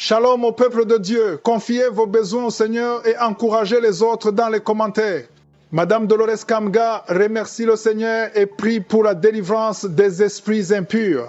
Shalom au peuple de Dieu. Confiez vos besoins au Seigneur et encouragez les autres dans les commentaires. Madame Dolores Kamga remercie le Seigneur et prie pour la délivrance des esprits impurs.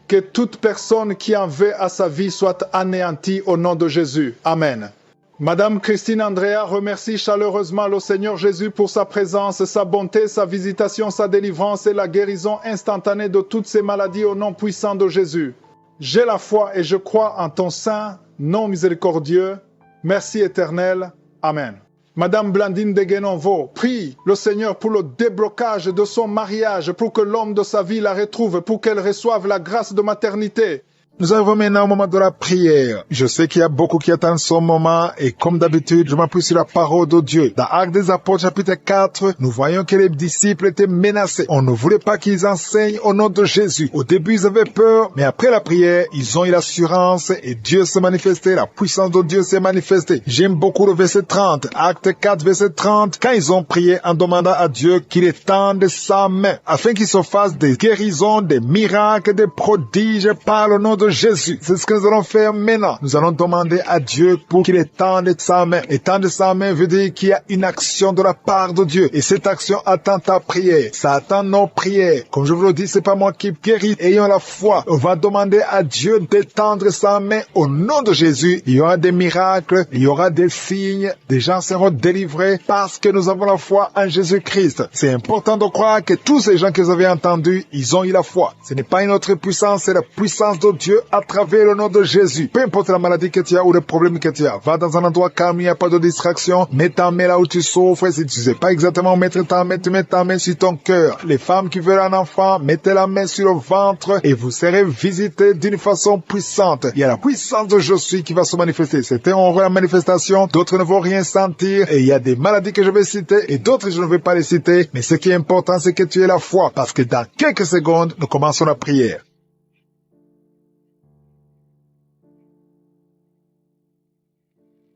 Que toute personne qui en veut à sa vie soit anéantie au nom de Jésus. Amen. Madame Christine Andrea remercie chaleureusement le Seigneur Jésus pour sa présence, sa bonté, sa visitation, sa délivrance et la guérison instantanée de toutes ces maladies au nom puissant de Jésus. J'ai la foi et je crois en ton saint nom miséricordieux. Merci éternel. Amen. Madame Blandine de Guénonvaux prie le Seigneur pour le déblocage de son mariage, pour que l'homme de sa vie la retrouve, pour qu'elle reçoive la grâce de maternité. Nous arrivons maintenant au moment de la prière. Je sais qu'il y a beaucoup qui attendent ce moment et comme d'habitude, je m'appuie sur la parole de Dieu. Dans Actes des Apôtres chapitre 4, nous voyons que les disciples étaient menacés. On ne voulait pas qu'ils enseignent au nom de Jésus. Au début, ils avaient peur, mais après la prière, ils ont eu l'assurance et Dieu s'est manifesté. La puissance de Dieu s'est manifestée. J'aime beaucoup le verset 30. Acte 4, verset 30. Quand ils ont prié en demandant à Dieu qu'il étende sa main afin qu'il se fasse des guérisons, des miracles, des prodiges par le nom de Jésus. C'est ce que nous allons faire maintenant. Nous allons demander à Dieu pour qu'il étende sa main. Étendre sa main veut dire qu'il y a une action de la part de Dieu. Et cette action attend ta prière. Ça attend nos prières. Comme je vous le dis, c'est pas moi qui guéris. Ayons la foi. On va demander à Dieu d'étendre sa main au nom de Jésus. Il y aura des miracles. Il y aura des signes. Des gens seront délivrés parce que nous avons la foi en Jésus-Christ. C'est important de croire que tous ces gens que vous avez entendus, ils ont eu la foi. Ce n'est pas une autre puissance, c'est la puissance de Dieu à travers le nom de Jésus. Peu importe la maladie que tu as ou le problème que tu as, va dans un endroit calme, il n'y a pas de distraction, mets ta main là où tu souffres. Si tu ne sais pas exactement où mettre ta main, tu mets ta main sur ton cœur. Les femmes qui veulent un enfant, mettez la main sur le ventre et vous serez visités d'une façon puissante. Il y a la puissance de Je suis qui va se manifester. C'était en la manifestation, d'autres ne vont rien sentir et il y a des maladies que je vais citer et d'autres je ne vais pas les citer. Mais ce qui est important, c'est que tu aies la foi parce que dans quelques secondes, nous commençons la prière.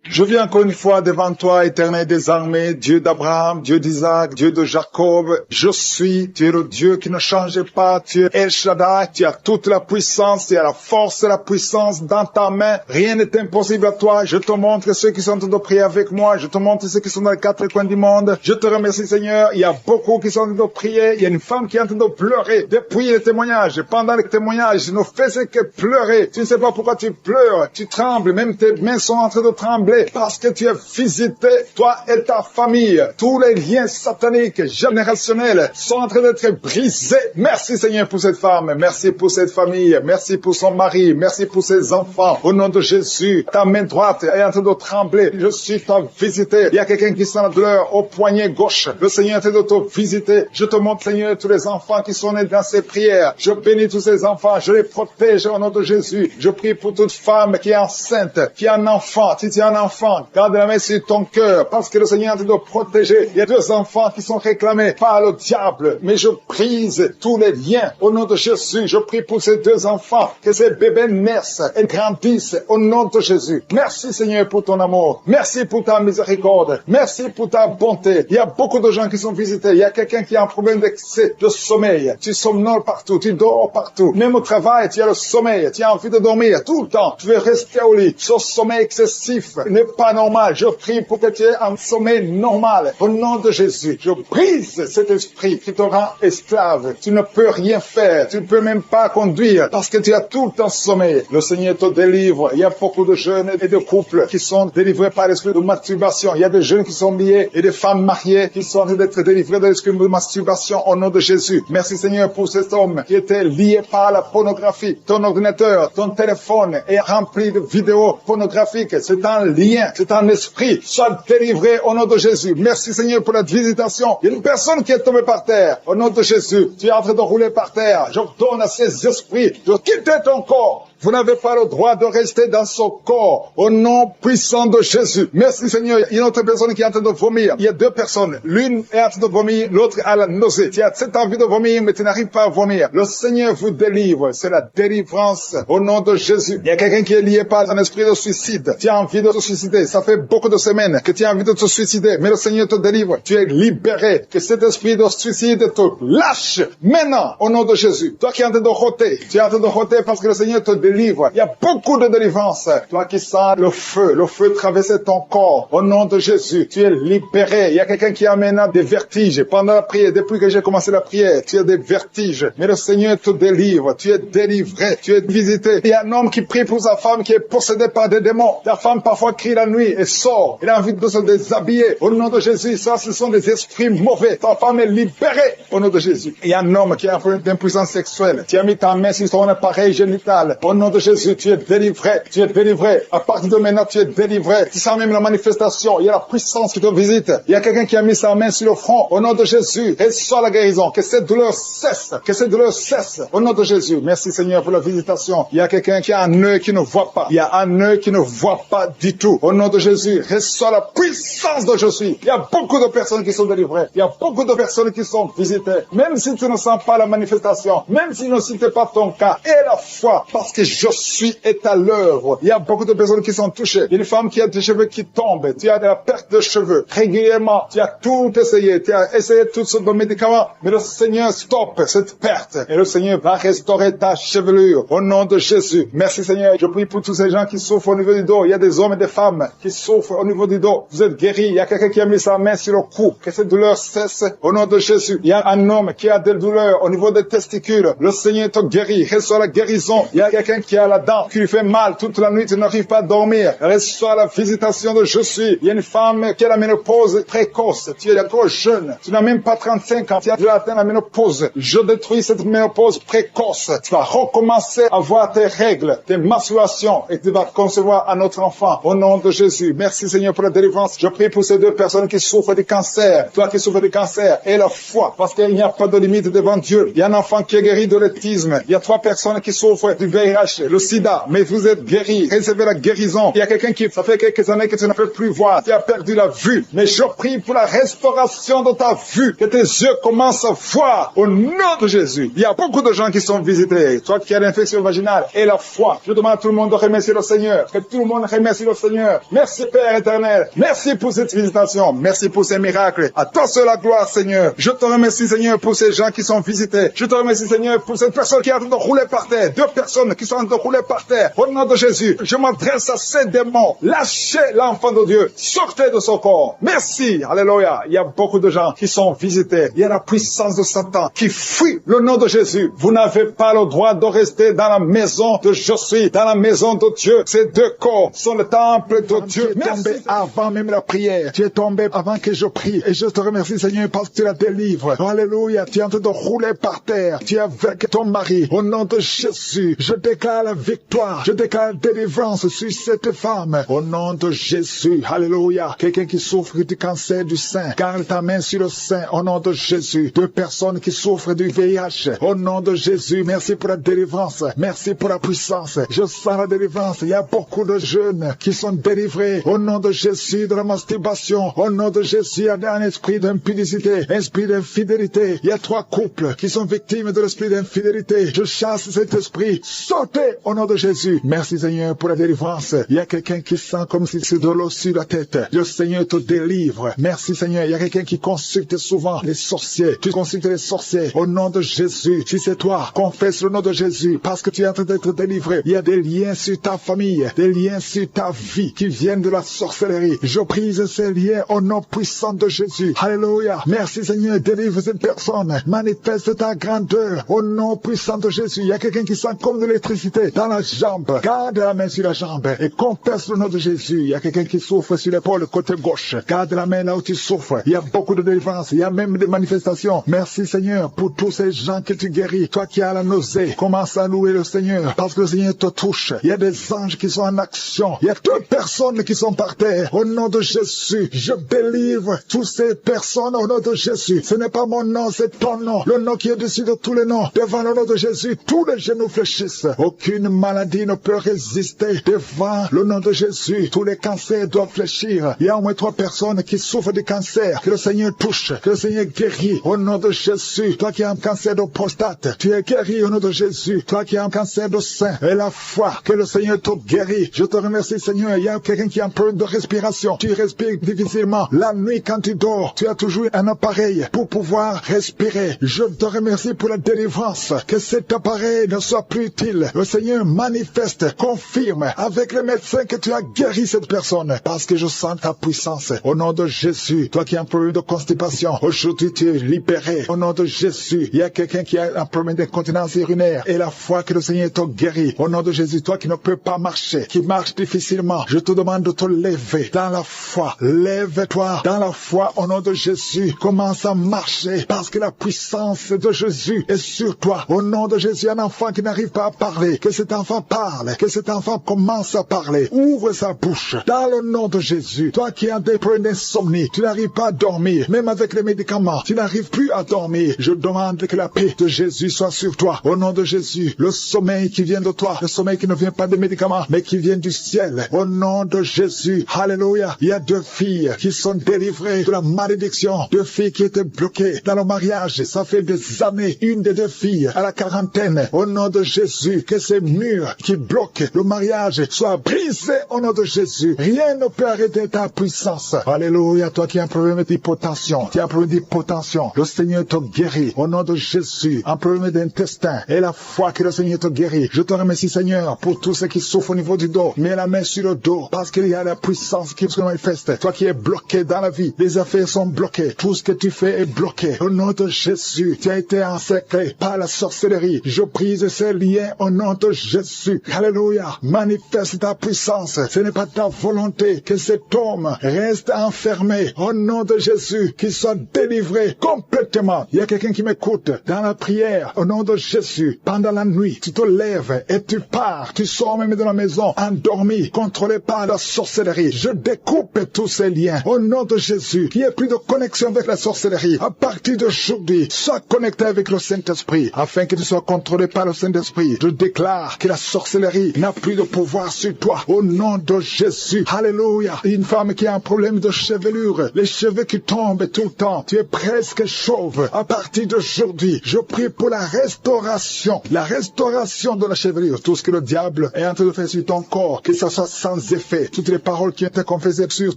Je viens encore une fois devant toi, éternel des armées, Dieu d'Abraham, Dieu d'Isaac, Dieu de Jacob. Je suis, tu es le Dieu qui ne change pas, tu es El Shaddai, tu as toute la puissance, tu as la force et la puissance dans ta main. Rien n'est impossible à toi. Je te montre ceux qui sont en train de prier avec moi, je te montre ceux qui sont dans les quatre coins du monde. Je te remercie Seigneur, il y a beaucoup qui sont en train de prier, il y a une femme qui est en train de pleurer. Depuis les témoignages, pendant les témoignages, ne faisais que pleurer. Tu ne sais pas pourquoi tu pleures, tu trembles, même tes mains sont en train de trembler. Parce que tu as visité, toi et ta famille, tous les liens sataniques, générationnels sont en train d'être brisés. Merci Seigneur pour cette femme, merci pour cette famille, merci pour son mari, merci pour ses enfants. Au nom de Jésus, ta main droite est en train de trembler. Je suis ta visité. Il y a quelqu'un qui sent la douleur au poignet gauche. Le Seigneur est en train de te visiter. Je te montre Seigneur tous les enfants qui sont nés dans ces prières. Je bénis tous ces enfants, je les protège au nom de Jésus. Je prie pour toute femme qui est enceinte, qui a un enfant. Si tu as un enfant, garde la main sur ton cœur, parce que le Seigneur est en train de protéger. Il y a 2 enfants qui sont réclamés par le diable, mais je brise tous les liens au nom de Jésus. Je prie pour ces 2 enfants, que ces bébés naissent et grandissent au nom de Jésus. Merci Seigneur pour ton amour. Merci pour ta miséricorde. Merci pour ta bonté. Il y a beaucoup de gens qui sont visités. Il y a quelqu'un qui a un problème d'excès de sommeil. Tu somnoles partout, tu dors partout. Même au travail, tu as le sommeil. Tu as envie de dormir tout le temps. Tu veux rester au lit. Ce sommeil excessif n'est pas normal. Je prie pour que tu aies un sommeil normal. Au nom de Jésus, je brise cet esprit qui te rend esclave. Tu ne peux rien faire. Tu ne peux même pas conduire parce que tu as tout le temps sommeil. Le Seigneur te délivre. Il y a beaucoup de jeunes et de couples qui sont délivrés par l'esprit de masturbation. Il y a des jeunes qui sont liés et des femmes mariées qui sont en train d'être délivrés de l'esprit de masturbation au nom de Jésus. Merci Seigneur pour cet homme qui était lié par la pornographie. Ton ordinateur, ton téléphone est rempli de vidéos pornographiques. C'est un lien. C'est un esprit, sois délivré au nom de Jésus. Merci Seigneur pour la visitation. Il y a une personne qui est tombée par terre. Au nom de Jésus, tu es en train de rouler par terre. J'ordonne à ces esprits de quitter ton corps. Vous n'avez pas le droit de rester dans ce corps. Au nom puissant de Jésus. Merci Seigneur. Il y a une autre personne qui est en train de vomir. Il y a 2 personnes. L'une est en train de vomir, l'autre a la nausée. Tu as cette envie de vomir, mais tu n'arrives pas à vomir. Le Seigneur vous délivre. C'est la délivrance au nom de Jésus. Il y a quelqu'un qui est lié par un esprit de suicide. Tu as envie de te suicider. Ça fait beaucoup de semaines que tu as envie de te suicider, mais le Seigneur te délivre. Tu es libéré. Que cet esprit de suicide te lâche maintenant au nom de Jésus. Toi qui es en train de roter, tu es en train de roter parce que le Seigneur te délivre. délivre. Il y a beaucoup de délivrance. Toi qui sens le feu traverser ton corps. Au nom de Jésus, tu es libéré. Il y a quelqu'un qui a maintenant des vertiges. Pendant la prière, depuis que j'ai commencé la prière, tu as des vertiges. Mais le Seigneur te délivre. Tu es délivré. Tu es visité. Il y a un homme qui prie pour sa femme qui est possédée par des démons. La femme parfois crie la nuit et sort. Il a envie de se déshabiller. Au nom de Jésus, ça, ce sont des esprits mauvais. Ta femme est libérée. Au nom de Jésus. Il y a un homme qui a un problème d'impuissance sexuelle. Tu as mis ta main sur son appareil génital. Au nom de Jésus, tu es délivré. Tu es délivré. À partir de maintenant, tu es délivré. Tu sens même la manifestation. Il y a la puissance qui te visite. Il y a quelqu'un qui a mis sa main sur le front. Au nom de Jésus, reçois la guérison. Que cette douleur cesse. Que cette douleur cesse. Au nom de Jésus. Merci Seigneur pour la visitation. Il y a quelqu'un qui a un œil qui ne voit pas. Il y a un œil qui ne voit pas du tout. Au nom de Jésus, reçois la puissance de Jésus. Il y a beaucoup de personnes qui sont délivrées. Il y a beaucoup de personnes qui sont visitées. Même si tu ne sens pas la manifestation, même si ne cites pas ton cas, et la foi, parce que je suis est à l'œuvre. Il y a beaucoup de personnes qui sont touchées. Il y a une femme qui a des cheveux qui tombent. Tu as de la perte de cheveux. Régulièrement, tu as tout essayé. Tu as essayé toutes sortes de médicaments. Mais le Seigneur stoppe cette perte. Et le Seigneur va restaurer ta chevelure. Au nom de Jésus. Merci Seigneur. Je prie pour tous ces gens qui souffrent au niveau du dos. Il y a des hommes et des femmes qui souffrent au niveau du dos. Vous êtes guéris. Il y a quelqu'un qui a mis sa main sur le cou. Que cette douleur cesse. Au nom de Jésus. Il y a un homme qui a des douleurs au niveau des testicules. Le Seigneur te guérit. Reçois la guérison. Il y a quelqu'un qui a la dent qui lui fait mal toute la nuit. Tu n'arrives pas à dormir. Reçois la visitation de Jésus. Il y a une femme qui a la ménopause précoce. Tu es encore jeune. Tu n'as même pas 35 ans. Tu as déjà atteint la ménopause. Je détruis cette ménopause précoce. Tu vas recommencer à voir tes règles, tes menstruations et tu vas concevoir un autre enfant. Au nom de Jésus. Merci Seigneur pour la délivrance. Je prie pour ces deux personnes qui souffrent du cancer. Toi qui souffres du cancer et la foi. Parce qu'il n'y a pas de limite devant Dieu. Il y a un enfant qui est guéri de l'autisme. Il y a 3 personnes qui souffrent du VIH, le sida. Mais vous êtes guéris. Recevez la guérison. Il y a quelqu'un qui, ça fait quelques années que tu ne peux plus voir. Tu as perdu la vue. Mais je prie pour la restauration de ta vue. Que tes yeux commencent à voir. Au nom de Jésus. Il y a beaucoup de gens qui sont visités. Toi qui as l'infection vaginale et la foi. Je demande à tout le monde de remercier le Seigneur. Que tout le monde remercie le Seigneur. Merci Père éternel. Merci pour cette visitation. Merci pour ces miracles. À toi seul la gloire Seigneur. Je te remercie Seigneur pour ces gens qui sont visités. Je te remercie Seigneur pour cette personne qui est en train de rouler par terre. 2 personnes qui sont en train de rouler par terre. Au nom de Jésus, je m'adresse à ces démons. Lâchez l'enfant de Dieu. Sortez de son corps. Merci. Alléluia. Il y a beaucoup de gens qui sont visités. Il y a la puissance de Satan qui fuit le nom de Jésus. Vous n'avez pas le droit de rester dans la maison de je suis, dans la maison de Dieu. Ces 2 corps sont le temple de Dieu. Tu es tombé avant même la prière. Tu es tombé avant que je prie. Et je te remercie Seigneur parce que tu la délivres. Alléluia. Tu es en train de rouler par terre. Tu es avec ton mari. Au nom de Jésus, je déclare la victoire. Je déclare la délivrance sur cette femme. Au nom de Jésus. Alléluia. Quelqu'un qui souffre du cancer du sein. Garde ta main sur le sein. Au nom de Jésus. 2 personnes qui souffrent du VIH. Au nom de Jésus. Merci pour la délivrance. Merci pour la puissance. Je sens la délivrance. Il y a beaucoup de jeunes qui sont délivrés. Au nom de Jésus de la masturbation. Au nom de Jésus, il y a un esprit d'impudicité, esprit d'infidélité. Il y a 3 couples qui sont victimes de l'esprit d'infidélité. Je chasse cet esprit. Sortez au nom de Jésus. Merci Seigneur pour la délivrance. Il y a quelqu'un qui sent comme si c'est de l'eau sur la tête. Le Seigneur te délivre. Merci Seigneur. Il y a quelqu'un qui consulte souvent les sorciers. Tu consultes les sorciers. Au nom de Jésus. Si c'est toi, confesse le nom de Jésus parce que tu es en train d'être délivré. Il y a des liens sur ta famille, des liens sur ta vie qui viennent de la sorcellerie. Je brise ces liens au nom puissant de Jésus. Alléluia. Merci Seigneur. Délivre cette personne. Manifeste ta grandeur au nom puissant de Jésus. Il y a quelqu'un qui sent comme de l'électricité dans la jambe. Garde la main sur la jambe et confesse le nom de Jésus. Il y a quelqu'un qui souffre sur l'épaule côté gauche. Garde la main là où tu souffres. Il y a beaucoup de délivrance. Il y a même des manifestations. Merci Seigneur pour tous ces gens que tu guéris. Toi qui as la nausée, commence à louer le Seigneur parce que le Seigneur te touche. Il y a des anges qui sont en action. Il y a 2 personnes qui sont par terre. Au nom de Jésus, je délivre toutes ces personnes au nom de Jésus. Ce n'est pas mon nom, c'est ton nom. Le nom qui est au-dessus de tous les noms. Devant le nom de Jésus, tous les genoux fléchissent. Aucune maladie ne peut résister devant le nom de Jésus. Tous les cancers doivent fléchir. Il y a au moins 3 personnes qui souffrent du cancer. Que le Seigneur touche. Que le Seigneur guérit. Au nom de Jésus. Toi qui as un cancer de prostate, tu es guéri au nom de Jésus. Toi qui as un cancer de sein, et la foi, que le Seigneur te guérit. Je te remercie Seigneur. Il y a quelqu'un qui a un problème de respiration. Tu respires difficilement. La nuit quand tu dors, tu as toujours un appareil pour pouvoir respirer. Je te remercie pour la délivrance. Que cet appareil ne soit plus utile. Le Le Seigneur manifeste, confirme avec les médecins que tu as guéri cette personne parce que je sens ta puissance. Au nom de Jésus, toi qui as un problème de constipation, aujourd'hui tu es libéré. Au nom de Jésus, il y a quelqu'un qui a un problème d'incontinence urinaire et la foi que le Seigneur t'a guéri. Au nom de Jésus, toi qui ne peux pas marcher, qui marche difficilement, je te demande de te lever dans la foi. Lève-toi dans la foi au nom de Jésus. Commence à marcher parce que la puissance de Jésus est sur toi. Au nom de Jésus, un enfant qui n'arrive pas à parler, que cet enfant parle, que cet enfant commence à parler. Ouvre sa bouche dans le nom de Jésus. Toi qui as des problèmes d'insomnie, tu n'arrives pas à dormir, même avec les médicaments, tu n'arrives plus à dormir. Je demande que la paix de Jésus soit sur toi. Au nom de Jésus, le sommeil qui vient de toi, le sommeil qui ne vient pas des médicaments, mais qui vient du ciel. Au nom de Jésus, alléluia. Il y a 2 filles qui sont délivrées de la malédiction. 2 filles qui étaient bloquées dans le mariage. Ça fait des années. Une des 2 filles à la quarantaine. Au nom de Jésus, que ces murs qui bloquent le mariage soient brisés au nom de Jésus. Rien ne peut arrêter ta puissance. Alléluia. Toi qui as un problème d'hypotension, tu as un problème d'hypotension, le Seigneur te guérit. Au nom de Jésus, un problème d'intestin et la foi que le Seigneur te guérit. Je te remercie Seigneur pour tous ceux qui souffrent au niveau du dos. Mets la main sur le dos parce qu'il y a la puissance qui se manifeste. Toi qui es bloqué dans la vie, les affaires sont bloquées. Tout ce que tu fais est bloqué. Au nom de Jésus, tu as été encerclé par la sorcellerie. Je brise ces liens au nom de Jésus. Alléluia. Manifeste ta puissance. Ce n'est pas ta volonté que cet homme reste enfermé. Au nom de Jésus, qu'il soit délivré complètement. Il y a quelqu'un qui m'écoute dans la prière. Au nom de Jésus, pendant la nuit, tu te lèves et tu pars. Tu sors même de la maison endormi, contrôlé par la sorcellerie. Je découpe tous ces liens. Au nom de Jésus, qu'il n'y ait plus de connexion avec la sorcellerie. À partir d'aujourd'hui, sois connecté avec le Saint-Esprit, afin que tu sois contrôlé par le Saint-Esprit. Je déclare que la sorcellerie n'a plus de pouvoir sur toi. Au nom de Jésus. Alléluia. Une femme qui a un problème de chevelure, les cheveux qui tombent tout le temps, tu es presque chauve. À partir d'aujourd'hui, je prie pour la restauration de la chevelure. Tout ce que le diable est en train de faire sur ton corps, que ça soit sans effet. Toutes les paroles qui ont été confessées sur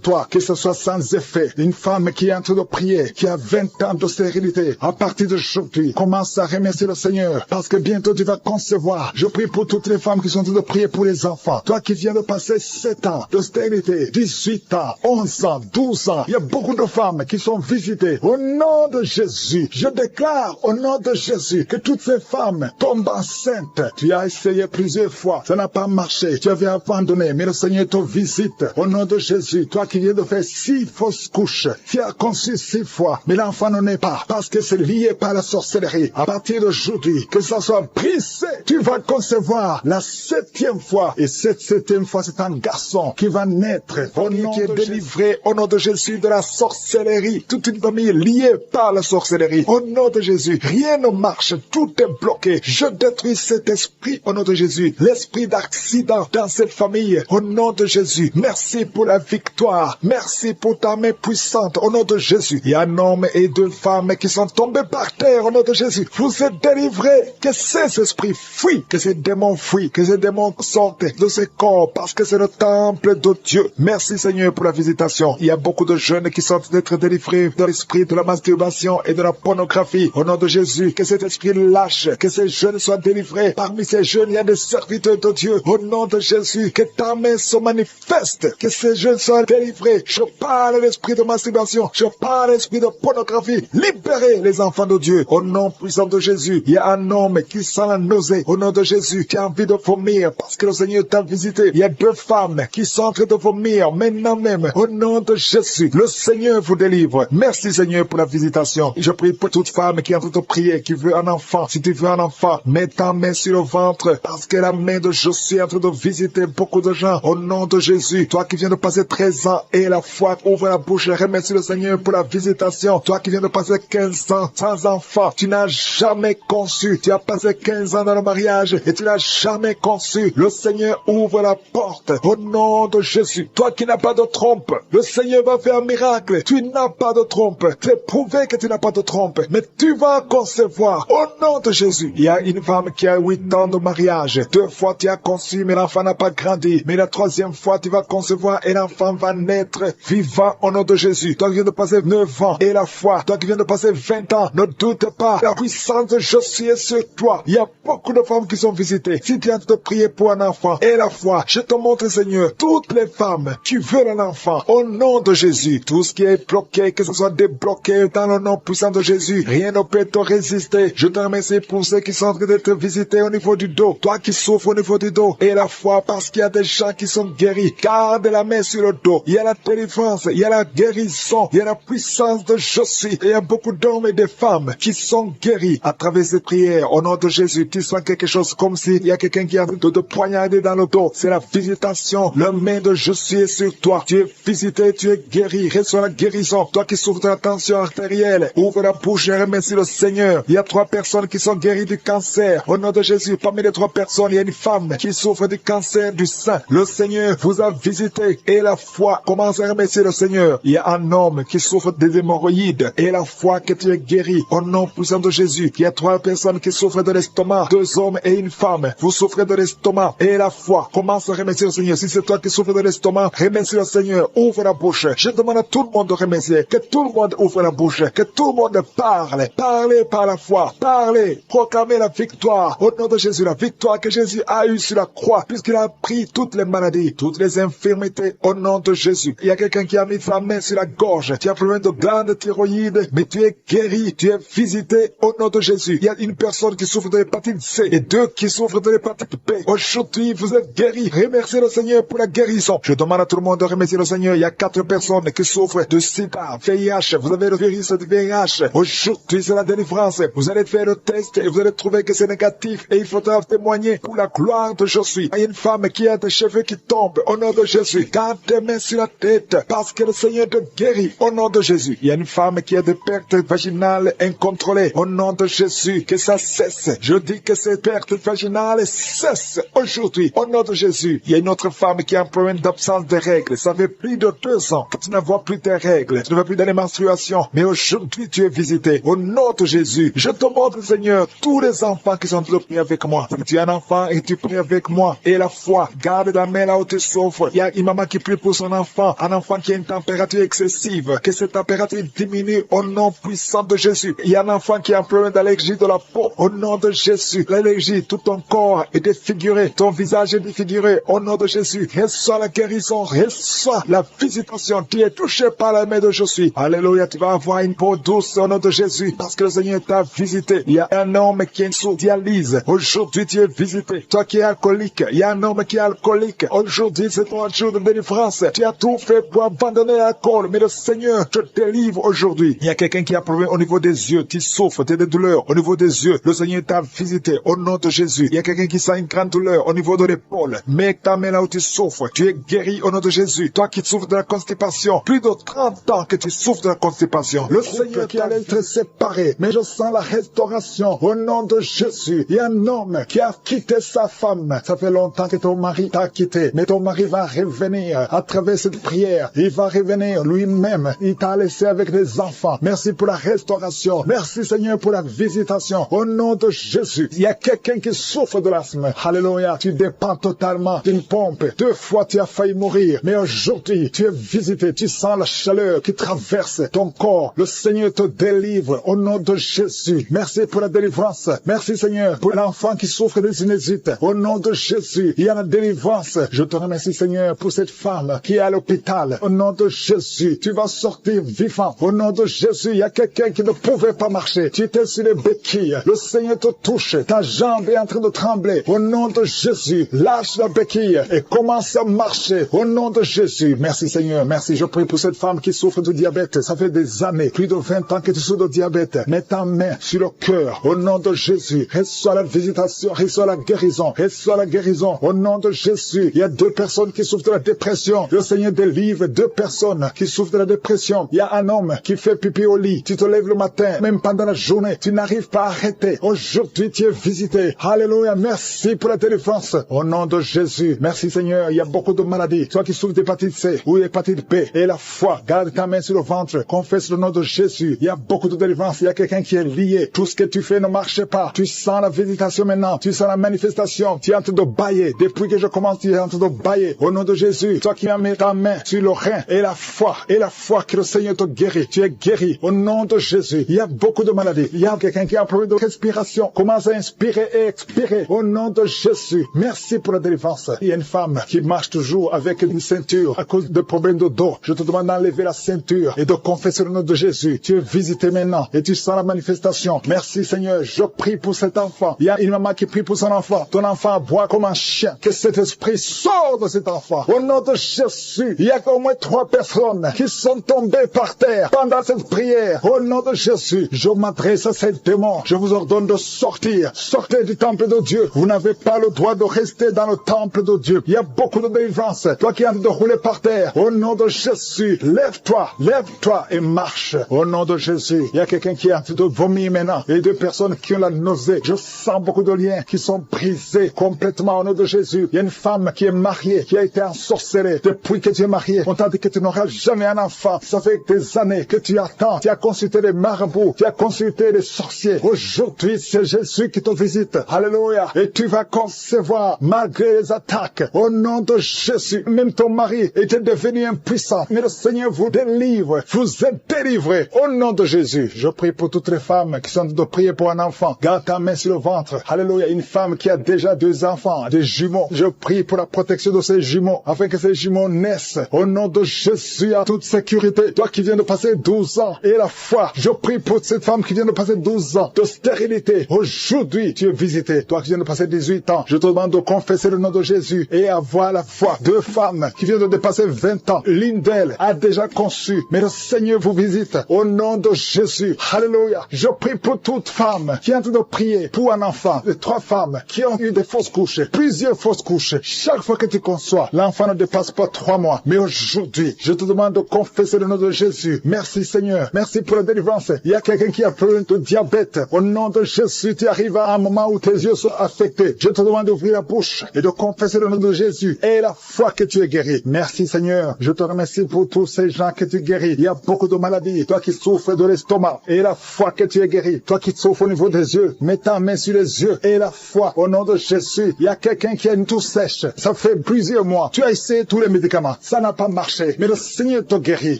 toi, que ça soit sans effet. Une femme qui est en train de prier, qui a 20 ans de stérilité, à partir d'aujourd'hui, commence à remercier le Seigneur, parce que bientôt tu vas concevoir. Je prie pour toutes les femmes qui sont en train de prier pour les enfants. Toi qui viens de passer 7 ans de stérilité, 18 ans, 11 ans, 12 ans, il y a beaucoup de femmes qui sont visitées. Au nom de Jésus, je déclare au nom de Jésus que toutes ces femmes tombent enceintes. Tu as essayé plusieurs fois, ça n'a pas marché. Tu avais abandonné, mais le Seigneur te visite. Au nom de Jésus, toi qui viens de faire 6 fausses couches, tu as conçu 6 fois, mais l'enfant ne naît pas, parce que c'est lié par la sorcellerie. À partir d'aujourd'hui, que ça soit brisé, tu vas concevoir la 7e fois. Et cette 7e fois, c'est un garçon qui va naître. Au nom qui est délivré, au nom de Jésus, de la sorcellerie. Toute une famille liée par la sorcellerie. Au nom de Jésus, rien ne marche, tout est bloqué. Je détruis cet esprit au nom de Jésus. L'esprit d'accident dans cette famille, au nom de Jésus. Merci pour la victoire. Merci pour ta main puissante, au nom de Jésus. Il y a un homme et 2 femmes qui sont tombés par terre, au nom de Jésus. Vous êtes délivrés. Que ces esprits fuient, que ces démons fuient, que ces démons sortent de ces corps, parce que c'est le temple de Dieu. Merci Seigneur pour la visitation. Il y a beaucoup de jeunes qui sont d'être délivrés de l'esprit de la masturbation et de la pornographie. Au nom de Jésus, que cet esprit lâche, que ces jeunes soient délivrés. Parmi ces jeunes, il y a des serviteurs de Dieu. Au nom de Jésus, que ta main se manifeste, que ces jeunes soient délivrés. Je parle à l'esprit de masturbation, je parle à l'esprit de pornographie. Libérez les enfants de Dieu. Au nom puissant de Jésus, il y a un homme qui sent la nausée. Au nom de Jésus, qui a envie de vomir parce que le Seigneur t'a visité. Il y a 2 femmes qui sont en train de vomir maintenant même. Au nom de Jésus, le Seigneur vous délivre. Merci Seigneur pour la visitation. Je prie pour toute femme qui est en train de prier, qui veut un enfant. Si tu veux un enfant, mets ta main sur le ventre, parce que la main de Josué est en train de visiter beaucoup de gens. Au nom de Jésus, toi qui viens de passer 13 ans et la foi, ouvre la bouche et remercie le Seigneur pour la visitation. Toi qui viens de passer 15 ans sans enfant, tu n'as jamais conçu. Tu as passé 15 ans dans le mariage et tu n'as jamais conçu. Le Seigneur ouvre la porte. Au nom de Jésus, toi qui n'as pas de trompe, le Seigneur va faire un miracle. Tu n'as pas de trompe. C'est prouvé que tu n'as pas de trompe, mais tu vas concevoir. Au nom de Jésus, il y a une femme qui a 8 ans de mariage. 2 fois tu as conçu, mais l'enfant n'a pas grandi. Mais la 3e fois, tu vas concevoir et l'enfant va naître vivant au nom de Jésus. Toi qui viens de passer 9 ans et la foi, toi qui viens de passer 20 ans, ne doute pas. La puissance de Jésus est sur toi. Il y a beaucoup de femmes qui se sont visitées. Si tu as te prier pour un enfant et la foi, je te montre, Seigneur, toutes les femmes qui veulent un enfant, au nom de Jésus, tout ce qui est bloqué, que ce soit débloqué dans le nom puissant de Jésus, rien ne peut te résister. Je te remercie pour ceux qui sont en train d'être visités au niveau du dos, toi qui souffres au niveau du dos, et la foi, parce qu'il y a des gens qui sont guéris. Garde la main sur le dos. Il y a la délivrance, il y a la guérison, il y a la puissance de je suis. Et il y a beaucoup d'hommes et de femmes qui sont guéris à travers ces prières. Au nom de Jésus, tu sens quelque chose comme s'il y a quelqu'un qui a de te poignarder dans le dos. C'est la visitation. Le main de je suis est sur toi. Tu es visité, tu es guéri. Reçois la guérison. Toi qui souffres de la tension artérielle, ouvre la bouche et remercie le Seigneur. Il y a 3 personnes qui sont guéries du cancer. Au nom de Jésus, parmi les 3 personnes, il y a une femme qui souffre du cancer du sein. Le Seigneur vous a visité et la foi commence à remercier le Seigneur. Il y a un homme qui souffre des hémorroïdes et la foi que tu es guéri au nom puissant de Jésus. Il y a 3 personnes qui souffrent de l'estomac, 2 hommes et une femme. Vous souffrez de l'estomac et la foi commence à remercier le Seigneur. Si c'est toi qui souffres de l'estomac, remercie le Seigneur. Ouvre la bouche. Je demande à tout le monde de remercier. Que tout le monde ouvre la bouche. Que tout le monde parle. Parlez par la foi. Parlez. Proclamez la victoire. Au nom de Jésus, la victoire que Jésus a eue sur la croix, puisqu'il a pris toutes les maladies, toutes les infirmités au nom de Jésus. Il y a quelqu'un qui a mis sa main sur la gorge. Tu as problème de glande thyroïde, mais tu es guéri, tu es visité au nom de Jésus. Il y a une personne qui souffre de l'hépatite C et 2 qui souffrent de l'hépatite B. Aujourd'hui, vous êtes guéris. Remerciez le Seigneur pour la guérison. Je demande à tout le monde de remercier le Seigneur. Il y a 4 personnes qui souffrent de sida, VIH. Vous avez le virus de VIH. Aujourd'hui, c'est la délivrance. Vous allez faire le test et vous allez trouver que c'est négatif et il faudra témoigner pour la gloire de Jésus. Il y a une femme qui a des cheveux qui tombent au nom de Jésus. Garde tes mains sur la tête parce que le Seigneur te guérit au nom de Jésus. Il y a une femme qui a des pertes vaginales incontrôlées au nom de Jésus. Que ça cesse. Je dis que ces pertes vaginales cessent aujourd'hui au nom de Jésus. Il y a une autre femme qui a un problème d'absence de règles. Ça fait plus de 2 ans que tu ne vois plus tes règles. Tu ne vois plus dans les menstruations. Mais aujourd'hui, tu es visité au nom de Jésus. Je te montre, Seigneur, tous les enfants qui sont priés avec moi. Si tu es un enfant et tu pries avec moi, et la foi, garde la main là où tu souffres. Il y a une maman qui prie pour son enfant, un enfant qui a une température excessive, que cette température diminue au nom puissant de Jésus. Il y a un enfant qui a un problème d'allergie de la peau, au nom de Jésus. L'allergie, tout ton corps est défiguré, ton visage est défiguré, au nom de Jésus. Reçois la guérison, reçois la visitation. Tu es touché par la main de Jésus. Alléluia, tu vas avoir une peau douce au nom de Jésus, parce que le Seigneur t'a visité. Il y a un homme qui est sous dialyse. Aujourd'hui, tu es visité. Toi qui es alcoolique, il y a un homme qui est alcoolique. Aujourd'hui, c'est ton jour de délivrance. Tu as tout fait pour abandonner l'alcool, mais le Seigneur te délivre aujourd'hui. Il y a quelqu'un qui a un problème au niveau des yeux. Tu souffres, tu as des douleurs au niveau des yeux. Le Seigneur t'a visité au nom de Jésus. Il y a quelqu'un qui sent une grande douleur au niveau de l'épaule. Mets ta main là où tu souffres. Tu es guéri au nom de Jésus. Toi qui souffres de la constipation, plus de 30 ans que tu souffres de la constipation. Le Seigneur qui allait être séparé, mais je sens la restauration au nom de Jésus. Il y a un homme qui a quitté sa femme. Ça fait longtemps que ton mari t'a quitté, mais ton mari va revenir à travers cette prière. Il va revenir lui-même. Il t'a laissé avec des enfants. Merci pour la restauration. Merci Seigneur pour la visitation. Au nom de Jésus. Il y a quelqu'un qui souffre de l'asthme. Alléluia. Tu dépends totalement d'une pompe. 2 fois tu as failli mourir. Mais aujourd'hui, tu es visité. Tu sens la chaleur qui traverse ton corps. Le Seigneur te délivre au nom de Jésus. Merci pour la délivrance. Merci Seigneur pour l'enfant qui souffre de sinusite. Au nom de Jésus, il y a la délivrance. Je te remercie Seigneur pour cette femme qui est à l'hôpital. Au nom de Jésus, tu vas sortir vivant. Au nom de Jésus, il y a quelqu'un qui ne pouvait pas marcher. Tu étais sur les béquilles. Le Seigneur te touche. Ta jambe est en train de trembler. Au nom de Jésus, lâche la béquille et commence à marcher. Au nom de Jésus. Merci Seigneur. Merci. Je prie pour cette femme qui souffre de diabète. Ça fait des années, plus de 20 ans que tu souffres de diabète. Mets ta main sur le cœur. Au nom de Jésus. Reçois la visitation. Reçois la guérison. Reçois la guérison. Au nom de Jésus. Il y a 2 personnes qui souffrent de la dépression. Le Seigneur délivre 2 personnes qui souffrent de la dépression. Il y a un homme qui fait pipi au lit. Tu te lèves le matin, même pendant la journée. Tu n'arrives pas à arrêter. Aujourd'hui, tu es visité. Alléluia. Merci pour la délivrance. Au nom de Jésus. Merci Seigneur. Il y a beaucoup de maladies. Toi qui souffres d'hépatite C ou hépatite B et la foi. Garde ta main sur le ventre. Confesse le nom de Jésus. Il y a beaucoup de délivrance. Il y a quelqu'un qui est lié. Tout ce que tu fais ne marche pas. Tu sens la visitation maintenant. Tu sens la manifestation. Tu es en train de bailler. Depuis que je commence, tu es en train de bailler. Au nom de Jésus. Toi qui as mis ta main sur le rein et la foi que le Seigneur te guérit. Tu es guéri. Au nom de Jésus. Il y a beaucoup de maladies. Il y a quelqu'un qui a un problème de respiration. Commence à inspirer et expiré au nom de Jésus. Merci pour la délivrance. Il y a une femme qui marche toujours avec une ceinture à cause de problèmes de dos. Je te demande d'enlever la ceinture et de confesser le nom de Jésus. Tu es visité maintenant et tu sens la manifestation. Merci Seigneur. Je prie pour cet enfant. Il y a une maman qui prie pour son enfant. Ton enfant aboie comme un chien. Que cet esprit sorte de cet enfant. Au nom de Jésus, il y a au moins 3 personnes qui sont tombées par terre pendant cette prière. Au nom de Jésus, je m'adresse à ces démons. Je vous ordonne de sortir. Sortez du temple de Dieu. Vous n'avez pas le droit de rester dans le temple de Dieu. Il y a beaucoup de délivrance. Toi qui es en train de rouler par terre, au nom de Jésus, lève-toi et marche. Au nom de Jésus, il y a quelqu'un qui est en train de vomir maintenant. Et 2 personnes qui ont la nausée. Je sens beaucoup de liens qui sont brisés complètement au nom de Jésus. Il y a une femme qui est mariée, qui a été ensorcelée. Depuis que tu es mariée, on t'a dit que tu n'auras jamais un enfant. Ça fait des années que tu attends. Tu as consulté les marabouts, tu as consulté les sorciers. Aujourd'hui, c'est Jésus qui te visite. Alléluia. Et tu vas concevoir malgré les attaques. Au nom de Jésus, même ton mari était devenu impuissant. Mais le Seigneur vous délivre. Vous êtes délivrés. Au nom de Jésus, je prie pour toutes les femmes qui sont de prier pour un enfant. Garde ta main sur le ventre. Alléluia. Une femme qui a déjà 2 enfants, des jumeaux. Je prie pour la protection de ces jumeaux, afin que ces jumeaux naissent. Au nom de Jésus, à toute sécurité. Toi qui viens de passer 12 ans et la foi, je prie pour cette femme qui vient de passer 12 ans de stérilité. Aujourd'hui, tu es visité. Toi qui viens de passer 18 ans, je te demande de confesser le nom de Jésus et avoir la foi. 2 femmes qui viennent de dépasser 20 ans. L'une d'elles a déjà conçu. Mais le Seigneur vous visite. Au nom de Jésus. Alléluia. Je prie pour toute femme qui est en train de prier pour un enfant. Les 3 femmes qui ont eu des fausses couches. Plusieurs fausses couches. Chaque fois que tu conçois, l'enfant ne dépasse pas 3 mois. Mais aujourd'hui, je te demande de confesser le nom de Jésus. Merci Seigneur. Merci pour la délivrance. Il y a quelqu'un qui a problème de diabète. Au nom de Jésus, tu arrives à un moment où tes yeux sont affectés. Je te demande d'ouvrir la bouche et de confesser le nom de Jésus. Et la foi que tu es guéri. Merci Seigneur. Je te remercie pour tous ces gens que tu guéris. Il y a beaucoup de maladies. Toi qui souffres de l'estomac. Et la foi que tu es guéri. Toi qui souffres au niveau des yeux. Mets ta main sur les yeux. Et la foi. Au nom de Jésus. Il y a quelqu'un qui a une toux sèche. Ça fait plusieurs mois. Tu as essayé tous les médicaments. Ça n'a pas marché. Mais le Seigneur te guérit.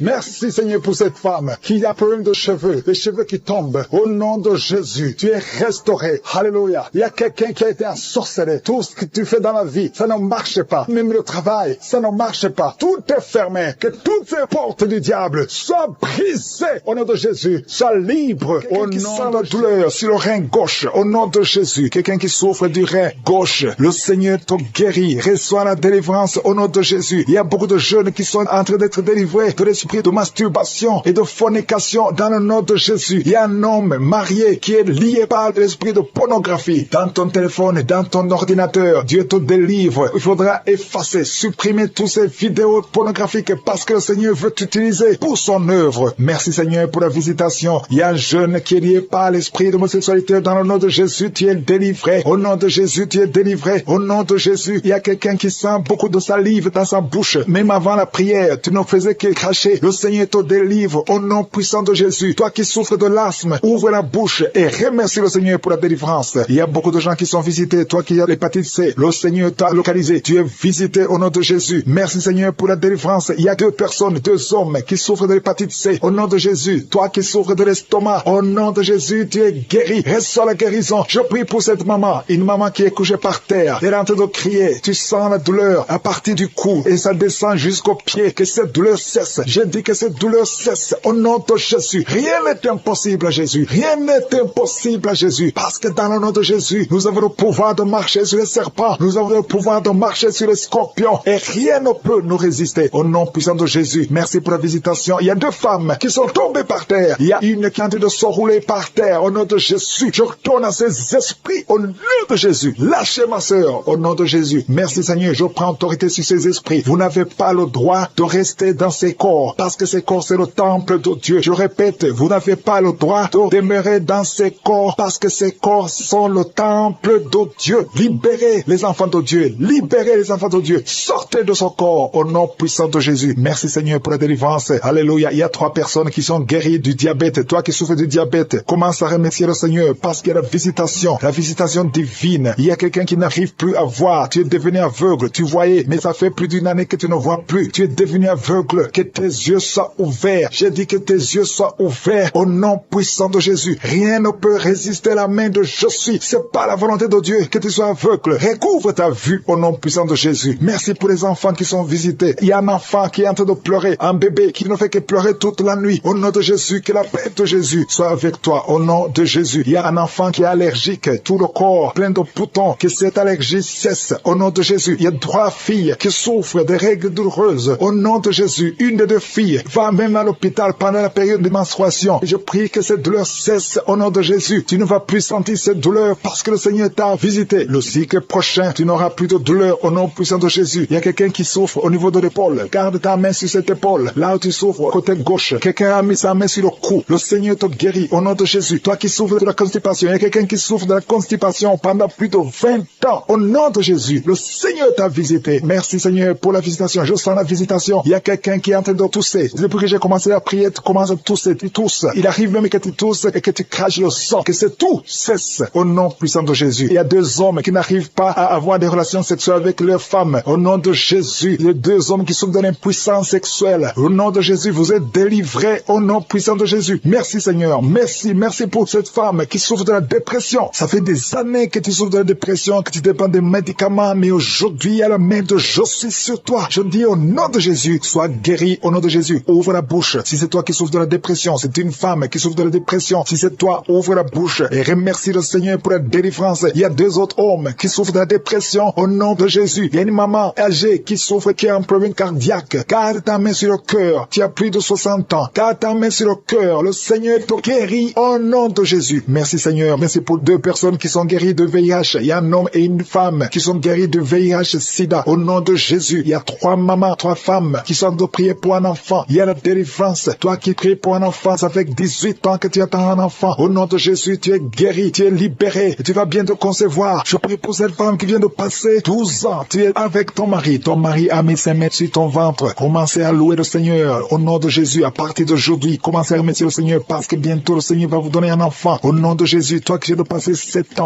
Merci Seigneur pour cette femme qui a problème de cheveux. Les cheveux qui tombent. Au nom de Jésus. Tu es restauré. Alléluia. Il y a quelqu'un qui a été ensorcelé. Tout ce que tu fais dans la vie, ça ne marche pas. Même le travail, ça ne marche pas. Tout est fermé. Que toutes ces portes du diable soient brisées. Au nom de Jésus. Sois libre. Au nom de la douleur sur le rein gauche. Au nom de Jésus. Quelqu'un qui souffre du rein gauche. Le Seigneur te guérit. Reçois la délivrance au nom de Jésus. Il y a beaucoup de jeunes qui sont en train d'être délivrés de l'esprit de masturbation et de fornication dans le nom de Jésus. Il y a un homme marié qui est lié par l'esprit de pornographie dans ton téléphone, dans ton ordinateur. Dieu te délivre. Il faudra effacer, supprimer toutes ces vidéos pornographiques parce que le Seigneur veut t'utiliser pour son œuvre. Merci Seigneur pour la visitation. Il y a un jeune qui est lié par l'esprit d'homosexualité dans le nom de Jésus. Tu es délivré. Au nom de Jésus, tu es délivré. Au nom de Jésus, il y a quelqu'un qui sent beaucoup de salive dans sa bouche. Même avant la prière, tu ne faisais que cracher. Le Seigneur te délivre au nom puissant de Jésus. Toi qui souffres de l'asthme, ouvre la bouche et remercie le Seigneur pour la délivrance. Il y a beaucoup de gens qui sont visités. Toi qui as l'hépatite C, le Seigneur t'a localisé. Tu es visité au nom de Jésus. Merci Seigneur pour la délivrance. Il y a 2 personnes, 2 hommes qui souffrent de l'hépatite C. Au nom de Jésus. Toi qui souffres de l'estomac, au nom de Jésus, tu es guéri. Reçois la guérison. Je prie pour cette maman. Une maman qui est couchée par terre. Elle est en train de crier. Tu sens la douleur à partir du cou et ça descend jusqu'au pied. Que cette douleur cesse. Je dis que cette douleur cesse au nom de Jésus. Rien n'est impossible à Jésus. Rien n'est impossible à Jésus. Parce que dans le nom de Jésus, nous avons le pouvoir de marcher sur les serpents. Nous avons le pouvoir de marcher sur les scorpions. Et rien ne peut nous résister. Au nom puissant de Jésus. Merci pour la visitation. Il y a 2 femmes qui sont tombées par terre. Il y a une qui est en train de se rouler par terre. Au nom de Jésus. Je retourne à ces esprits. Au nom de Jésus. Lâchez ma sœur. Au nom de Jésus. Merci Seigneur. Je prends autorité sur ces esprits. Vous n'avez pas le droit de rester dans ces corps. Parce que ces corps, c'est le temple de Dieu. Je répète, vous n'avez pas le droit de demeurer dans ces corps. Parce que ces corps sont le temple de Dieu. Libérez les enfants de Dieu. Libérez les enfants de Dieu. Sortez de ce corps au nom puissant de Jésus. Merci Seigneur pour la délivrance. Alléluia. Il y a 3 personnes qui sont guéries du diabète. Toi qui souffres du diabète, commence à remercier le Seigneur parce qu'il y a la visitation divine. Il y a quelqu'un qui n'arrive plus à voir. Tu es devenu aveugle. Tu voyais, mais ça fait plus d'une année que tu ne vois plus. Tu es devenu aveugle. Que tes yeux soient ouverts. J'ai dit que tes yeux soient ouverts au nom puissant de Jésus. Rien ne peut résister à la main de je suis. C'est pas la volonté de Dieu, que tu sois aveugle. Recouvre ta vue au nom puissant de Jésus. Merci pour les enfants qui sont visités. Il y a un enfant qui est en train de pleurer, un bébé qui ne fait que pleurer toute la nuit. Au nom de Jésus, que la paix de Jésus soit avec toi. Au nom de Jésus, il y a un enfant qui est allergique, tout le corps plein de boutons, que cette allergie cesse. Au nom de Jésus, il y a 3 filles qui souffrent de règles douloureuses. Au nom de Jésus, une des 2 filles va même à l'hôpital pendant la période de menstruation. Je prie que cette douleur cesse au nom de Jésus. Tu ne vas plus sentir cette douleur parce que le Seigneur t'a visité. Le cycle prochain, tu n'auras plus de douleur au nom puissant de Jésus. Il y a quelqu'un qui souffre au niveau de l'épaule. Garde ta main sur cette épaule. Là où tu souffres, côté gauche. Quelqu'un a mis sa main sur le cou. Le Seigneur te guérit au nom de Jésus. Toi qui souffres de la constipation, il y a quelqu'un qui souffre de la constipation pendant plus de 20 ans. Au nom de Jésus, le Seigneur t'a visité. Merci Seigneur pour la visitation. Je sens la visitation. Il y a quelqu'un qui est en train de tousser. Depuis que j'ai commencé à prier, tu commences à tousser, tu tousses. Il arrive même que tu tousses et que tu craches le sang. Que c'est tout cesse au nom puissant de Jésus. Il y a 2 hommes qui n'arrivent pas à avoir des relations sexuelles avec leurs femmes. Au nom de Jésus, les 2 hommes qui souffrent de l'impuissance sexuelle. Au nom de Jésus, vous êtes délivrés au nom puissant de Jésus. Merci Seigneur. Merci pour cette femme qui souffre de la dépression. Ça fait des années que tu souffres de la dépression, que tu dépends des médicaments, mais aujourd'hui, à la main de je suis sur toi. Je dis au nom de Jésus, sois guéri au nom de Jésus. Ouvre la bouche. Si c'est toi qui souffres de la dépression, c'est une femme qui souffre de la dépression. Si c'est toi, ouvre la bouche et remercie le Seigneur pour la délivrance. Il y a 2 autres hommes qui souffrent de la dépression au nom de Jésus. Il y a une maman âgée qui souffre, qui a un problème cardiaque. Garde ta main sur le cœur. Tu as plus de 60 ans. Garde ta main sur le cœur. Le Seigneur te guérit au nom de Jésus. Merci Seigneur. Merci pour 2 personnes qui sont guéries de VIH. Il y a un homme et une femme qui sont guéris de VIH-Sida. Au nom de Jésus, il y a 3 mamans, 3 femmes qui sont de prier pour un enfant. Il y a la délivrance. Toi qui pries pour un enfant, ça fait 18 ans que tu attends un enfant. Au nom de Jésus, tu es guéri, tu es libéré. Et tu vas bientôt concevoir. Je prie pour cette femme qui vient de passer 12 ans. Tu es avec ton mari. Ton mari a mis ses mains sur ton ventre. Commencez à louer le Seigneur. Au nom de Jésus, à partir d'aujourd'hui, commencez à remercier le Seigneur parce que bientôt le Seigneur va vous donner un enfant. Au nom de Jésus, toi qui viens de passer 7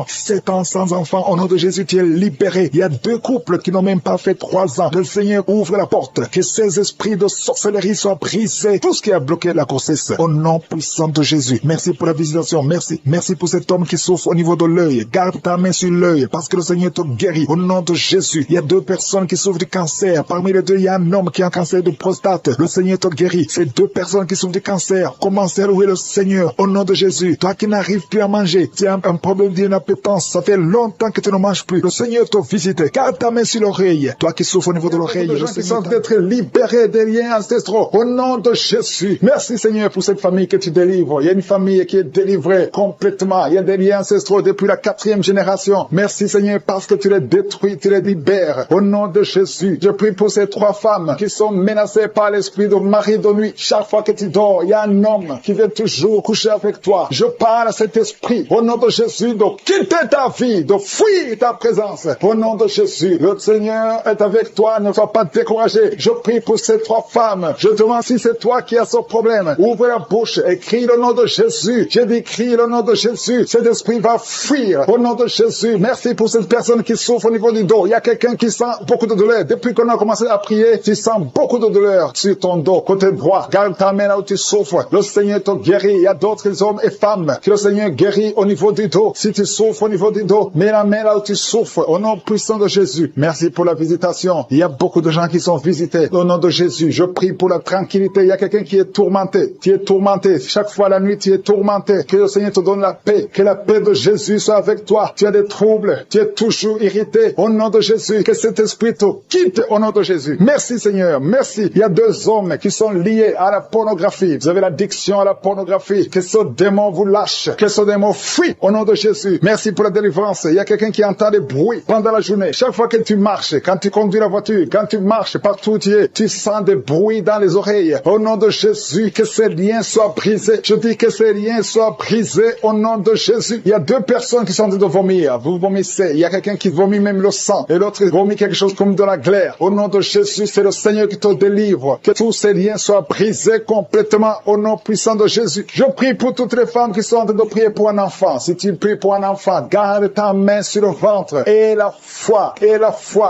ans sans enfant, au nom de Jésus, tu es libéré. Il y a 2 couples qui n'ont même pas fait 3 ans. Le Seigneur ouvre la porte. Que ces esprits de sorcellerie soient brisés. Tout ce qui a bloqué la grossesse. Au nom puissant de Jésus. Merci pour la visitation. Merci pour cet homme qui souffre au niveau de l'œil. Garde ta main sur l'œil parce que le Seigneur te guérit. Au nom de Jésus. Il y a 2 personnes qui souffrent du cancer. Parmi les 2, il y a un homme qui a un cancer de prostate. Le Seigneur te guérit. Ces 2 personnes qui souffrent du cancer. Commencez à louer le Seigneur. Au nom de Jésus. Toi qui n'arrives plus à manger. Tu as un problème d'inappétence. Ça fait longtemps que tu ne manges plus. Le Seigneur te visite. Garde ta main sur l'oreille. Toi qui souffres au niveau de l'oreille. Le Seigneur d'être libéré des liens ancestraux. Au nom de Jésus. Merci Seigneur pour cette famille que tu délivres. Il y a une famille qui est délivrée complètement. Il y a des liens ancestraux depuis la 4e génération. Merci Seigneur parce que tu les détruis, tu les libères. Au nom de Jésus. Je prie pour ces 3 femmes qui sont menacées par l'esprit de mari de nuit. Chaque fois que tu dors, il y a un homme qui vient toujours coucher avec toi. Je parle à cet esprit. Au nom de Jésus, de quitter ta vie, de fuir ta présence. Au nom de Jésus, le Seigneur est avec toi. Ne sois pas découragé. Je prie pour ces 3 femmes. Je te demande si c'est toi qui as ce problème. Ouvre la bouche et crie le nom de Jésus. J'ai dit crie le nom de Jésus. Cet esprit va fuir. Au nom de Jésus. Merci pour cette personne qui souffre au niveau du dos. Il y a quelqu'un qui sent beaucoup de douleur. Depuis qu'on a commencé à prier, tu sens beaucoup de douleur sur ton dos, côté droit. Garde ta main là où tu souffres. Le Seigneur te guérit. Il y a d'autres hommes et femmes que le Seigneur guérit au niveau du dos. Si tu souffres au niveau du dos, mets la main là où tu souffres. Au nom puissant de Jésus. Merci pour la visitation. Il y a beaucoup de gens qui sont visités. Au nom de Jésus, je prie pour la tranquillité. Il y a quelqu'un qui est tourmenté. Tu es tourmenté. Chaque fois la nuit, tu es tourmenté. Que le Seigneur te donne la paix. Que la paix de Jésus soit avec toi. Tu as des troubles. Tu es toujours irrité. Au nom de Jésus, que cet esprit te quitte au nom de Jésus. Merci Seigneur. Merci. Il y a 2 hommes qui sont liés à la pornographie. Vous avez l'addiction à la pornographie. Que ce démon vous lâche. Que ce démon fuit au nom de Jésus. Merci pour la délivrance. Il y a quelqu'un qui entend des bruits pendant la journée. Chaque fois que tu marches, quand tu conduis la voiture, quand tu marches partout où tu es, tu sens des bruits dans les oreilles. Au nom de Jésus, que ces liens soient brisés. Je dis que ces liens soient brisés au nom de Jésus. Il y a 2 personnes qui sont en train de vomir. Vous vomissez. Il y a quelqu'un qui vomit même le sang. Et l'autre vomit quelque chose comme de la glaire. Au nom de Jésus, c'est le Seigneur qui te délivre. Que tous ces liens soient brisés complètement au nom puissant de Jésus. Je prie pour toutes les femmes qui sont en train de prier pour un enfant. Si tu pries pour un enfant, garde ta main sur le ventre. Et la foi.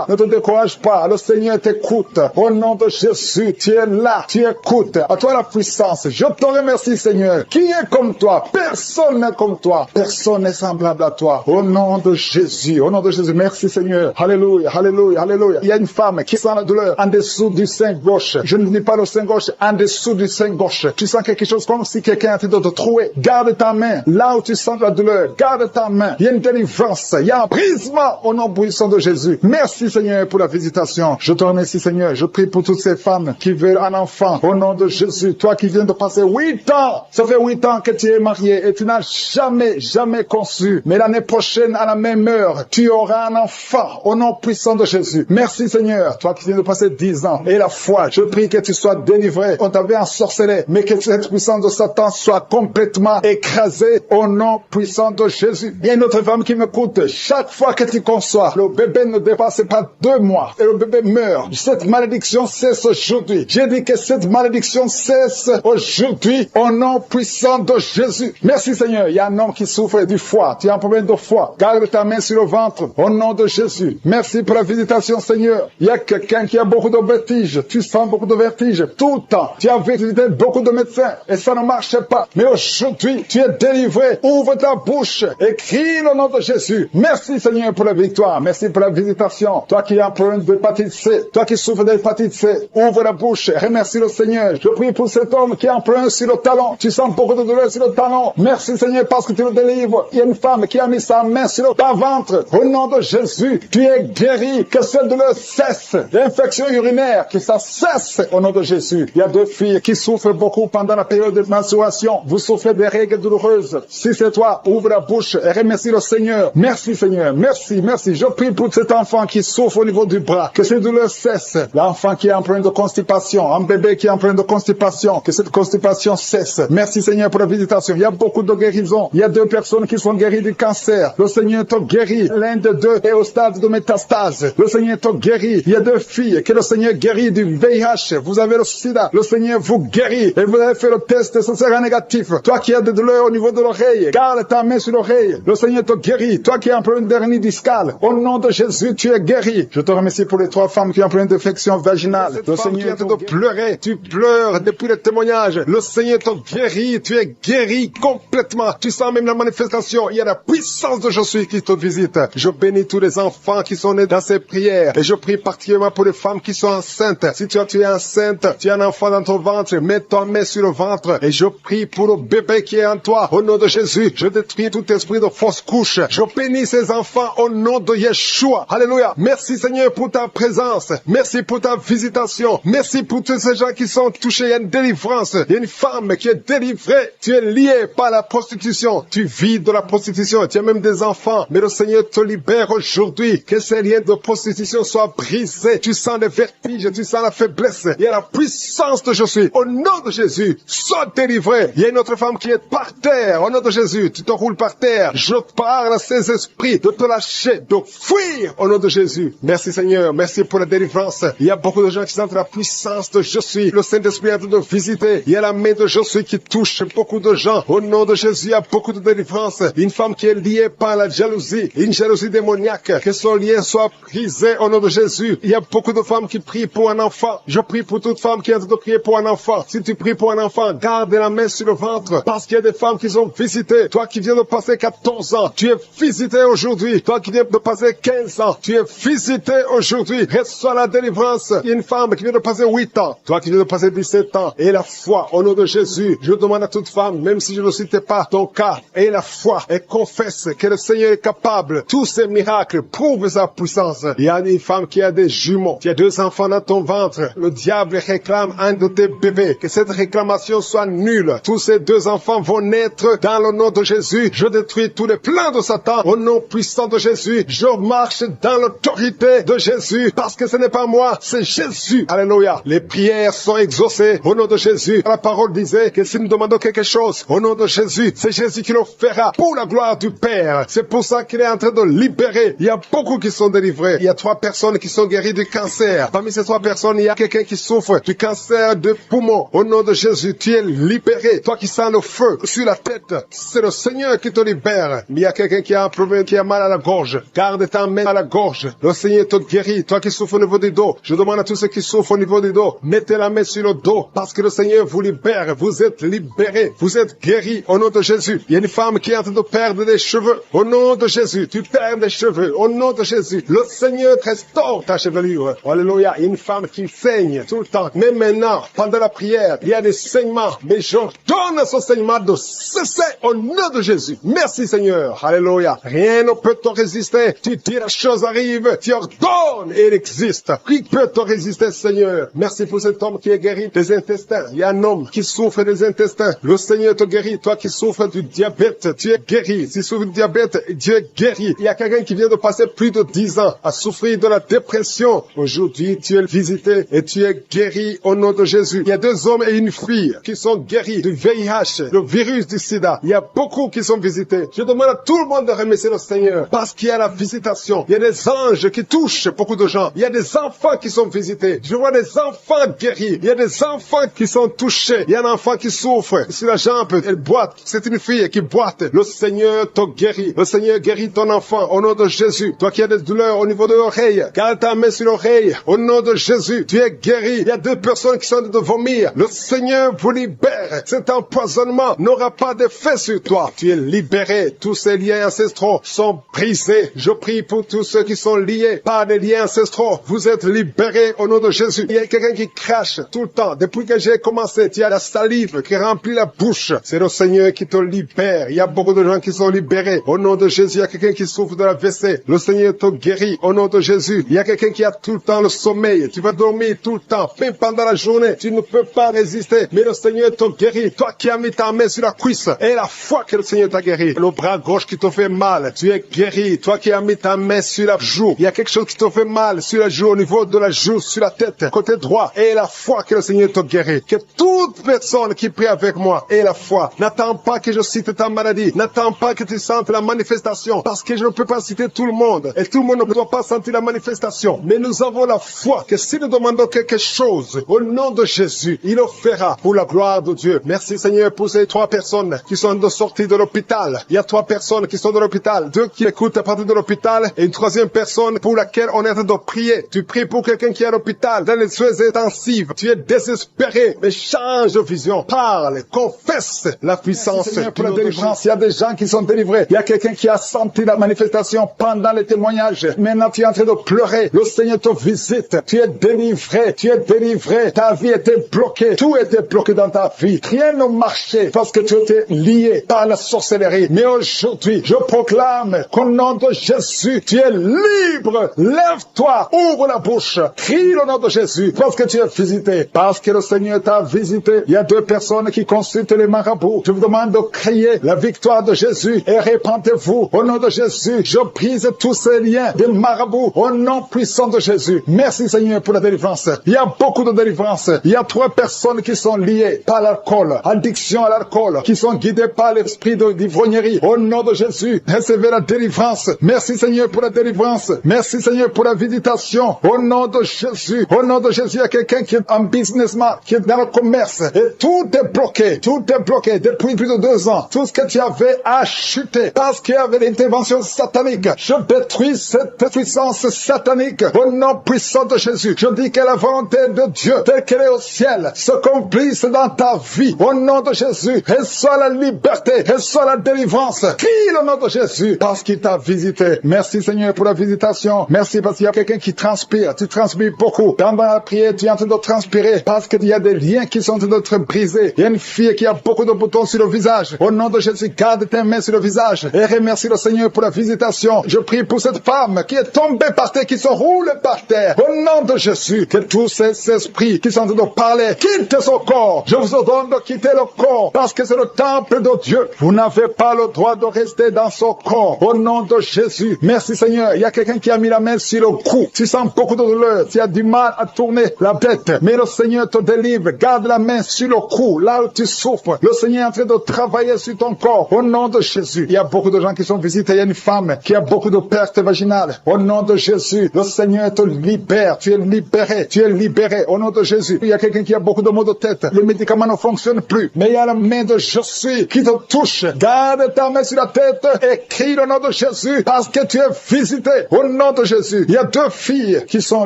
Ne te décourage pas. Le Seigneur t'écoute. Au nom de Jésus, tu es là. Tu écoutes. À toi la puissance. Je te remercie, Seigneur. Qui est comme toi? Personne n'est comme toi. Personne n'est semblable à toi. Au nom de Jésus, au nom de Jésus, merci Seigneur. Alléluia, alléluia, alléluia. Il y a une femme qui sent la douleur en dessous du sein gauche. Je ne dis pas le sein gauche, en dessous du sein gauche. Tu sens quelque chose comme si quelqu'un est en train de te trouer. Garde ta main là où tu sens la douleur. Garde ta main. Il y a une délivrance. Il y a un brisement au nom puissant de Jésus. Merci Seigneur pour la visitation. Je te remercie Seigneur. Je prie pour toutes ces femmes qui veulent un enfant. Au nom de Jésus. Toi qui viens de passer 8 ans. Ça fait 8 ans que tu es marié et tu n'as jamais conçu. Mais l'année prochaine, à la même heure, tu auras un enfant. Au nom puissant de Jésus. Merci Seigneur. Toi qui viens de passer 10 ans. Et la foi. Je prie que tu sois délivré. On t'avait ensorcelé. Mais que cette puissance de Satan soit complètement écrasée. Au nom puissant de Jésus. Il y a une autre femme qui m'écoute. Chaque fois que tu conçois, le bébé ne dépasse pas 2 mois. Et le bébé meurt. Cette malédiction cesse aujourd'hui. J'ai dit que cette malédiction cesse aujourd'hui. Au nom puissant de Jésus. Merci Seigneur. Il y a un homme qui souffre du foie. Tu as un problème de foie. Garde ta main sur le ventre. Au nom de Jésus. Merci pour la visitation Seigneur. Il y a quelqu'un qui a beaucoup de vertiges. Tu sens beaucoup de vertiges. Tout le temps. Tu as visité beaucoup de médecins. Et ça ne marche pas. Mais aujourd'hui, tu es délivré. Ouvre ta bouche. Et crie le nom de Jésus. Merci Seigneur pour la victoire. Merci pour la visitation. Toi qui as un problème d'hépatite C. Toi qui souffres d'hépatite C. Ouvre la bouche. Remercie le Seigneur. Je prie pour cet homme qui a un problème sur le talon. Tu sens beaucoup de douleur sur le talon. Merci Seigneur parce que tu le délivres. Il y a une femme qui a mis sa main sur le ventre. Au nom de Jésus, tu es guéri. Que cette douleur cesse. L'infection urinaire, que ça cesse au nom de Jésus. Il y a 2 filles qui souffrent beaucoup pendant la période de menstruation. Vous souffrez des règles douloureuses. Si c'est toi, ouvre la bouche et remercie le Seigneur. Merci Seigneur. Merci, merci. Je prie pour cet enfant qui souffre au niveau du bras. Que cette douleur cesse. L'enfant qui est en problème de constipation. Un bébé qui est en problème de constipation. Que cette constipation cesse. Merci Seigneur pour la visitation. Il y a beaucoup de guérisons. Il y a 2 personnes qui sont guéries du cancer. Le Seigneur te guérit. L'un de 2 est au stade de métastase. Le Seigneur te guérit. Il y a 2 filles que le Seigneur guérit du VIH. Vous avez le sida. Le Seigneur vous guérit. Et vous avez fait le test, ce sera négatif. Toi qui as des douleurs au niveau de l'oreille, garde ta main sur l'oreille. Le Seigneur te guérit. Toi qui as un problème d'hernie discale, au nom de Jésus, tu es guéri. Je te remercie pour les 3 femmes qui ont un problème d'infection vaginale. Le Seigneur te pleurer. Tu pleures depuis le témoignage. Le Seigneur te guérit. Tu es guéri complètement. Tu sens même la manifestation. Il y a la puissance de Jésus qui te visite. Je bénis tous les enfants qui sont nés dans ces prières. Et je prie particulièrement pour les femmes qui sont enceintes. Si tu es enceinte, tu as un enfant dans ton ventre, mets ta main sur le ventre. Et je prie pour le bébé qui est en toi. Au nom de Jésus, je détruis tout esprit de fausse couche. Je bénis ces enfants au nom de Yeshua. Alléluia. Merci Seigneur pour ta présence. Merci pour ta visitation. Merci pour tous ces gens qui sont touchés. Il y a une délivrance. Il y a une femme qui est délivrée. Tu es lié par la prostitution. Tu vis de la prostitution. Tu as même des enfants. Mais le Seigneur te libère aujourd'hui. Que ces liens de prostitution soient brisés. Tu sens les vertiges. Tu sens la faiblesse. Il y a la puissance de Jésus. Au nom de Jésus, sois délivré. Il y a une autre femme qui est par terre. Au nom de Jésus, tu te roules par terre. Je parle à ces esprits de te lâcher, de fuir au nom de Jésus. Merci Seigneur. Merci pour la délivrance. Il y a beaucoup de gens qui sentent la puissance de Je suis. Le Saint-Esprit est en train de visiter. Il y a la main de Je suis qui touche beaucoup de gens. Au nom de Jésus, il y a beaucoup de délivrance. Une femme qui est liée par la jalousie, une jalousie démoniaque, que son lien soit brisé au nom de Jésus. Il y a beaucoup de femmes qui prient pour un enfant. Je prie pour toute femme qui est en train de prier pour un enfant. Si tu pries pour un enfant, garde la main sur le ventre, parce qu'il y a des femmes qui sont visitées. Toi qui viens de passer 14 ans, tu es visité aujourd'hui. Toi qui viens de passer 15 ans, tu es visité aujourd'hui. Reçois la délivrance. Il y a une femme qui vient de passer 8 ans. Toi qui viens de passer 17 ans. Et la foi au nom de Jésus. Je demande à toute femme, même si je ne citais pas ton cas, et la foi, et confesse que le Seigneur est capable. Tous ces miracles prouvent sa puissance. Il y a une femme qui a des jumeaux. Tu as 2 enfants dans ton ventre. Le diable réclame un de tes bébés. Que cette réclamation soit nulle. Tous ces 2 enfants vont naître dans le nom de Jésus. Je détruis tous les plans de Satan au nom puissant de Jésus. Je marche dans l'autorité de Jésus parce que ce n'est pas moi, c'est Jésus. Alléluia. Les prières sont exaucées au nom de Jésus. La parole disait que si nous demandons quelque chose au nom de Jésus, c'est Jésus qui le fera pour la gloire du Père. C'est pour ça qu'il est en train de libérer. Il y a beaucoup qui sont délivrés. Il y a 3 personnes qui sont guéries du cancer. Parmi ces 3 personnes, il y a quelqu'un qui souffre du cancer de poumon. Au nom de Jésus, tu es libéré. Toi qui sens le feu sur la tête, c'est le Seigneur qui te libère. Mais il y a quelqu'un qui a un problème, qui a mal à la gorge. Garde ta main à la gorge. Le Seigneur te guérit. Toi qui souffres au niveau du dos, je demande à tous ceux qui souffrent au niveau du dos, mettez la main sur le dos parce que le Seigneur vous libère. Vous êtes libérés. Vous êtes guéris au nom de Jésus. Il y a une femme qui est en train de perdre des cheveux. Au nom de Jésus, tu perds des cheveux. Au nom de Jésus, le Seigneur te restaure ta chevelure. Alléluia. Une femme qui saigne tout le temps. Mais maintenant, pendant la prière, il y a des saignements. Mais j'ordonne à ce saignement de cesser au nom de Jésus. Merci Seigneur. Alléluia. Rien ne peut te résister. Tu dis la chose arrive. Tu ordonnes et elle existe. Qui peut te résister, Seigneur? Merci pour cet homme qui est guéri des intestins. Il y a un homme qui souffre des intestins. Le Seigneur te guérit. Toi qui souffres du diabète, tu es guéri. Si tu souffres du diabète, Dieu est guéri. Il y a quelqu'un qui vient de passer plus de 10 ans à souffrir de la dépression. Aujourd'hui, tu es visité et tu es guéri au nom de Jésus. Il y a 2 hommes et une fille qui sont guéris du VIH, le virus du sida. Il y a beaucoup qui sont visités. Je demande à tout le monde de remercier le Seigneur parce qu'il y a la visitation. Il y a des anges qui touchent beaucoup de gens. Il y a des enfants qui sont visités. Je vois des enfants guéris. Il y a des enfants qui sont touchés. Il y a un enfant qui souffre sur la jambe. Elle boite. C'est une fille qui boite. Le Seigneur te guérit. Le Seigneur guérit ton enfant au nom de Jésus. Toi qui as des douleurs au niveau de l'oreille, garde ta main sur l'oreille. Au nom de Jésus, tu es guéri. Il y a 2 personnes qui sont en train de vomir. Le Seigneur vous libère. Cet empoisonnement n'aura pas d'effet sur toi. Tu es libéré. Tous ces liens ancestraux sont brisés. Je prie pour tous ceux qui sont liés par des liens ancestraux. Vous êtes libérés au nom de Jésus. Il y a quelqu'un qui crache tout le temps. Depuis que j'ai commencé, tu as la salive qui remplit la bouche. C'est le Seigneur qui te libère. Il y a beaucoup de gens qui sont libérés. Au nom de Jésus, il y a quelqu'un qui souffre de la WC. Le Seigneur te guérit. Au nom de Jésus, il y a quelqu'un qui a tout le temps le sommeil. Tu vas dormir tout le temps. Même pendant la journée, tu ne peux pas résister. Mais le Seigneur te guérit. Toi qui as mis ta main sur la cuisse et la foi que le Seigneur t'a guéri. Le bras gauche qui te fait mal, tu es guéri. Toi qui as mis ta main sur la joue, il y a quelque chose qui te fait mal sur la joue, au niveau de la joue, sur la tête, côté droit. Et la foi que le Seigneur te guérit. Que toute personne qui prie avec moi ait la foi. N'attends pas que je cite ta maladie. N'attends pas que tu sentes la manifestation. Parce que je ne peux pas citer tout le monde. Et tout le monde ne doit pas sentir la manifestation. Mais nous avons la foi que si nous demandons quelque chose, au nom de Jésus, il le fera pour la gloire de Dieu. Merci Seigneur pour ces 3 personnes qui sont de sortie de l'hôpital. Il y a 3 personnes qui sont de l'hôpital. 2 qui écoutent à partir de l'hôpital. Et une 3e personne pour laquelle on est en train de prier. Tu pries pour quelqu'un qui est à l'hôpital, dans les soins intensifs. Tu es désespéré. Mais change de vision. Parle. Confesse la puissance. Merci, Seigneur, pour la délivrance. Il y a des gens qui sont délivrés. Il y a quelqu'un qui a senti la manifestation pendant les témoignages. Maintenant, tu es en train de pleurer. Le Seigneur te visite. Tu es délivré. Tu es délivré. Ta vie était bloquée. Tout était bloqué dans ta vie. Rien ne marchait parce que tu étais lié par la sorcellerie. Mais aujourd'hui, je proclame qu'au nom de Jésus, tu es libre. Lève-toi. Ouvre la bouche. Crie le nom de Jésus parce que tu es visité. Parce que le Seigneur t'a visité. Il y a 2 personnes qui consultent les marabouts. Je vous demande de crier la victoire de Jésus et répandez-vous. Au nom de Jésus, je brise tous ces liens des marabouts. Au nom puissant de Jésus. Merci Seigneur pour la délivrance. Il y a beaucoup de délivrance. Il y a 3 personnes qui sont liées par l'alcool, addiction à l'alcool, qui sont guidées par l'esprit d'ivrognerie. Au nom de Jésus, recevez la délivrance. Merci Seigneur pour la délivrance. Merci Seigneur pour la visitation. Au nom de Jésus. Au nom de Jésus, il y a quelqu'un qui est un businessman, qui est dans le commerce. Et tout est bloqué. Tout est bloqué depuis plus de 2 ans. Tout ce que tu avais a chuté parce qu'il y avait l'intervention satanique. Je détruis cette puissance satanique. Au nom puissant de Jésus, je dis que la volonté de Dieu, telle qu'elle est au ciel, s'accomplisse dans ta vie. Au nom de Jésus, reçois la liberté, reçois la délivrance. Crie le nom de Jésus parce qu'il t'a visité. Merci Seigneur pour la visitation. Merci parce qu'il y a quelqu'un qui transpire. Tu transpires beaucoup. Pendant la prière, tu es en train de transpirer parce qu'il y a des liens qui sont en train d'être brisés. Il y a une fille qui a beaucoup de boutons sur le visage. Au nom de Jésus, garde tes mains sur le visage et remercie le Seigneur pour la visitation. Je prie pour cette femme qui est tombée par terre, qui se roule par terre. Au nom de Jésus, que tous ces esprits qui sont en train de parler quittent son corps. Je vous ordonne de quitter le corps parce que c'est le temple de Dieu. Vous n'avez pas le droit de rester dans son corps. Au nom de Jésus. Merci Seigneur. Il y a quelqu'un qui a mis la main sur le cou. Tu sens beaucoup de douleur. Tu as du mal à tourner la tête. Mais le Seigneur te délivre. Garde la main sur le cou. Là où tu souffres. Le Seigneur est en train de travailler sur ton corps. Au nom de Jésus. Il y a beaucoup de gens qui sont visités. Il y a une femme qui a beaucoup de pertes vaginales. Au nom de Jésus. Le Seigneur te libère. Tu es libéré. Tu es libéré. Au nom de Jésus. Il y a quelqu'un qui a beaucoup de maux de tête. Les médicaments ne fonctionnent plus. Mais il y a la main de Je suis qui te touche. Garde ta main sur la tête et crie le nom de Jésus parce que tu es visité. Au nom de Jésus. Il y a 2 filles qui sont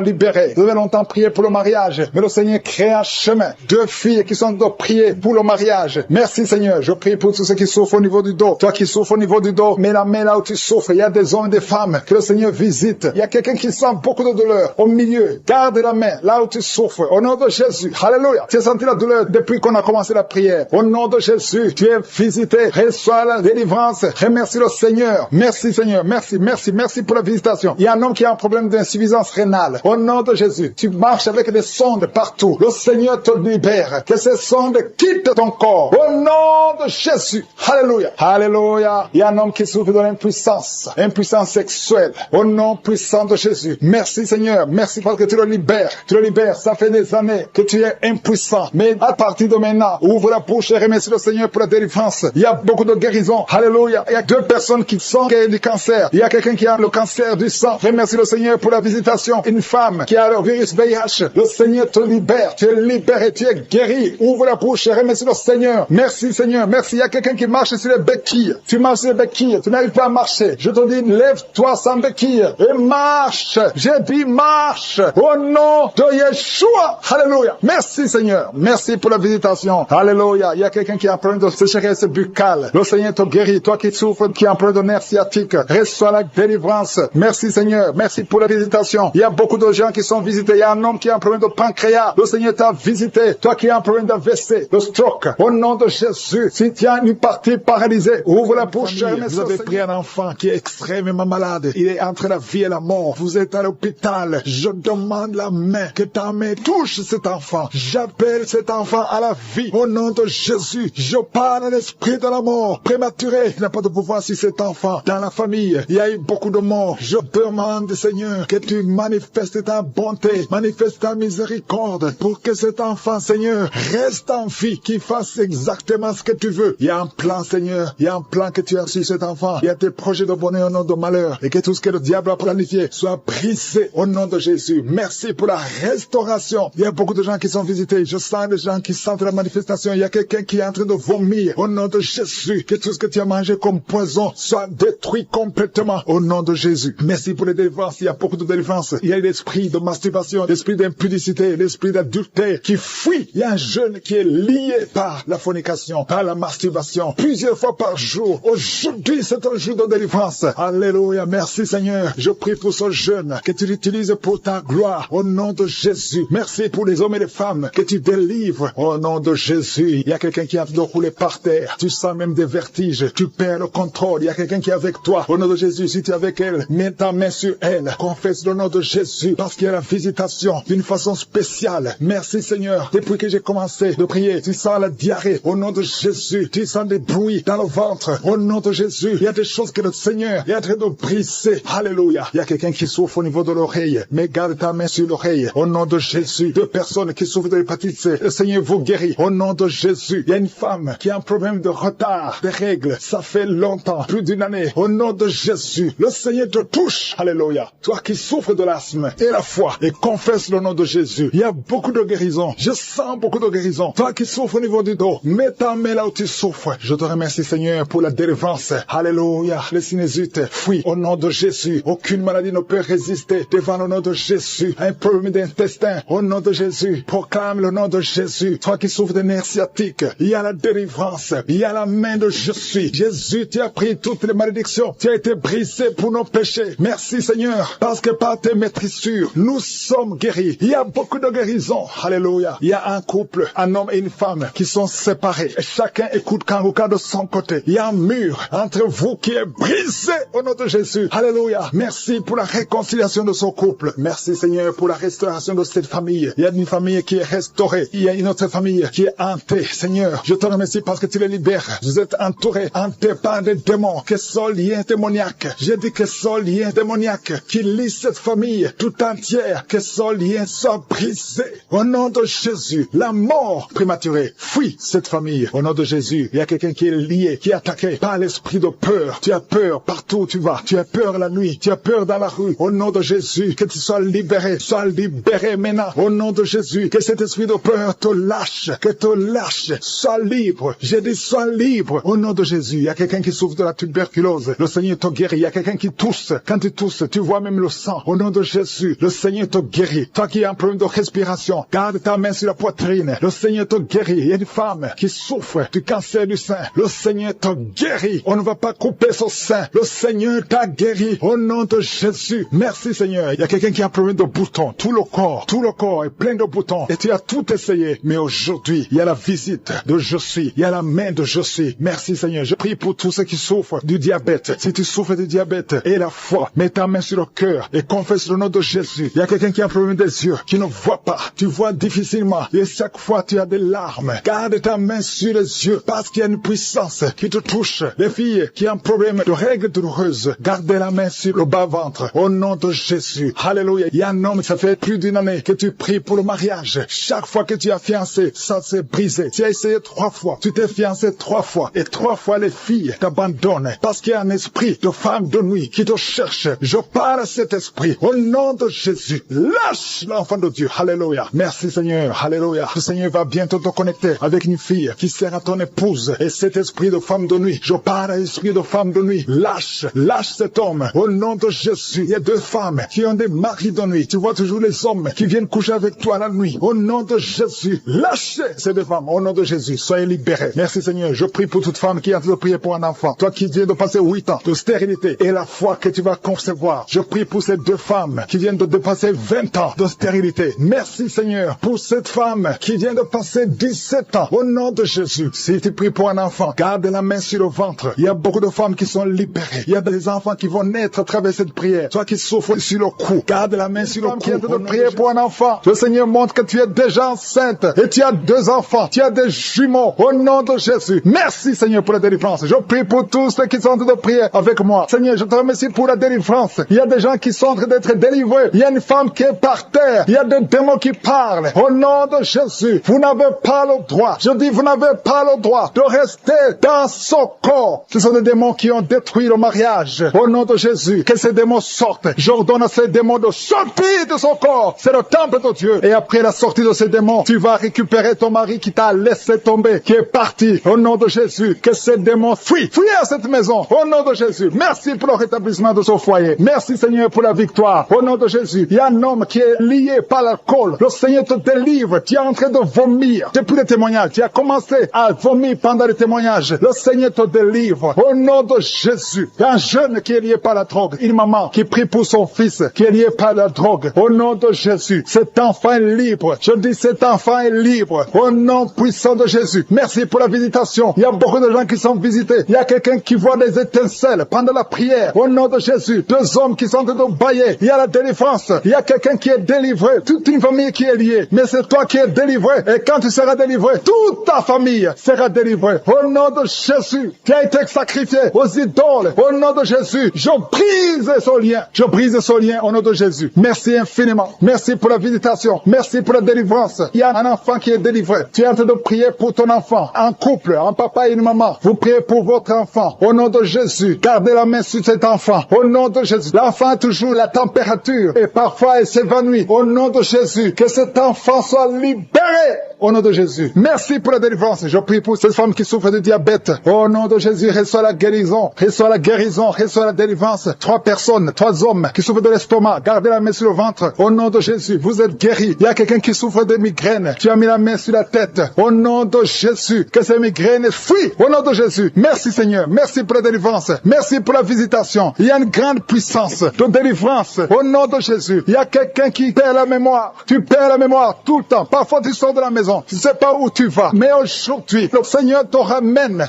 libérées. Vous avez longtemps prié pour le mariage. Mais le Seigneur crée un chemin. 2 filles qui sont de prier pour le mariage. Merci Seigneur. Je prie pour tous ceux qui souffrent au niveau du dos. Toi qui souffres au niveau du dos, mets la main là où tu souffres. Il y a des hommes et des femmes que le Seigneur visite. Il y a quelqu'un qui sent beaucoup de douleur au milieu. Garde la main là où tu souffres. Au nom de Jésus. Alléluia. Tu as senti la douleur depuis qu'on a commencé la prière. Au nom de Jésus, tu es visité. Reçois la délivrance. Remercie le Seigneur. Merci Seigneur. Merci pour la visitation. Il y a un homme qui a un problème d'insuffisance rénale. Au nom de Jésus, tu marches avec des sondes partout. Le Seigneur te libère. Que ces sondes quittent ton corps. Au nom de Jésus. Alléluia. Alléluia. Il y a un homme qui souffre de l'impuissance. Impuissance sexuelle. Au nom puissant de Jésus. Merci Seigneur. Merci parce que tu le libères. Tu le libères. Ça fait des années que tu es impuissant. Mais à partir de maintenant, ouvre la bouche et remercie le Seigneur pour la délivrance. Il y a beaucoup de guérisons. Alléluia. Il y a 2 personnes qui sont guéries du cancer. Il y a quelqu'un qui a le cancer du sang. Remercie le Seigneur pour la visitation. Une femme qui a le virus VIH. Le Seigneur te libère. Tu es libéré. Tu es guéri. Ouvre la bouche et remercie le Seigneur. Merci Seigneur. Merci. Il y a quelqu'un qui marche sur les béquilles. Tu marches sur les béquilles. Tu n'arrives pas à marcher. Je te dis, lève-toi sans béquilles et marche. J'ai dit marche. Au nom de Yeshua. Alléluia. Merci Seigneur. Merci pour la visitation. Alléluia. Il y a quelqu'un qui a un problème de sécheresse buccale. Le Seigneur te guérit. Toi qui souffres, qui a un problème de nerf sciatique, reçois la délivrance. Merci Seigneur. Merci pour la visitation. Il y a beaucoup de gens qui sont visités. Il y a un homme qui a un problème de pancréas. Le Seigneur t'a visité. Toi qui as un problème d'AVC, de stroke. Au nom de Jésus. Si tu as une partie paralysée, ouvre la bouche. Vous avez pris un enfant qui est extrêmement malade. Il est entre la vie et la mort. Vous êtes à l'hôpital. Je demande la main. Que ta main touche cet enfant. J'appelle cet enfant à la vie. Au nom de Jésus. Je parle à l'esprit de la mort prématuré. Il n'a pas de pouvoir sur cet enfant. Dans la famille, il y a eu beaucoup de morts. Je demande, Seigneur, que tu manifestes ta bonté, manifestes ta miséricorde pour que cet enfant, Seigneur, reste en vie, qu'il fasse exactement ce que tu veux. Il y a un plan, Seigneur. Il y a un plan que tu as sur cet enfant. Il y a tes projets de bonheur, au nom de malheur. Et que tout ce que le diable a planifié soit brisé au nom de Jésus. Merci pour la restauration. Il y a beaucoup de gens qui sont visités. Je sens des gens qui sentent la manifestation. Il y a quelqu'un qui est en train de vomir au nom de Jésus. Que tout ce que tu as mangé comme poison soit détruit complètement au nom de Jésus. Merci pour les délivrances. Il y a beaucoup de délivrances. Il y a l'esprit de masturbation, l'esprit d'impudicité, l'esprit d'adultère qui fuit. Il y a un jeune qui est lié par la fornication, par la masturbation, plusieurs fois par jour. Aujourd'hui, c'est un jour de délivrance. Alléluia. Merci Seigneur. Je prie pour ce jeune que tu l'utilises pour ta gloire au nom de Jésus. Merci pour les hommes et les femmes que tu délivres au nom de Jésus. Il y a quelqu'un qui a de rouler par terre. Tu sens même des vertiges. Tu perds le contrôle. Il y a quelqu'un qui est avec toi. Au nom de Jésus, si tu es avec elle, mets ta main sur elle. Confesse le nom de Jésus parce qu'il y a la visitation d'une façon spéciale. Merci Seigneur. Depuis que j'ai commencé de prier, tu sens la diarrhée. Au nom de Jésus, tu sens des bruits dans le ventre. Au nom de Jésus, il y a des choses que le Seigneur est en train de briser. Alléluia. Il y a quelqu'un qui souffre au niveau de l'oreille. Mais garde ta main sur l'oreille. Au nom de Jésus, 2 personnes qui souffrent de l'hépatite C. Le Seigneur vous guérit. Au nom de Jésus, il y a une femme qui a un problème de retard des règles. Ça fait longtemps, plus d'une année. Au nom de Jésus, le Seigneur te touche. Alléluia. Toi qui souffres de l'asthme et la foi et confesse le nom de Jésus. Il y a beaucoup de guérisons. Je sens beaucoup de guérisons. Toi qui souffres au niveau du dos, mets ta main là où tu souffres. Je te remercie Seigneur pour la délivrance. Alléluia. Les sinusite fuient au nom de Jésus. Aucune maladie ne peut résister devant le nom de Jésus. Un problème d'intestin au nom de Jésus. Proclame le nom de Jésus. Toi qui souffres de nerfs sciatiques, il y a la délivrance. Il y a la main de Jésus. Jésus, tu as pris toutes les malédictions. Tu as été brisé pour nos péchés. Merci Seigneur. Parce que par tes maîtrissures, nous sommes guéris. Il y a beaucoup de guérisons. Alléluia. Il y a un couple, un homme et une femme qui sont séparés. Et chacun écoute Kanguka de son côté. Il y a un mur entre vous qui est brisé au nom de Jésus. Alléluia. Merci pour la réconciliation de ce couple. Merci Seigneur pour la restauration de cette famille. Il y a une famille qui est restaurée. Il y a une autre famille qui est hantée. Seigneur, je te remercie parce que tu les libères. Vous êtes entourés, hantés par des démons, que ce lien démoniaque. J'ai dit que ce lien démoniaque qui lie cette famille tout entière, que ce lien soit brisé. Au nom de Jésus, la mort prématurée fuit cette famille. Au nom de Jésus, il y a quelqu'un qui est lié, qui est attaqué par l'esprit de peur. Tu as peur partout où tu vas. Tu as peur la nuit. Tu as peur dans la rue. Au nom de Jésus, que tu sois libéré. Sois libéré maintenant. Au nom de Jésus, que cet esprit de peur te lâche. Que te lâche. Sois libre. J'ai dit sois libre. Au nom de Jésus, il y a quelqu'un qui souffre de la tuberculose. Le Seigneur te guérit. Il y a quelqu'un qui tousse. Quand tu tousses, tu vois même le sang. Au nom de Jésus, le Seigneur te guérit. Toi qui as un problème de respiration, garde ta main sur la poitrine. Le Seigneur te guérit. Il y a une femme qui souffre du cancer du sein. Le Seigneur te guéri. On ne va pas couper son sein. Le Seigneur t'a guéri au nom de Jésus. Merci Seigneur. Il y a quelqu'un qui a un problème de boutons. Tout le corps est plein de boutons. Et tu as tout essayé. Mais aujourd'hui, il y a la visite de Je suis. Il y a la main de Je suis. Merci Seigneur. Je prie pour tous ceux qui souffrent du diabète. Si tu souffres du diabète et la foi, mets ta main sur le cœur et confesse le nom de Jésus. Il y a quelqu'un qui a un problème des yeux, qui ne voit pas. Tu vois difficilement. Et chaque fois, tu as des larmes. Garde ta main sur les yeux parce qu'il y a une puissance qui te touche. Les filles qui ont un problème de règles douloureuses, gardez la main sur le bas-ventre. Au nom de Jésus. Alléluia. Il y a un homme, ça fait plus d'une année que tu pries pour le mariage. Chaque fois que tu as fiancé, ça s'est brisé. Tu as essayé 3 fois. Tu t'es fiancé 3 fois. Et 3 fois, les filles t'abandonnent. Parce qu'il y a un esprit de femme de nuit qui te cherche. Je parle à cet esprit. Au nom de Jésus. Lâche l'enfant de Dieu. Alléluia. Merci Seigneur. Alléluia. Le Seigneur va bientôt te connecter avec une fille qui sera ton épouse. Et cet esprit de femme de nuit, je parle à l'esprit de femme de nuit. Lâche cet homme. Au nom de Jésus. Il y a 2 femmes qui ont des maris de nuit. Tu vois toujours les hommes qui viennent coucher avec toi la nuit. Au nom de Jésus. Lâchez ces 2 femmes. Au nom de Jésus. Soyez libérés. Merci Seigneur. Je prie pour toute femme qui est en train de prier pour un enfant. Toi qui viens de passer 8 ans de stérilité et la foi que tu vas concevoir. Je prie pour ces 2 femmes qui viennent de dépasser 20 ans de stérilité. Merci Seigneur pour cette femme qui vient de passer 17 ans. Au nom de Jésus. Si tu pries pour un enfant, garde la main sur le ventre. Il y a beaucoup de femmes qui sont libérées. Il y a des enfants qui vont naître à travers cette prière. Toi qui souffres sur le cou, garde la main sur le cou. Qui est de prier pour un enfant. Le Seigneur montre que tu es déjà enceinte et tu as 2 enfants. Tu as des jumeaux. Au nom de Jésus. Merci Seigneur pour la délivrance. Je prie pour tous ceux qui sont en train de prier avec moi. Seigneur, je te remercie pour la délivrance. Il y a des gens qui sont en train d'être délivrés. Il y a une femme qui est par terre. Il y a des démons qui parlent. Au nom de Jésus, vous n'avez pas le droit. Je dis, vous n'avez pas le droit de rester dans son corps. Ce sont des démons qui ont détruit le mariage. Au nom de Jésus, que ces démons sortent. J'ordonne à ces démons de sortir de son corps. C'est le temple de Dieu. Et après la sortie de ces démons, tu vas récupérer ton mari qui t'a laissé tomber, qui est parti. Au nom de Jésus, que ces démons fuient. Fuis à cette maison. Au nom de Jésus. Merci pour le rétablissement de son foyer. Merci Seigneur pour la victoire. Au nom de Jésus. Il y a un homme qui est lié par l'alcool. Le Seigneur te délivre. Tu es en train de vomir. Depuis le témoignage, tu as commencé à vomir pendant le témoignage. Le Seigneur te délivre. Au nom de Jésus. Il y a un jeune qui est lié par la drogue. Une maman qui prie pour son fils qui est lié par la drogue. Au nom de Jésus. Cet enfant est libre. Je dis cet enfant est libre. Au nom puissant de Jésus. Merci pour la visitation. Il y a beaucoup de gens qui sont visités. Il y a quelqu'un qui voit des étincelles pendant la prière. Au nom de Jésus. 2 hommes qui sont en train de bailler. Il y a la délivrance. Il y a quelqu'un qui est délivré. Toute une famille qui est liée. Mais c'est toi qui es délivré. Et quand tu seras délivré, toute ta famille sera délivrée. Au nom de Jésus, qui a été sacrifié aux idoles. Au nom de Jésus, je brise ce lien. Je brise ce lien au nom de Jésus. Merci infiniment. Merci pour la visitation. Merci pour la délivrance. Il y a un enfant qui est délivré. Tu es en train de prier pour ton enfant. Un couple, un papa et une maman. Vous priez pour votre enfant. Au nom de Jésus, gardez la main sur cet enfant. Au nom de Jésus. L'enfant a toujours la température et parfois il s'évanouit. Au nom de Jésus, que cet enfant soit libéré. Au nom de Jésus. Merci pour la délivrance. Je prie pour cette femme qui souffre de diabète. Au nom de Jésus, reçois la guérison. Reçois la guérison. Reçois la délivrance. 3 personnes, 3 hommes qui souffrent de l'estomac. Gardez la main sur le ventre. Au nom de Jésus, vous êtes guéris. Il y a quelqu'un qui souffre de migraines. Tu as mis la main sur la tête. Au nom de Jésus, que ces migraines fuient. Au nom de Jésus. Merci Seigneur. Merci pour la délivrance. Merci pour la visitation. Il y a une grande puissance de délivrance. Au nom de Jésus. Il y a quelqu'un qui perd la mémoire. Tu perds la mémoire tout le temps. Parfois tu sors de la maison. Tu ne sais pas où tu vas. Mais aujourd'hui, le Seigneur te ramène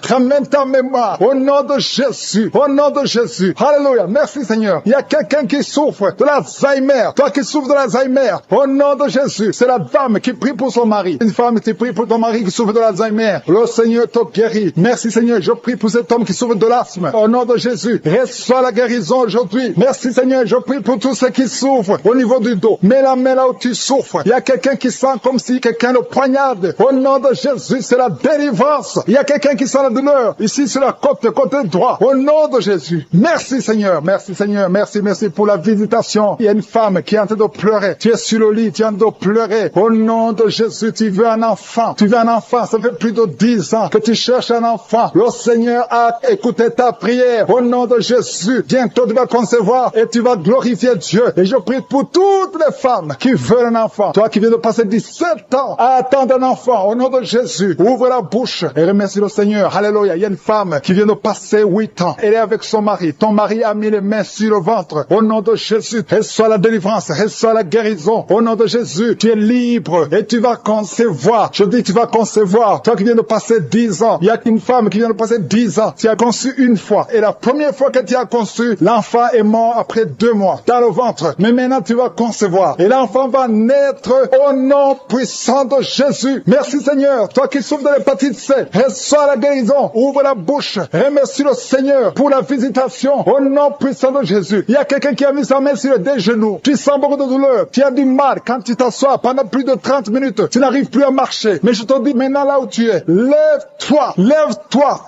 ta mémoire. Au nom de Jésus. Au nom de Jésus. Alléluia. Merci Seigneur. Il y a quelqu'un qui souffre de l'Alzheimer. Toi qui souffres de l'Alzheimer. Au nom de Jésus. C'est la dame qui prie pour son mari. Une femme qui prie pour ton mari qui souffre de l'Alzheimer. Le Seigneur te guérit. Merci Seigneur. Je prie pour cet homme qui souffre de l'asthme. Au nom de Jésus. Reçois la guérison aujourd'hui. Merci Seigneur. Je prie pour tous ceux qui souffrent au niveau du dos. Mets la main là où tu souffres. Il y a quelqu'un qui sent comme si quelqu'un le poignarde. Au nom de Jésus, c'est la délivrance. Il y a quelqu'un qui sent la douleur. Ici sur la côté droit. Au nom de Jésus. Merci Seigneur. Merci Seigneur. Merci pour la visitation. Il y a une femme qui est en train de pleurer. Tu es sur le lit. Tu es en train de pleurer. Au nom de Jésus, tu veux un enfant. Tu veux un enfant. Ça fait plus de 10 ans que tu cherches un enfant. Le Seigneur a écouté ta prière. Au nom de Jésus, bientôt tu vas concevoir et tu vas glorifier Dieu. Et je prie pour toutes les femmes qui veulent un enfant. Toi qui viens de passer 17 ans à attendre attendent un enfant. Au nom de Jésus, ouvre la bouche et remercie le Seigneur. Alléluia. Il y a une femme qui vient de passer 8 ans. Elle est avec son mari. Ton mari a mis les mains sur le ventre. Au nom de Jésus, reçois la délivrance, reçois la guérison. Au nom de Jésus, tu es libre et tu vas concevoir. Je dis tu vas concevoir. Toi qui viens de passer 10 ans, il y a une femme qui vient de passer 10 ans. Tu as conçu une fois. Et la première fois que tu as conçu, l'enfant est mort après 2 mois dans le ventre. Mais maintenant tu vas concevoir. Et l'enfant va naître au nom puissant de Jésus. Merci Seigneur. Toi qui souffres de l'hépatite C, reçois la guérison. Ouvre la bouche. Remercie le Seigneur pour la visitation. Au nom puissant de Jésus. Il y a quelqu'un qui a mis sa main sur les genoux. Tu sens beaucoup de douleur. Tu as du mal quand tu t'assois pendant plus de 30 minutes. Tu n'arrives plus à marcher. Mais je te dis maintenant là où tu es, lève-toi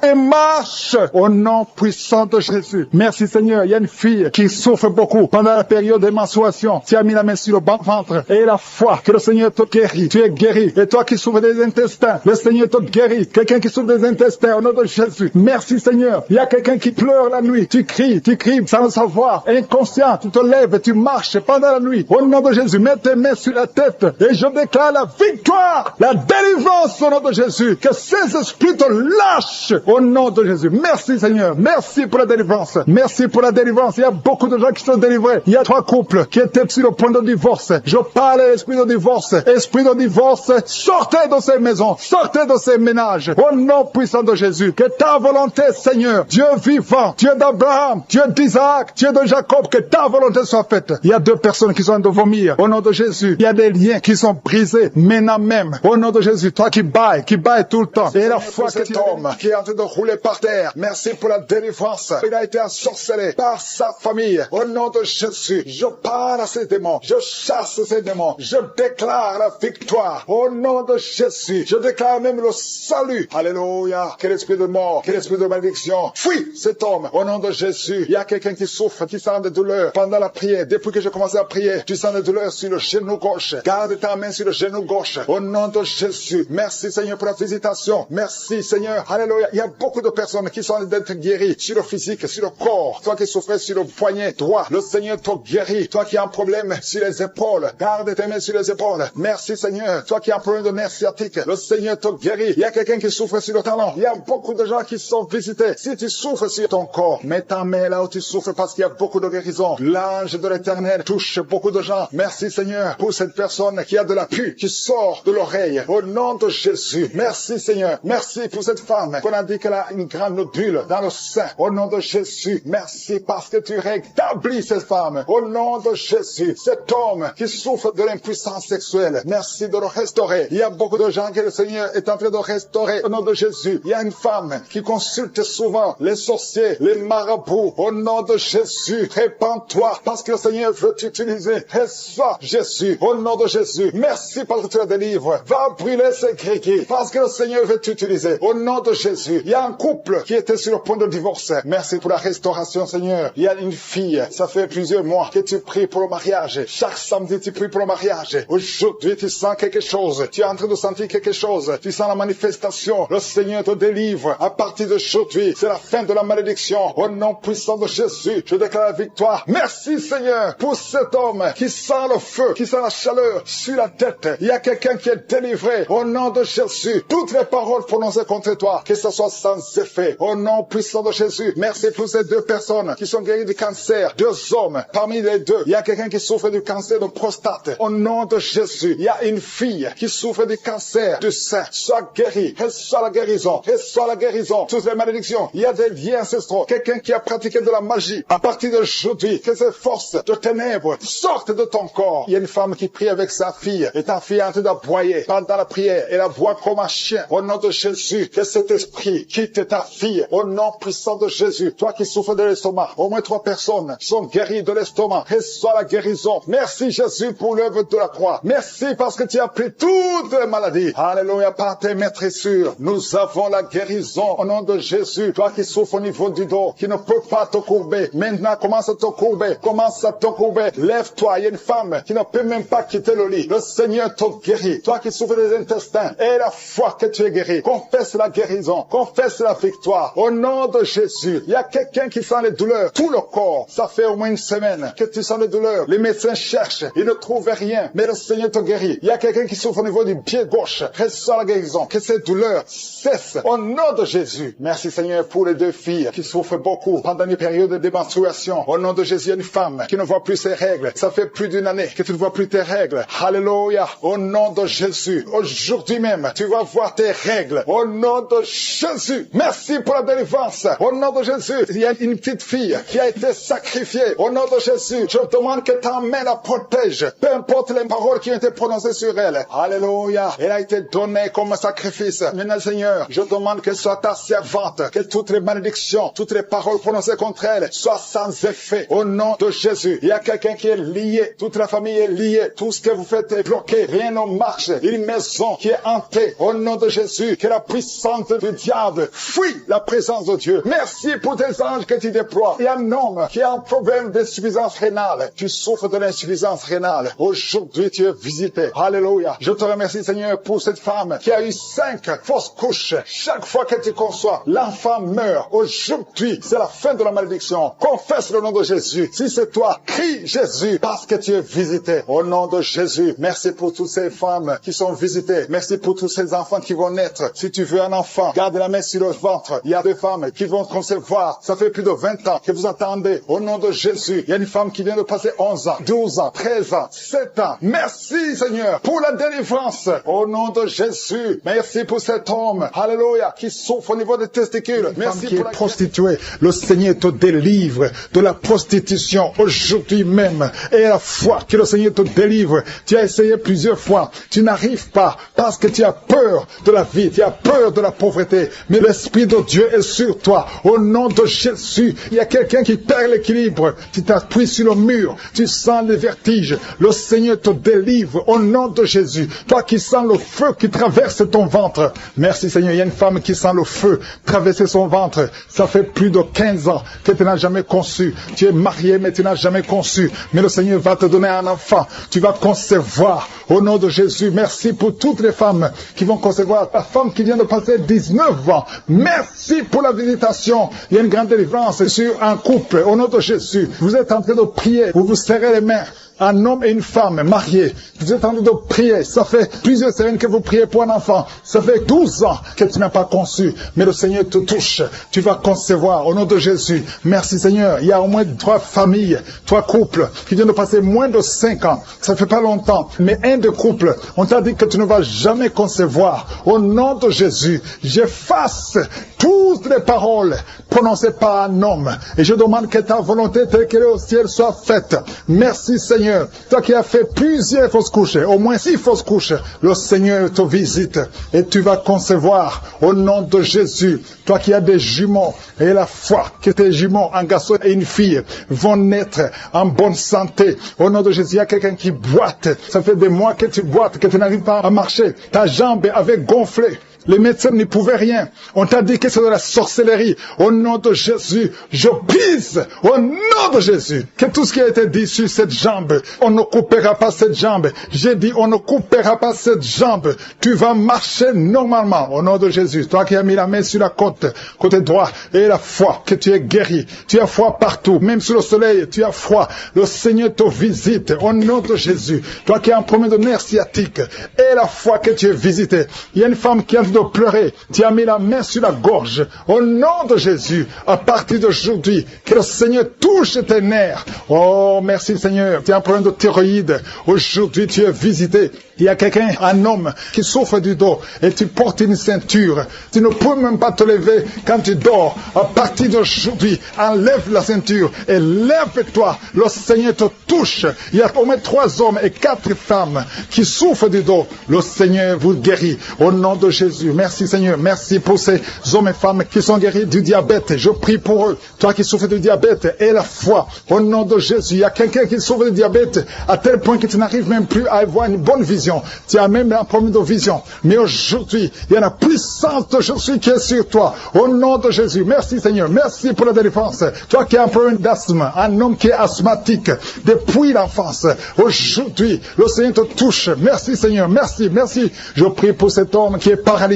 et marche au nom puissant de Jésus. Merci Seigneur. Il y a une fille qui souffre beaucoup pendant la période de menstruation. Tu as mis la main sur le ventre et la foi que le Seigneur te guérit. Tu es guéri. Et toi qui souffres des intestins, le Seigneur te guérit. Quelqu'un qui souffre des intestins au nom de Jésus. Merci Seigneur. Il y a quelqu'un qui pleure la nuit. Tu cries sans le savoir. Inconscient, tu te lèves et tu marches pendant la nuit. Au nom de Jésus, mets tes mains sur la tête et je déclare la victoire, la délivrance au nom de Jésus. Que ces esprits te lâchent au nom de Jésus. Merci Seigneur. Merci pour la délivrance. Merci pour la délivrance. Il y a beaucoup de gens qui sont délivrés. Il y a 3 couples qui étaient sur le point de divorce. Je parle à l'esprit de divorce. Esprit de divorce, sortez de ces maisons. Sortez de ces ménages. Au nom puissant de Jésus. Que ta volonté, Seigneur, Dieu vivant, Dieu d'Abraham, Dieu d'Isaac, Dieu de Jacob, que ta volonté soit faite. Il y a 2 personnes qui sont de vomir. Au nom de Jésus. Il y a des liens qui sont brisés maintenant même. Au nom de Jésus. Toi qui bailles tout le temps. Et la foi que cet homme qui est en train de rouler par terre. Merci pour la délivrance. Il a été ensorcelé par sa famille. Au nom de Jésus. Je parle à ces démons. Je chasse ces démons. Je déclare la victoire. Au nom de Jésus. Je déclare même le salut. Alléluia. Quel esprit de mort. Quel esprit de malédiction. Fuis cet homme. Au nom de Jésus. Il y a quelqu'un qui souffre, qui sent des douleurs pendant la prière. Depuis que j'ai commencé à prier, tu sens des douleurs sur le genou gauche. Garde ta main sur le genou gauche. Au nom de Jésus. Merci Seigneur pour la visitation. Merci Seigneur. Alléluia. Il y a beaucoup de personnes qui sont d'être guéries sur le physique, sur le corps. Toi qui souffrais sur le poignet droit, le Seigneur te guérit. Toi qui as un problème sur les épaules, garde tes mains sur les épaules. Merci Seigneur. Toi qui as un problème de nerf sciatique, le Seigneur te guérit. Il y a quelqu'un qui souffre sur le talon. Il y a beaucoup de gens qui sont visités. Si tu souffres sur ton corps, mets ta main là où tu souffres parce qu'il y a beaucoup de guérison. L'ange de l'Éternel touche beaucoup de gens. Merci Seigneur pour cette personne qui a de la pus qui sort de l'oreille. Au nom de Jésus. Merci Seigneur. Merci pour cette femme qu'on a dit qu'elle a une grande nodule dans le sein. Au nom de Jésus. Merci parce que tu rétablis cette femme. Au nom de Jésus. Cet homme qui souffre de l'impuissance sexuelle. Merci de le restaurer. Il y a beaucoup de gens que le Seigneur est en train de restaurer. Au nom de Jésus. Il y a une femme qui consulte souvent les sorciers, les marabouts. Au nom de Jésus. Répands-toi parce que le Seigneur veut t'utiliser. Reçois Jésus. Au nom de Jésus. Merci parce que tu la délivres. Va brûler ces gris parce que le Seigneur veut t'utiliser. Au nom de Jésus. Il y a un couple qui était sur le point de divorce. Merci pour la restauration, Seigneur. Il y a une fille. Ça fait plusieurs mois que tu pries pour le mariage. Chaque samedi, tu pries pour le mariage. Aujourd'hui, tu sens quelque chose. Tu es en train de sentir quelque chose. Tu sens la manifestation. Le Seigneur te délivre. À partir d'aujourd'hui, c'est la fin de la malédiction. Au nom puissant de Jésus, je déclare la victoire. Merci, Seigneur, pour cet homme qui sent le feu, qui sent la chaleur sur la tête. Il y a quelqu'un qui est délivré. Au nom de Jésus, toutes les paroles prononcées contre toi, que ce soit sans effet. Au nom puissant de Jésus, merci pour ces 2 personnes qui sont guéries du cancer. 2 hommes. Parmi les 2, il y a quelqu'un qui souffre du cancer de prostate. Au nom de Jésus, il y a une fille qui souffre du cancer du sein. Sois guérie. Reçois la guérison. Reçois la guérison. Toutes les malédictions. Il y a des liens ancestraux. Quelqu'un qui a pratiqué de la magie. À partir d'aujourd'hui, que ces forces de ténèbres sortent de ton corps. Il y a une femme qui prie avec sa fille. Et ta fille est en train d'aboyer pendant la prière. Elle aboie comme un chien. Au nom de Jésus, que cet esprit quitte ta fille. Au nom puissant de Jésus. Toi qui souffres de l'estomac. Au moins 3 personnes sont guéries de l'estomac. Reçois la guérison. Merci Jésus pour l'œuvre de la croix. Merci parce que tu as pris toutes les maladies. Alléluia, par tes maîtressures. Nous avons la guérison au nom de Jésus. Toi qui souffres au niveau du dos, qui ne peux pas te courber. Maintenant, commence à te courber. Commence à te courber. Lève-toi. Il y a une femme qui ne peut même pas quitter le lit. Le Seigneur te guérit. Toi qui souffres des intestins, et la foi que tu es guéri. Confesse la guérison. Confesse la victoire. Au nom de Jésus. Il y a quelqu'un qui sent les douleurs. Tout le corps. Ça fait au moins une semaine que tu sens les douleurs. Les médecins cherchent. Ils ne trouvent rien. Mais le Seigneur te guérit. Il y a quelqu'un qui souffre au niveau niveau du pied gauche. Reçois la guérison. Que cette douleur cesse au nom de Jésus. Merci Seigneur pour les 2 filles qui souffrent beaucoup pendant une période de menstruation. Au nom de Jésus, il y a une femme qui ne voit plus ses règles. Ça fait plus d'1 année que tu ne vois plus tes règles. Alléluia. Au nom de Jésus. Aujourd'hui même, tu vas voir tes règles. Au nom de Jésus. Merci pour la délivrance. Au nom de Jésus. Il y a une petite fille qui a été sacrifiée. Au nom de Jésus. Je demande que ta main la protège. Peu importe les paroles qui ont été prononcées sur elle. Alléluia. Elle a été donnée comme sacrifice. Maintenant, Seigneur, je demande qu'elle soit ta servante. Que toutes les malédictions, toutes les paroles prononcées contre elle soient sans effet. Au nom de Jésus. Il y a quelqu'un qui est lié. Toute la famille est liée. Tout ce que vous faites est bloqué. Rien ne marche. Une maison qui est hantée. Au nom de Jésus. Que la puissance du diable fuit la présence de Dieu. Merci pour tes anges que tu déploies. Il y a un homme qui a un problème d'insuffisance rénale. Tu souffres de l'insuffisance rénale. Aujourd'hui, tu es visité. Alléluia. Je te remercie, Seigneur, pour cette femme qui a eu 5 fausses couches. Chaque fois que tu conçois, l'enfant meurt. Aujourd'hui, c'est la fin de la malédiction. Confesse le nom de Jésus. Si c'est toi, crie Jésus parce que tu es visité. Au nom de Jésus, merci pour toutes ces femmes qui sont visitées. Merci pour tous ces enfants qui vont naître. Si tu veux un enfant, garde la main sur le ventre. Il y a 2 femmes qui vont concevoir. Ça fait plus de 20 ans que vous attendez. Au nom de Jésus, il y a une femme qui vient de passer 11 ans, 12 ans, 13 ans, 7 ans. Merci Seigneur pour la délivrance. Au nom de Jésus, merci pour cet homme, alléluia, qui souffre au niveau des testicules. Merci pour la prostituée. Le Seigneur te délivre de la prostitution aujourd'hui même. Et la foi que le Seigneur te délivre. Tu as essayé plusieurs fois. Tu n'arrives pas parce que tu as peur de la vie. Tu as peur de la pauvreté. Mais l'Esprit de Dieu est sur toi. Au nom de Jésus, il y a quelqu'un qui perd l'équilibre. Tu t'appuies sur le mur. Tu sens les vertiges. Le Seigneur te délivre au nom de Jésus. Toi qui sens le feu qui traverse ton ventre. Merci Seigneur. Il y a une femme qui sent le feu traverser son ventre. Ça fait plus de 15 ans que tu n'as jamais conçu. Tu es marié mais tu n'as jamais conçu. Mais le Seigneur va te donner un enfant. Tu vas concevoir au nom de Jésus. Merci pour toutes les femmes qui vont concevoir. La femme qui vient de passer 19 ans. Merci pour la visitation. Il y a une grande délivrance sur un couple au nom de Jésus. Vous êtes en train de prier. Vous vous serrez les mains. Un homme et une femme mariés, vous êtes en train de prier, ça fait plusieurs semaines que vous priez pour un enfant, ça fait 12 ans que tu n'as pas conçu, mais le Seigneur te touche, tu vas concevoir au nom de Jésus. Merci Seigneur, il y a au moins 3 familles, 3 couples qui viennent de passer moins de 5 ans, ça fait pas longtemps, mais un des couples, on t'a dit que tu ne vas jamais concevoir. Au nom de Jésus, j'efface toutes les paroles prononcées par un homme et je demande que ta volonté telle qu'elle est au ciel soit faite. Merci Seigneur. Toi qui as fait plusieurs fausses couches, au moins 6 fausses couches, le Seigneur te visite et tu vas concevoir au nom de Jésus. Toi qui as des jumeaux et la foi que tes jumeaux, un garçon et une fille, vont naître en bonne santé. Au nom de Jésus, il y a quelqu'un qui boite. Ça fait des mois que tu boites, que tu n'arrives pas à marcher. Ta jambe avait gonflé. Les médecins n'y pouvaient rien. On t'a dit que c'est de la sorcellerie. Au nom de Jésus, je pise au nom de Jésus que tout ce qui a été dit sur cette jambe, on ne coupera pas cette jambe. J'ai dit, on ne coupera pas cette jambe. Tu vas marcher normalement au nom de Jésus. Toi qui as mis la main sur la côté droit, et la foi que tu es guéri. Tu as foi partout, même sur le soleil, tu as foi. Le Seigneur te visite au nom de Jésus. Toi qui as un problème de nerf sciatique, et la foi que tu es visité. Il y a une femme qui a de pleurer, tu as mis la main sur la gorge. Au nom de Jésus, à partir d'aujourd'hui, que le Seigneur touche tes nerfs. Oh, merci Seigneur. Tu as un problème de thyroïde. Aujourd'hui, tu es visité. Il y a quelqu'un, un homme, qui souffre du dos et tu portes une ceinture. Tu ne peux même pas te lever quand tu dors. À partir d'aujourd'hui, enlève la ceinture et lève-toi. Le Seigneur te touche. Il y a au moins 3 hommes et 4 femmes qui souffrent du dos. Le Seigneur vous guérit. Au nom de Jésus. Merci Seigneur, merci pour ces hommes et femmes qui sont guéris du diabète. Je prie pour eux. Toi qui souffres du diabète, aie la foi. Au nom de Jésus, il y a quelqu'un qui souffre du diabète à tel point que tu n'arrives même plus à avoir une bonne vision. Tu as même un problème de vision. Mais aujourd'hui, il y a la puissance de Jésus qui est sur toi. Au nom de Jésus, merci Seigneur, merci pour la délivrance. Toi qui as un problème d'asthme, un homme qui est asthmatique depuis l'enfance, aujourd'hui, le Seigneur te touche. Merci Seigneur, merci, merci. Je prie pour cet homme qui est paralysé.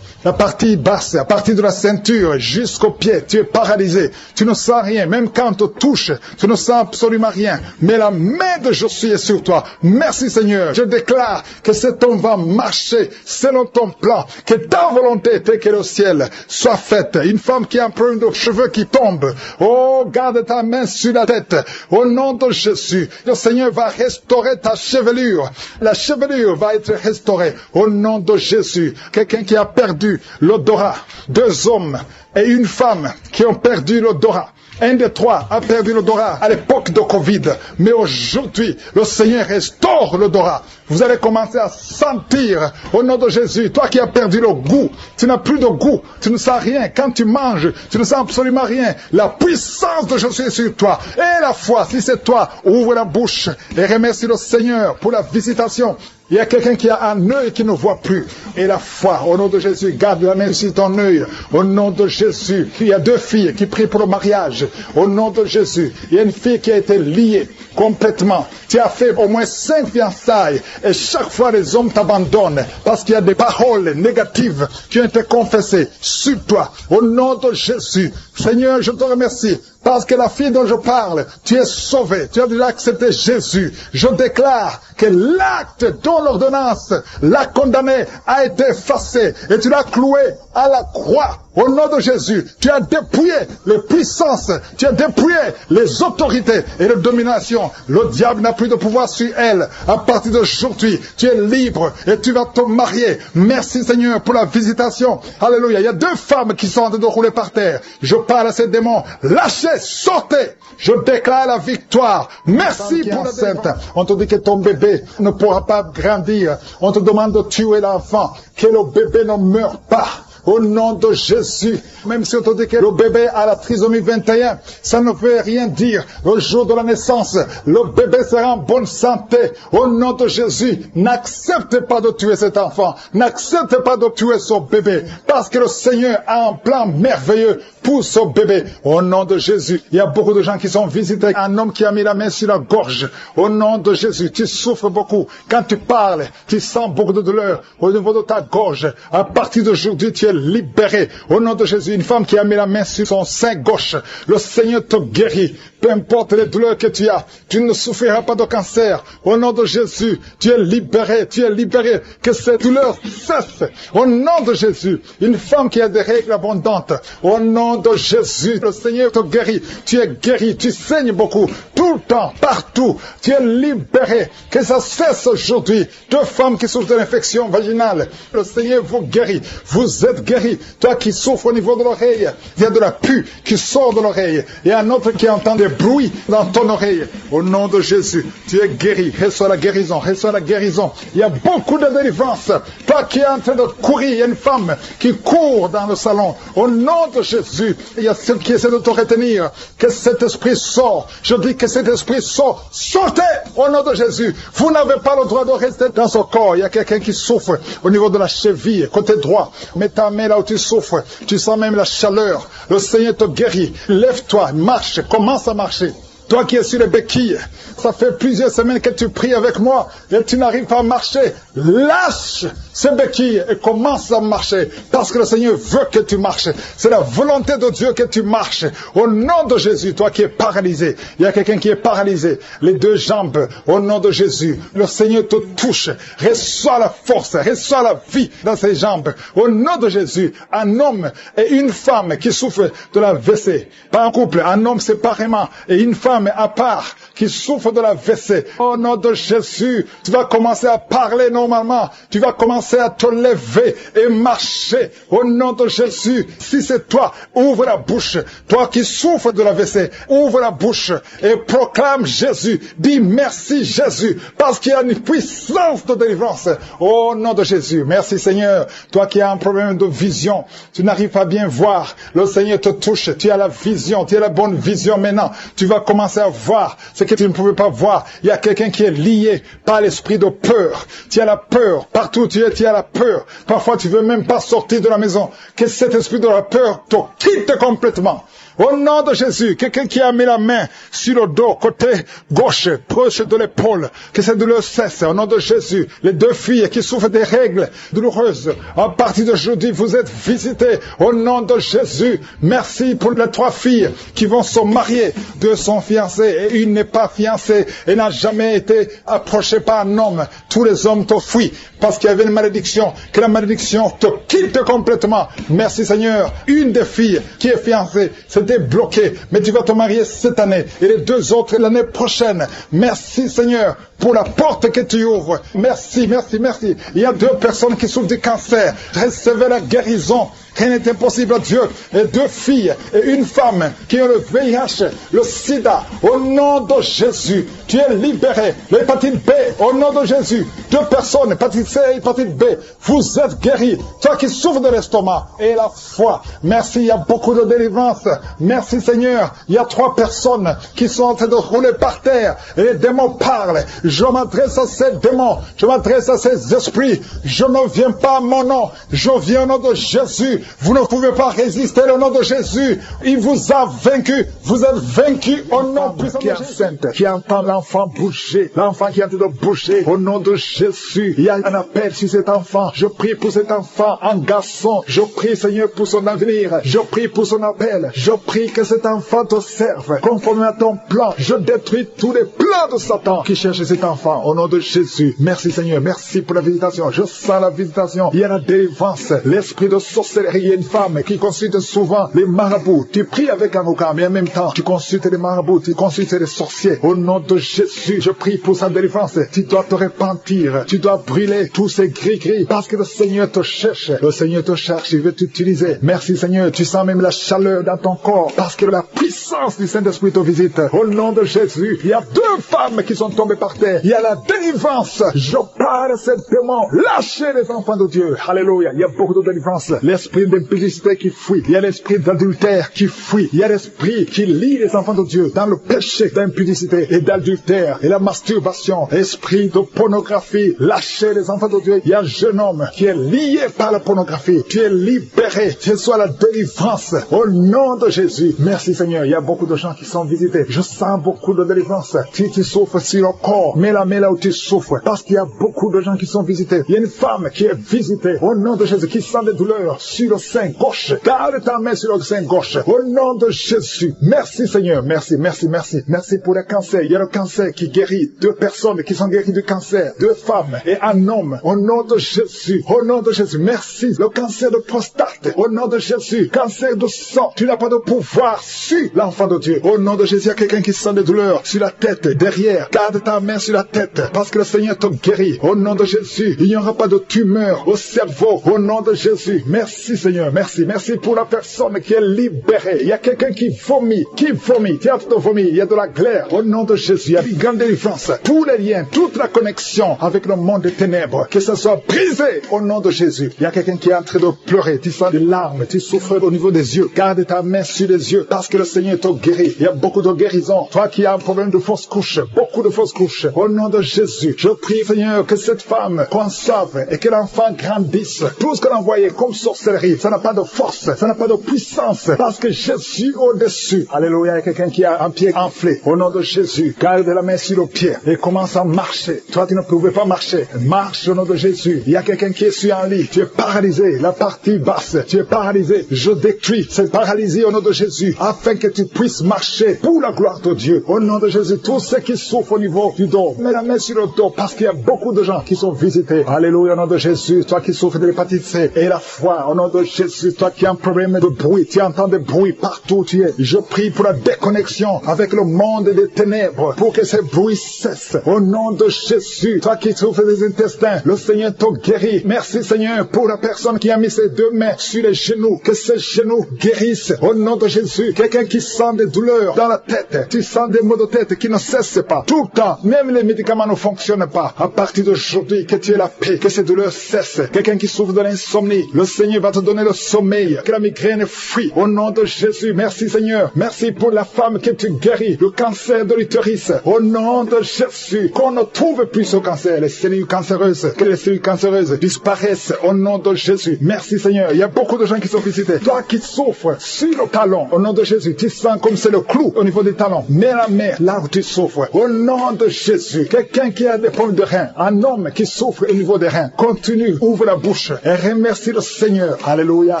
La partie basse, à partir de la ceinture jusqu'au pied, tu es paralysé. Tu ne sens rien. Même quand on te touche, tu ne sens absolument rien. Mais la main de Jésus est sur toi. Merci Seigneur. Je déclare que cet homme va marcher selon ton plan, que ta volonté, telle qu'elle est au ciel, soit faite. Une femme qui a un problème de cheveux qui tombent, oh, garde ta main sur la tête, au nom de Jésus. Le Seigneur va restaurer ta chevelure. La chevelure va être restaurée au nom de Jésus. Quelqu'un qui a perdu l'odorat, 2 hommes et une femme qui ont perdu l'odorat. Un des 3 a perdu l'odorat à l'époque de Covid. Mais aujourd'hui, le Seigneur restaure l'odorat. Vous allez commencer à sentir au nom de Jésus. Toi qui as perdu le goût, tu n'as plus de goût, tu ne sens rien. Quand tu manges, tu ne sens absolument rien. La puissance de Jésus est sur toi. Et la foi, si c'est toi, ouvre la bouche et remercie le Seigneur pour la visitation. Il y a quelqu'un qui a un œil qui ne voit plus. Et la foi, au nom de Jésus, garde la main sur ton œil. Au nom de Jésus. Il y a 2 filles qui prient pour le mariage. Au nom de Jésus. Il y a une fille qui a été liée complètement. Tu as fait au moins 5 fiançailles. Et chaque fois, les hommes t'abandonnent. Parce qu'il y a des paroles négatives qui ont été confessées sur toi. Au nom de Jésus. Seigneur, je te remercie. Parce que la fille dont je parle, tu es sauvée. Tu as déjà accepté Jésus. Je déclare que l'acte dont l'ordonnance l'a condamné a été effacé. Et tu l'as cloué à la croix. Au nom de Jésus, tu as dépouillé les puissances, tu as dépouillé les autorités et les dominations. Le diable n'a plus de pouvoir sur elle. À partir d'aujourd'hui, tu es libre et tu vas te marier. Merci Seigneur pour la visitation. Alléluia. Il y a 2 femmes qui sont en train de rouler par terre. Je parle à ces démons. Lâchez, sortez. Je déclare la victoire. Merci pour la délivrance. On te dit que ton bébé ne pourra pas grandir. On te demande de tuer l'enfant. Que le bébé ne meure pas. Au nom de Jésus, même si on te dit que le bébé a la trisomie 21, ça ne veut rien dire. Le jour de la naissance, le bébé sera en bonne santé. Au nom de Jésus, n'accepte pas de tuer cet enfant. N'accepte pas de tuer son bébé. Parce que le Seigneur a un plan merveilleux pour son bébé. Au nom de Jésus, il y a beaucoup de gens qui sont visités. Un homme qui a mis la main sur la gorge. Au nom de Jésus, tu souffres beaucoup. Quand tu parles, tu sens beaucoup de douleur au niveau de ta gorge. À partir d'aujourd'hui, tu es libéré. Au nom de Jésus, une femme qui a mis la main sur son sein gauche, le Seigneur te guérit. Peu importe les douleurs que tu as, tu ne souffriras pas de cancer. Au nom de Jésus, tu es libéré, tu es libéré. Que cette douleur cesse. Au nom de Jésus, une femme qui a des règles abondantes. Au nom de Jésus, le Seigneur te guérit. Tu es guéri, tu saignes beaucoup. Tout le temps, partout, tu es libéré. Que ça cesse aujourd'hui. 2 femmes qui souffrent de l'infection vaginale. Le Seigneur vous guérit. Vous êtes guéri. Toi qui souffres au niveau de l'oreille, il y a de la pus qui sort de l'oreille. Il y a un autre qui entend des bruits dans ton oreille. Au nom de Jésus, tu es guéri. Reçois la guérison. Reçois la guérison. Il y a beaucoup de délivrance. Toi qui es en train de courir, il y a une femme qui court dans le salon. Au nom de Jésus, il y a ceux qui essaient de te retenir. Que cet esprit sort. Je dis que cet esprit sort. Sortez au nom de Jésus. Vous n'avez pas le droit de rester dans ce corps. Il y a quelqu'un qui souffre au niveau de la cheville, côté droit. Mets ta main là où tu souffres. Tu sens même la chaleur. Le Seigneur te guérit. Lève-toi, marche, commence à marcher. Toi qui es sur les béquilles, ça fait plusieurs semaines que tu pries avec moi et tu n'arrives pas à marcher. Lâche ces béquilles et commence à marcher parce que le Seigneur veut que tu marches. C'est la volonté de Dieu que tu marches. Au nom de Jésus, toi qui es paralysé, il y a quelqu'un qui est paralysé, les 2 jambes, au nom de Jésus, le Seigneur te touche. Reçois la force, reçois la vie dans ses jambes. Au nom de Jésus, un homme et une femme qui souffrent de la WC, pas un couple, un homme séparément et une femme à part qui souffre de la WC. Au nom de Jésus, tu vas commencer à parler normalement. Tu vas commencer à te lever et marcher. Au nom de Jésus, si c'est toi, ouvre la bouche. Toi qui souffres de la WC, ouvre la bouche et proclame Jésus. Dis merci Jésus, parce qu'il y a une puissance de délivrance. Au nom de Jésus, merci Seigneur. Toi qui as un problème de vision, tu n'arrives pas à bien voir. Le Seigneur te touche. Tu as la vision, tu as la bonne vision maintenant. Tu vas commencer à voir ce que tu ne pouvais pas voir. Il y a quelqu'un qui est lié par l'esprit de peur. Tu as la peur. Partout où tu es, tu as la peur. Parfois, tu ne veux même pas sortir de la maison. Que cet esprit de la peur te quitte complètement. Au nom de Jésus, quelqu'un qui a mis la main sur le dos, côté gauche, proche de l'épaule, que ces douleurs cessent. Au nom de Jésus, les deux filles qui souffrent des règles douloureuses, à partir d'aujourd'hui, vous êtes visitées. Au nom de Jésus, merci pour les 3 filles qui vont se marier. 2 sont fiancées et une n'est pas fiancée et n'a jamais été approchée par un homme. Tous les hommes te fuient parce qu'il y avait une malédiction. Que la malédiction te quitte complètement. Merci Seigneur. Une des filles qui est fiancée s'était bloquée, mais tu vas te marier cette année et les 2 autres l'année prochaine. Merci Seigneur pour la porte que tu ouvres. Merci, merci, merci. Il y a 2 personnes qui souffrent du cancer. Recevez la guérison. Rien n'est impossible à Dieu. Et 2 filles et une femme qui ont le VIH, le sida, au nom de Jésus, tu es libéré. L'hépatite B, au nom de Jésus. 2 personnes, hépatite C et hépatite B, vous êtes guéris. Toi qui souffres de l'estomac et la foi. Merci, il y a beaucoup de délivrance. Merci Seigneur. Il y a 3 personnes qui sont en train de rouler par terre et les démons parlent. Je m'adresse à ces démons, je m'adresse à ces esprits. Je ne viens pas à mon nom, je viens au nom de Jésus. Vous ne pouvez pas résister au nom de Jésus. Il vous a vaincu. Vous êtes vaincu au nom puissant de Jésus. Qui entend l'enfant bouger. L'enfant qui est en train de bouger. Au nom de Jésus. Il y a un appel sur cet enfant. Je prie pour cet enfant, un garçon. Je prie Seigneur pour son avenir. Je prie pour son appel. Je prie que cet enfant te serve. Conforme à ton plan. Je détruis tous les plans de Satan qui cherche cet enfant. Au nom de Jésus. Merci Seigneur. Merci pour la visitation. Je sens la visitation. Il y a la délivrance. L'esprit de sorcellerie. Il y a une femme qui consulte souvent les marabouts. Tu pries avec un avocat, mais en même temps, tu consultes les marabouts, tu consultes les sorciers. Au nom de Jésus, je prie pour sa délivrance. Tu dois te repentir. Tu dois brûler tous ces gris-gris parce que le Seigneur te cherche. Le Seigneur te cherche, il veut t'utiliser. Merci Seigneur, tu sens même la chaleur dans ton corps parce que la puissance du Saint-Esprit te visite. Au nom de Jésus, il y a 2 femmes qui sont tombées par terre. Il y a la délivrance. Je parle à ces démons. Lâchez les enfants de Dieu. Alléluia. Il y a beaucoup de délivrance. L'esprit d'impudicité qui fuit. Il y a l'esprit d'adultère qui fuit. Il y a l'esprit qui lie les enfants de Dieu dans le péché d'impudicité et d'adultère et la masturbation. Esprit de pornographie. Lâchez les enfants de Dieu. Il y a un jeune homme qui est lié par la pornographie. Tu es libéré. Que soit la délivrance. Au nom de Jésus. Merci Seigneur. Il y a beaucoup de gens qui sont visités. Je sens beaucoup de délivrance. Si tu souffres sur le corps, mets la main là où tu souffres. Parce qu'il y a beaucoup de gens qui sont visités. Il y a une femme qui est visitée. Au nom de Jésus. Qui sent des douleurs sur le sein gauche. Garde ta main sur le sein gauche. Au nom de Jésus. Merci Seigneur. Merci, merci, merci. Merci pour le cancer. Il y a le cancer qui guérit. 2 personnes qui sont guéries du cancer. 2 femmes et un homme. Au nom de Jésus. Au nom de Jésus. Merci. Le cancer de prostate. Au nom de Jésus. Cancer de sang. Tu n'as pas de pouvoir sur l'enfant de Dieu. Au nom de Jésus. Il y a quelqu'un qui sent des douleurs sur la tête, derrière. Garde ta main sur la tête. Parce que le Seigneur te guérit. Au nom de Jésus. Il n'y aura pas de tumeur au cerveau. Au nom de Jésus. Merci Seigneur. Merci. Merci pour la personne qui est libérée. Il y a quelqu'un qui vomit. Qui vomit. Tu as tout vomi. Il y a de la glaire. Au nom de Jésus. Il y a une grande délivrance. Tous les liens, toute la connexion avec le monde des ténèbres. Que ce soit brisé. Au nom de Jésus. Il y a quelqu'un qui est en train de pleurer. Tu sens des larmes. Tu souffres au niveau des yeux. Garde ta main sur les yeux. Parce que le Seigneur te guérit. Il y a beaucoup de guérison. Toi qui as un problème de fausse couche. Beaucoup de fausses couches. Au nom de Jésus. Je prie Seigneur que cette femme conçoive et que l'enfant grandisse. Tout ce qu'on a envoyé comme sorcellerie. Ça n'a pas de force. Ça n'a pas de puissance. Parce que Jésus au-dessus. Alléluia. Il y a quelqu'un qui a un pied enflé. Au nom de Jésus. Garde la main sur le pied. Et commence à marcher. Toi tu ne pouvais pas marcher. Marche au nom de Jésus. Il y a quelqu'un qui est sur un lit. Tu es paralysé. La partie basse. Tu es paralysé. Je détruis cette paralysie au nom de Jésus. Afin que tu puisses marcher pour la gloire de Dieu. Au nom de Jésus. Tous ceux qui souffrent au niveau du dos. Mets la main sur le dos. Parce qu'il y a beaucoup de gens qui sont visités. Alléluia au nom de Jésus. Toi qui souffres de l'hépatite C et la foi. Au nom de Jésus. Toi qui as un problème de bruit. Tu entends des bruits partout où tu es. Je prie pour la déconnexion avec le monde des ténèbres. Pour que ces bruits cessent. Au nom de Jésus. Toi qui souffres des intestins. Le Seigneur te guérit. Merci Seigneur pour la personne qui a mis ses 2 mains sur les genoux. Que ces genoux guérissent. Au nom de Jésus. Quelqu'un qui sent des douleurs dans la tête. Tu sens des maux de tête qui ne cessent pas. Tout le temps. Même les médicaments ne fonctionnent pas. À partir d'aujourd'hui, que tu aies la paix. Que ces douleurs cessent. Quelqu'un qui souffre de l'insomnie. Le Seigneur va te donner donné le sommeil, que la migraine fuit. Au nom de Jésus, merci Seigneur. Merci pour la femme que tu guéris, le cancer de l'utérus. Au nom de Jésus, qu'on ne trouve plus ce cancer, les cellules cancéreuses, que les cellules cancéreuses disparaissent au nom de Jésus. Merci Seigneur. Il y a beaucoup de gens qui sont visités. Toi qui souffres sur le talon, au nom de Jésus, tu sens comme c'est le clou au niveau des talons. Mets la main là où tu souffres. Au nom de Jésus, quelqu'un qui a des problèmes de reins, un homme qui souffre au niveau des reins, continue, ouvre la bouche et remercie le Seigneur. Alléluia.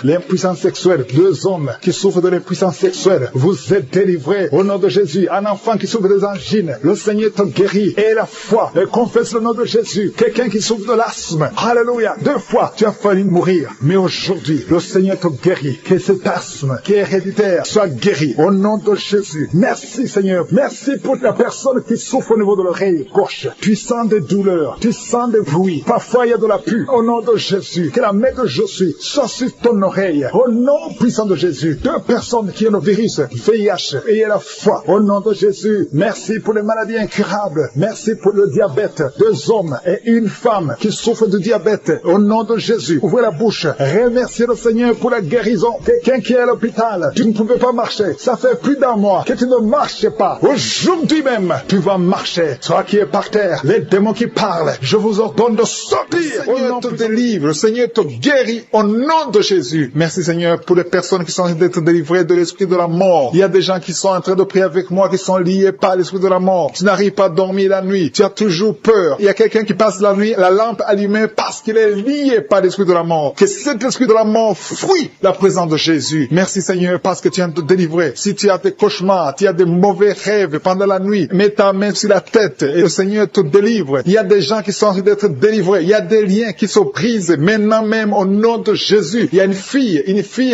L'impuissance sexuelle, 2 hommes qui souffrent de l'impuissance sexuelle, vous êtes délivrés au nom de Jésus. Un enfant qui souffre des angines, le Seigneur te guérit. Et la foi, et confesse le nom de Jésus. Quelqu'un qui souffre de l'asthme, alléluia, 2 fois, tu as failli mourir. Mais aujourd'hui, le Seigneur te guérit. Que cet asthme qui est héréditaire soit guéri au nom de Jésus. Merci Seigneur. Merci pour la personne qui souffre au niveau de l'oreille gauche. Tu sens des douleurs, tu sens des bruits. Parfois il y a de la pue. Au nom de Jésus, que la main de Jésus soit sur ton oreille. Au nom puissant de Jésus. 2 personnes qui ont le virus VIH, ayez la foi. Au nom de Jésus, merci pour les maladies incurables. Merci pour le diabète. 2 hommes et 1 femme qui souffrent de diabète. Au nom de Jésus, ouvrez la bouche. Remerciez le Seigneur pour la guérison. Quelqu'un qui est à l'hôpital, tu ne pouvais pas marcher. Ça fait plus d'un mois que tu ne marches pas. Aujourd'hui même, tu vas marcher. Toi qui es par terre, les démons qui parlent, je vous ordonne de sortir. Le Seigneur te délivre. Le Seigneur te guérit au nom de Jésus. Merci Seigneur pour les personnes qui sont en train d'être délivrées de l'esprit de la mort. Il y a des gens qui sont en train de prier avec moi, qui sont liés par l'esprit de la mort. Tu n'arrives pas à dormir la nuit. Tu as toujours peur. Il y a quelqu'un qui passe la nuit, la lampe allumée parce qu'il est lié par l'esprit de la mort. Que cet esprit de la mort fuit la présence de Jésus. Merci Seigneur parce que tu viens de te délivrer. Si tu as des cauchemars, tu as des mauvais rêves pendant la nuit, mets ta main sur la tête et le Seigneur te délivre. Il y a des gens qui sont en train d'être délivrés. Il y a des liens qui se brisent maintenant même au nom de Jésus. Il y a une fille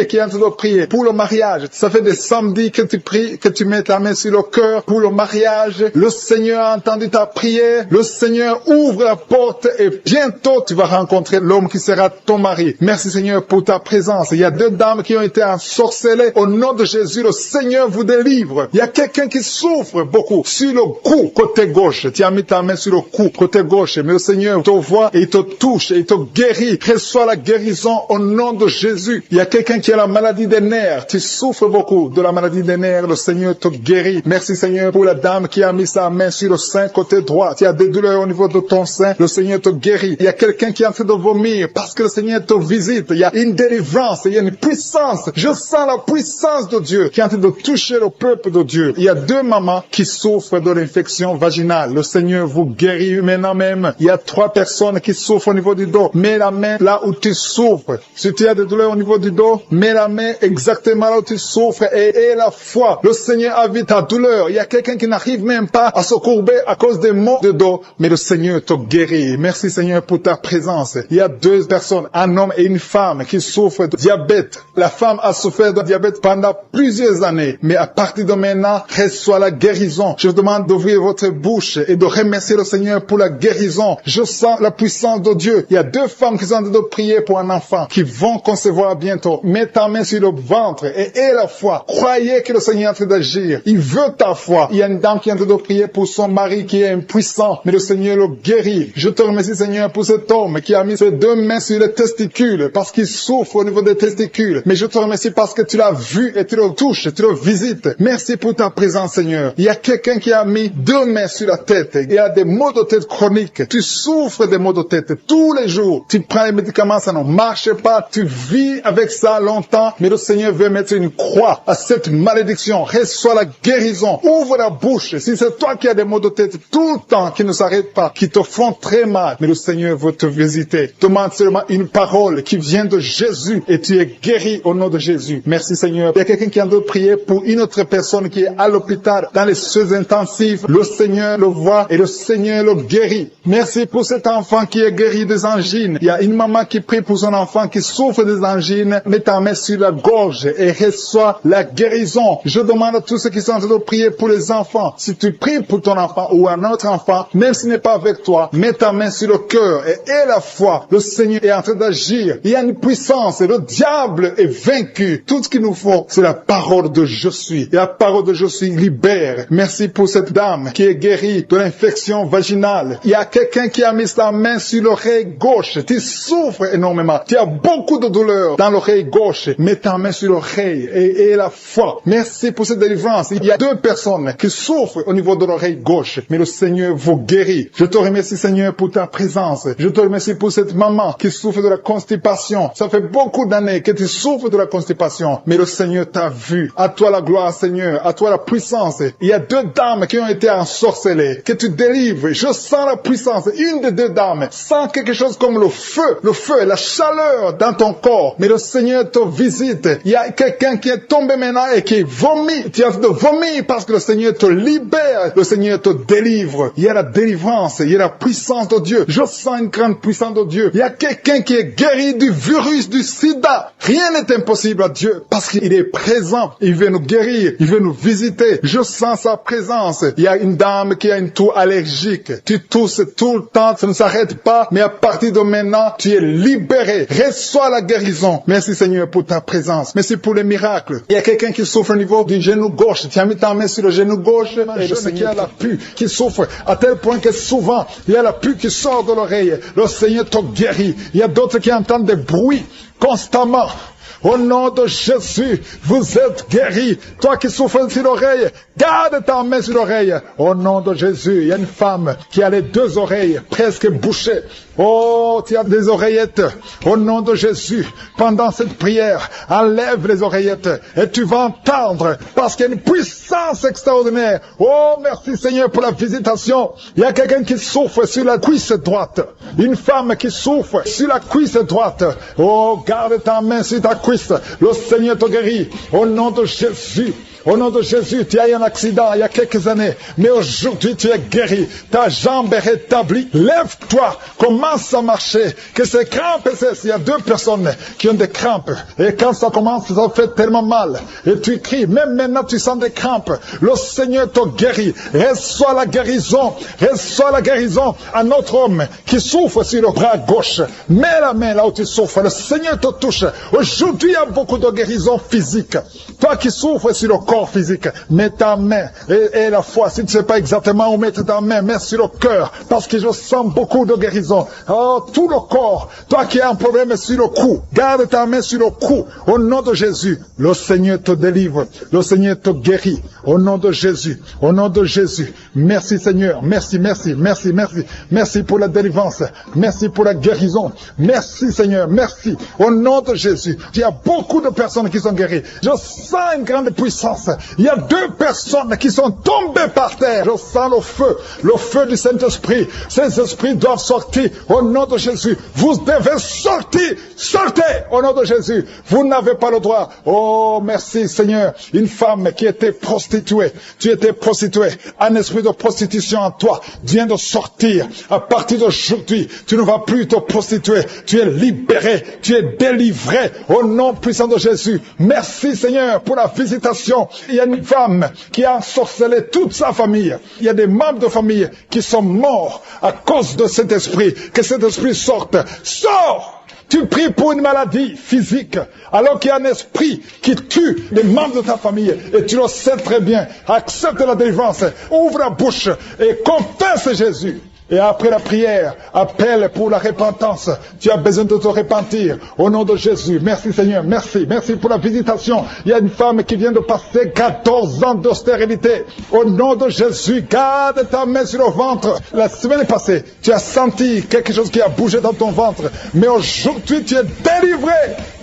qui est en train de prier pour le mariage. Ça fait des samedis que tu pries, que tu mets ta main sur le cœur pour le mariage. Le Seigneur a entendu ta prière. Le Seigneur ouvre la porte et bientôt tu vas rencontrer l'homme qui sera ton mari. Merci Seigneur pour ta présence. Il y a 2 dames qui ont été ensorcelées. Au nom de Jésus, le Seigneur vous délivre. Il y a quelqu'un qui souffre beaucoup sur le cou, côté gauche. Tu as mis ta main sur le cou, côté gauche. Mais le Seigneur te voit et il te touche et il te guérit. Reçois la guérison au nom de Jésus. Il y a quelqu'un qui a la maladie des nerfs. Tu souffres beaucoup de la maladie des nerfs. Le Seigneur te guérit. Merci Seigneur pour la dame qui a mis sa main sur le sein côté droit. Tu as des douleurs au niveau de ton sein. Le Seigneur te guérit. Il y a quelqu'un qui est en train de vomir parce que le Seigneur te visite. Il y a une délivrance. Il y a une puissance. Je sens la puissance de Dieu qui est en train de toucher le peuple de Dieu. Il y a 2 mamans qui souffrent de l'infection vaginale. Le Seigneur vous guérit maintenant même. Il y a 3 personnes qui souffrent au niveau du dos. Mets la main là où tu souffres. Si tu as des douleurs au niveau du dos, mets la main exactement là où tu souffres et aie la foi. Le Seigneur a vu ta douleur. Il y a quelqu'un qui n'arrive même pas à se courber à cause des maux de dos, mais le Seigneur te guérit. Merci Seigneur pour ta présence. Il y a 2 personnes, un homme et une femme qui souffrent de diabète. La femme a souffert de diabète pendant plusieurs années, mais à partir de maintenant, reçoit la guérison. Je vous demande d'ouvrir votre bouche et de remercier le Seigneur pour la guérison. Je sens la puissance de Dieu. Il y a 2 femmes qui sont en train de prier pour un enfant qui vont concevoir bientôt. Mets ta main sur le ventre et aie la foi. Croyez que le Seigneur est en train d'agir. Il veut ta foi. Il y a une dame qui est en train de prier pour son mari qui est impuissant, mais le Seigneur le guérit. Je te remercie Seigneur pour cet homme qui a mis ses 2 mains sur les testicules parce qu'il souffre au niveau des testicules. Mais je te remercie parce que tu l'as vu et tu le touches, tu le visites. Merci pour ta présence Seigneur. Il y a quelqu'un qui a mis 2 mains sur la tête. Il y a des maux de tête chroniques. Tu souffres des maux de tête tous les jours. Tu prends les médicaments, ça ne marche pas. Tu vis avec ça longtemps, mais le Seigneur veut mettre une croix à cette malédiction. Reçois la guérison. Ouvre la bouche. Si c'est toi qui as des maux de tête tout le temps, qui ne s'arrêtent pas, qui te font très mal, mais le Seigneur veut te visiter. Demande seulement une parole qui vient de Jésus et tu es guéri au nom de Jésus. Merci Seigneur. Il y a quelqu'un qui a de prier pour une autre personne qui est à l'hôpital dans les soins intensifs. Le Seigneur le voit et le Seigneur le guérit. Merci pour cet enfant qui est guéri des angines. Il y a une maman qui prie pour son enfant qui souffre des angines. Mets ta main sur la gorge et reçois la guérison. Je demande à tous ceux qui sont en train de prier pour les enfants. Si tu pries pour ton enfant ou un autre enfant, même s'il n'est pas avec toi, mets ta main sur le cœur et aie la foi. Le Seigneur est en train d'agir. Il y a une puissance et le diable est vaincu. Tout ce qu'il nous faut, c'est la parole de je suis. Et la parole de je suis libère. Merci pour cette dame qui est guérie de l'infection vaginale. Il y a quelqu'un qui a mis sa main sur l'oreille gauche. Tu souffres énormément. Tu as beaucoup beaucoup de douleur dans l'oreille gauche. Mets ta main sur l'oreille et la foi. Merci pour cette délivrance. Il y a 2 personnes qui souffrent au niveau de l'oreille gauche, mais le Seigneur vous guérit. Je te remercie, Seigneur, pour ta présence. Je te remercie pour cette maman qui souffre de la constipation. Ça fait beaucoup d'années que tu souffres de la constipation, mais le Seigneur t'a vu. À toi la gloire, Seigneur. À toi la puissance. Il y a 2 dames qui ont été ensorcelées, que tu délivres. Je sens la puissance. Une des 2 dames sent quelque chose comme le feu, la chaleur dans ton corps. Mais le Seigneur te visite. Il y a quelqu'un qui est tombé maintenant et qui vomit. Tu as de vomir parce que le Seigneur te libère. Le Seigneur te délivre. Il y a la délivrance. Il y a la puissance de Dieu. Je sens une grande puissance de Dieu. Il y a quelqu'un qui est guéri du virus du sida. Rien n'est impossible à Dieu parce qu'il est présent. Il veut nous guérir. Il veut nous visiter. Je sens sa présence. Il y a une dame qui a une toux allergique. Tu tousses tout le temps. Ça ne s'arrête pas. Mais à partir de maintenant, tu es libéré. Reçois la guérison. Merci Seigneur pour ta présence. Merci pour les miracles. Il y a quelqu'un qui souffre au niveau du genou gauche. Tu as mis ta main sur le genou gauche et le Seigneur qui a la pue, qui souffre à tel point que souvent, il y a la pue qui sort de l'oreille. Le Seigneur te guérit. Il y a d'autres qui entendent des bruits constamment. Au nom de Jésus, vous êtes guéris. Toi qui souffres sur l'oreille, garde ta main sur l'oreille. Au nom de Jésus, il y a une femme qui a les 2 oreilles presque bouchées. Oh, tu as des oreillettes. Au nom de Jésus, pendant cette prière, enlève les oreillettes et tu vas entendre parce qu'il y a une puissance extraordinaire. Oh, merci Seigneur pour la visitation. Il y a quelqu'un qui souffre sur la cuisse droite. Une femme qui souffre sur la cuisse droite. Oh, garde ta main sur ta cuisse. Le Seigneur te guérit. Au nom de Jésus. Au nom de Jésus, tu as eu un accident il y a quelques années, mais aujourd'hui tu es guéri. Ta jambe est rétablie. Lève-toi, commence à marcher. Que ces crampes cessent. Il y a 2 personnes qui ont des crampes. Et quand ça commence, ça fait tellement mal. Et tu cries, même maintenant tu sens des crampes. Le Seigneur te guérit. Reçois la guérison. Reçois la guérison. Un autre homme qui souffre sur le bras gauche. Mets la main là où tu souffres. Le Seigneur te touche. Aujourd'hui, il y a beaucoup de guérison physique. Toi qui souffres sur le corps physique, mets ta main et la foi. Si tu ne sais pas exactement où mettre ta main, mets sur le cœur, parce que je sens beaucoup de guérison. Oh, tout le corps. Toi qui as un problème sur le cou, garde ta main sur le cou. Au nom de Jésus, le Seigneur te délivre. Le Seigneur te guérit. Au nom de Jésus. Au nom de Jésus. Merci Seigneur. Merci, merci, merci, merci. Merci pour la délivrance. Merci pour la guérison. Merci Seigneur. Merci. Au nom de Jésus. Il y a beaucoup de personnes qui sont guéries. Je sens une grande puissance. Il y a 2 personnes qui sont tombées par terre. Je sens le feu du Saint-Esprit. Ces esprits doivent sortir au nom de Jésus. Vous devez sortir. Sortez au nom de Jésus. Vous n'avez pas le droit. Oh, merci Seigneur. Une femme qui était prostituée. Tu étais prostituée. Un esprit de prostitution en toi vient de sortir. À partir d'aujourd'hui, tu ne vas plus te prostituer. Tu es libéré. Tu es délivré au nom puissant de Jésus. Merci Seigneur pour la visitation. Il y a une femme qui a ensorcelé toute sa famille. Il y a des membres de famille qui sont morts à cause de cet esprit. Que cet esprit sorte. Sors! Tu pries pour une maladie physique, alors qu'il y a un esprit qui tue les membres de ta famille, et tu le sais très bien. Accepte la délivrance, ouvre la bouche et confesse Jésus. Et après la prière, appelle pour la repentance. Tu as besoin de te repentir. Au nom de Jésus. Merci Seigneur. Merci. Merci pour la visitation. Il y a une femme qui vient de passer 14 ans d'austérité. Au nom de Jésus, garde ta main sur le ventre. La semaine passée, tu as senti quelque chose qui a bougé dans ton ventre. Mais aujourd'hui, tu es délivré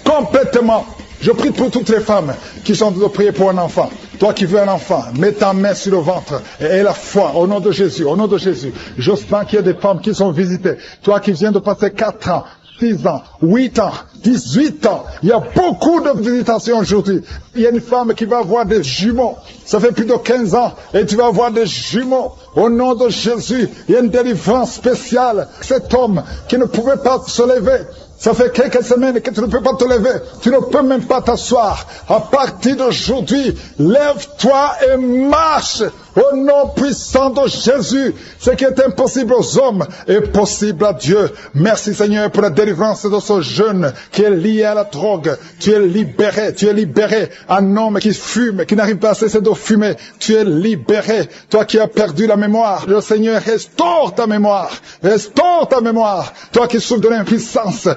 complètement. Je prie pour toutes les femmes qui sont de prier pour un enfant. Toi qui veux un enfant, mets ta main sur le ventre et la foi au nom de Jésus, au nom de Jésus. Je sens qu'il y a des femmes qui sont visitées. Toi qui viens de passer 4 ans, 6 ans, 8 ans, 18 ans. Il y a beaucoup de visitations aujourd'hui. Il y a une femme qui va avoir des jumeaux. Ça fait plus de 15 ans et tu vas avoir des jumeaux. Au nom de Jésus, il y a une délivrance spéciale. Cet homme qui ne pouvait pas se lever. Ça fait quelques semaines que tu ne peux pas te lever. Tu ne peux même pas t'asseoir. À partir d'aujourd'hui, lève-toi et marche Au nom puissant de Jésus, ce qui est impossible aux hommes est possible à Dieu. Merci Seigneur pour la délivrance de ce jeune qui est lié à la drogue. Tu es libéré. Un homme qui fume, qui n'arrive pas à cesser de fumer. Tu es libéré. Toi qui as perdu la mémoire, le Seigneur restaure ta mémoire. Toi qui souffres de l'impuissance